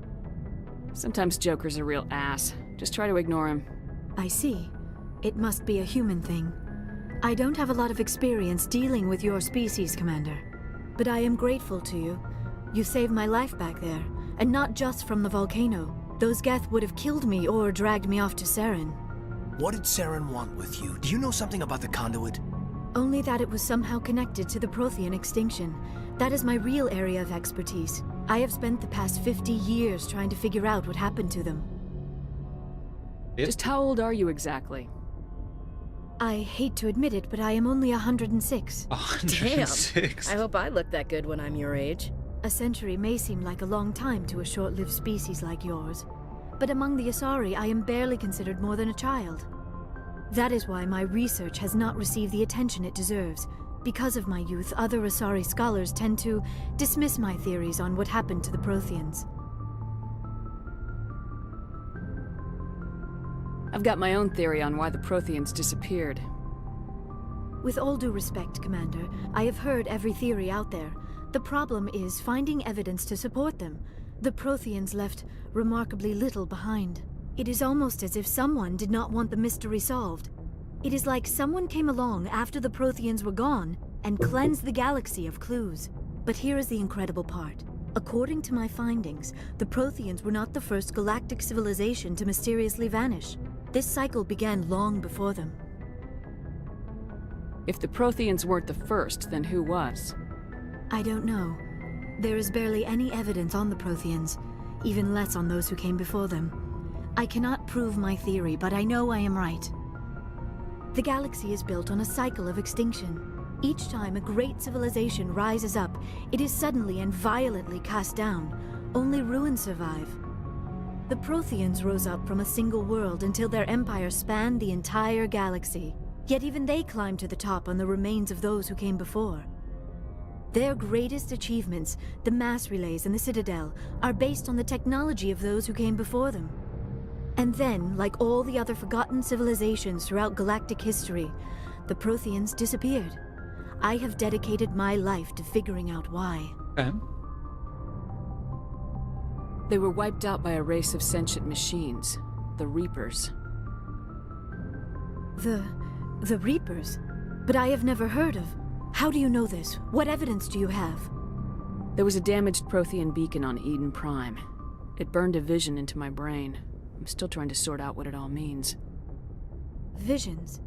Sometimes Joker's a real ass. Just try to ignore him. I see. It must be a human thing. I don't have a lot of experience dealing with your species, Commander. But I am grateful to you. You saved my life back there, and not just from the volcano. Those Geth would have killed me or dragged me off to Saren. What did Saren want with you? Do you know something about the conduit? Only that it was somehow connected to the Prothean extinction. That is my real area of expertise. I have spent the past 50 years trying to figure out what happened to them. Just how old are you exactly? I hate to admit it, but I am only 106. 106? Damn. I hope I look that good when I'm your age. A century may seem like a long time to a short-lived species like yours, but among the Asari, I am barely considered more than a child. That is why my research has not received the attention it deserves. Because of my youth, other Asari scholars tend to dismiss my theories on what happened to the Protheans. I've got my own theory on why the Protheans disappeared. With all due respect, Commander, I have heard every theory out there. The problem is finding evidence to support them. The Protheans left remarkably little behind. It is almost as if someone did not want the mystery solved. It is like someone came along after the Protheans were gone and cleansed the galaxy of clues. But here is the incredible part. According to my findings, the Protheans were not the first galactic civilization to mysteriously vanish. This cycle began long before them. If the Protheans weren't the first, then who was? I don't know. There is barely any evidence on the Protheans, even less on those who came before them. I cannot prove my theory, but I know I am right. The galaxy is built on a cycle of extinction. Each time a great civilization rises up, it is suddenly and violently cast down. Only ruins survive. The Protheans rose up from a single world until their empire spanned the entire galaxy. Yet even they climbed to the top on the remains of those who came before. Their greatest achievements, the mass relays and the Citadel, are based on the technology of those who came before them. And then, like all the other forgotten civilizations throughout galactic history, the Protheans disappeared. I have dedicated my life to figuring out why. Okay. They were wiped out by a race of sentient machines, the Reapers. The Reapers? But I have never heard of. How do you know this? What evidence do you have? There was a damaged Prothean beacon on Eden Prime. It burned a vision into my brain. I'm still trying to sort out what it all means. Visions?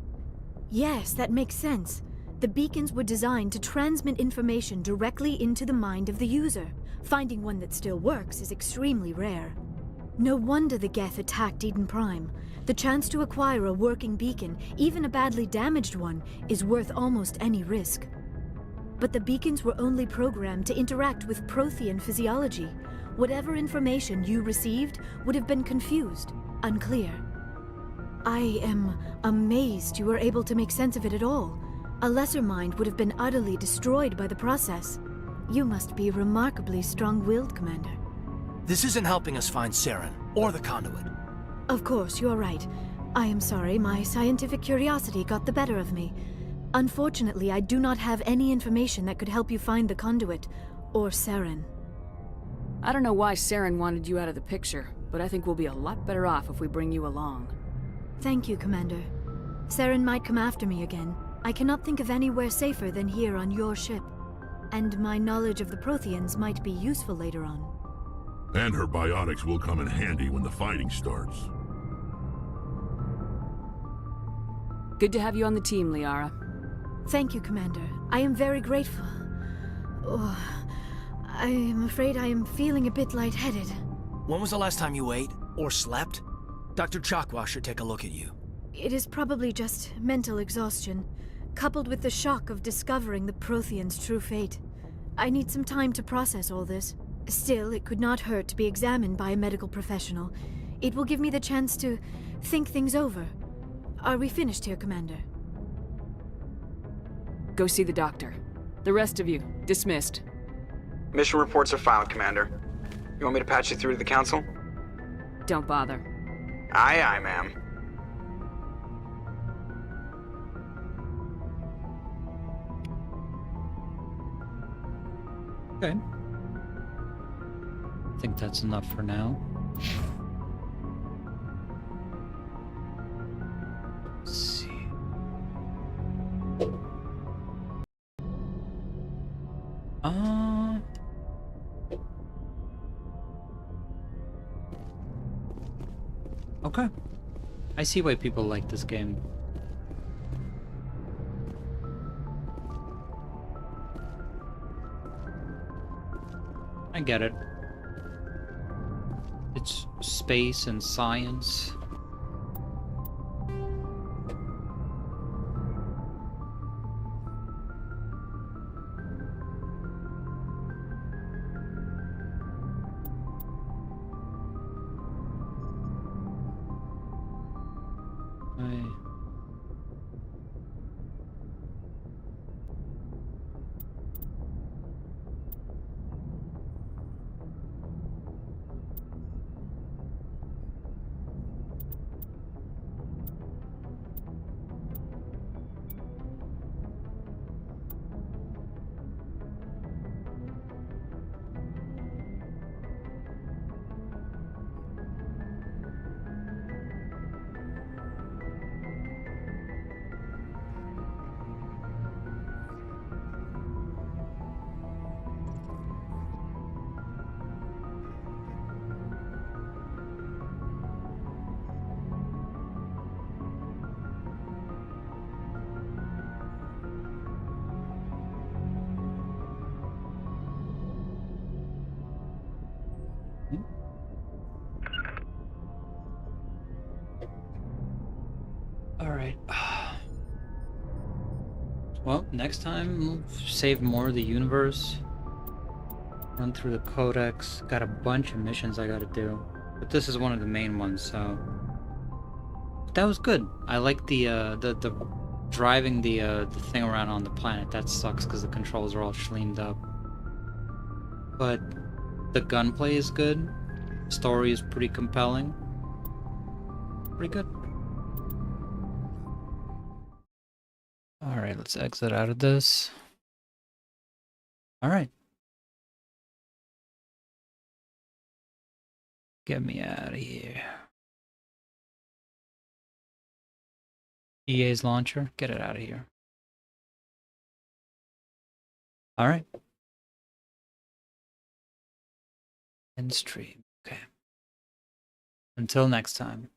Yes, that makes sense. The beacons were designed to transmit information directly into the mind of the user. Finding one that still works is extremely rare. No wonder the Geth attacked Eden Prime. The chance to acquire a working beacon, even a badly damaged one, is worth almost any risk. But the beacons were only programmed to interact with Prothean physiology. Whatever information you received would have been confused, unclear. I am amazed you were able to make sense of it at all. A lesser mind would have been utterly destroyed by the process. You must be remarkably strong-willed, Commander. This isn't helping us find Saren, or the conduit. Of course, you're right. I am sorry, my scientific curiosity got the better of me. Unfortunately, I do not have any information that could help you find the conduit, or Saren. I don't know why Saren wanted you out of the picture, but I think we'll be a lot better off if we bring you along. Thank you, Commander. Saren might come after me again. I cannot think of anywhere safer than here on your ship. And my knowledge of the Protheans might be useful later on. And her biotics will come in handy when the fighting starts. Good to have you on the team, Liara. Thank you, Commander. I am very grateful. Oh, I am afraid I am feeling a bit lightheaded. When was the last time you ate, or slept? Dr. Chakwa should take a look at you. It is probably just mental exhaustion, coupled with the shock of discovering the Protheans' true fate. I need some time to process all this. Still, it could not hurt to be examined by a medical professional. It will give me the chance to think things over. Are we finished here, Commander? Go see the doctor. The rest of you, dismissed. Mission reports are filed, Commander. You want me to patch you through to the Council? Don't bother. Aye, aye, ma'am. Okay. I think that's enough for now. Let's see. Okay. I see why people like this game. I get it. It's space and science. Well, next time we'll save more of the universe. Run through the codex. Got a bunch of missions I gotta do. But this is one of the main ones, so... But that was good. I like the driving the thing around on the planet. That sucks because the controls are all shleamed up. But the gunplay is good. Story is pretty compelling. Pretty good. Alright, let's exit out of this. Alright. Get me out of here. EA's launcher, get it out of here. Alright. End stream. Okay. Until next time.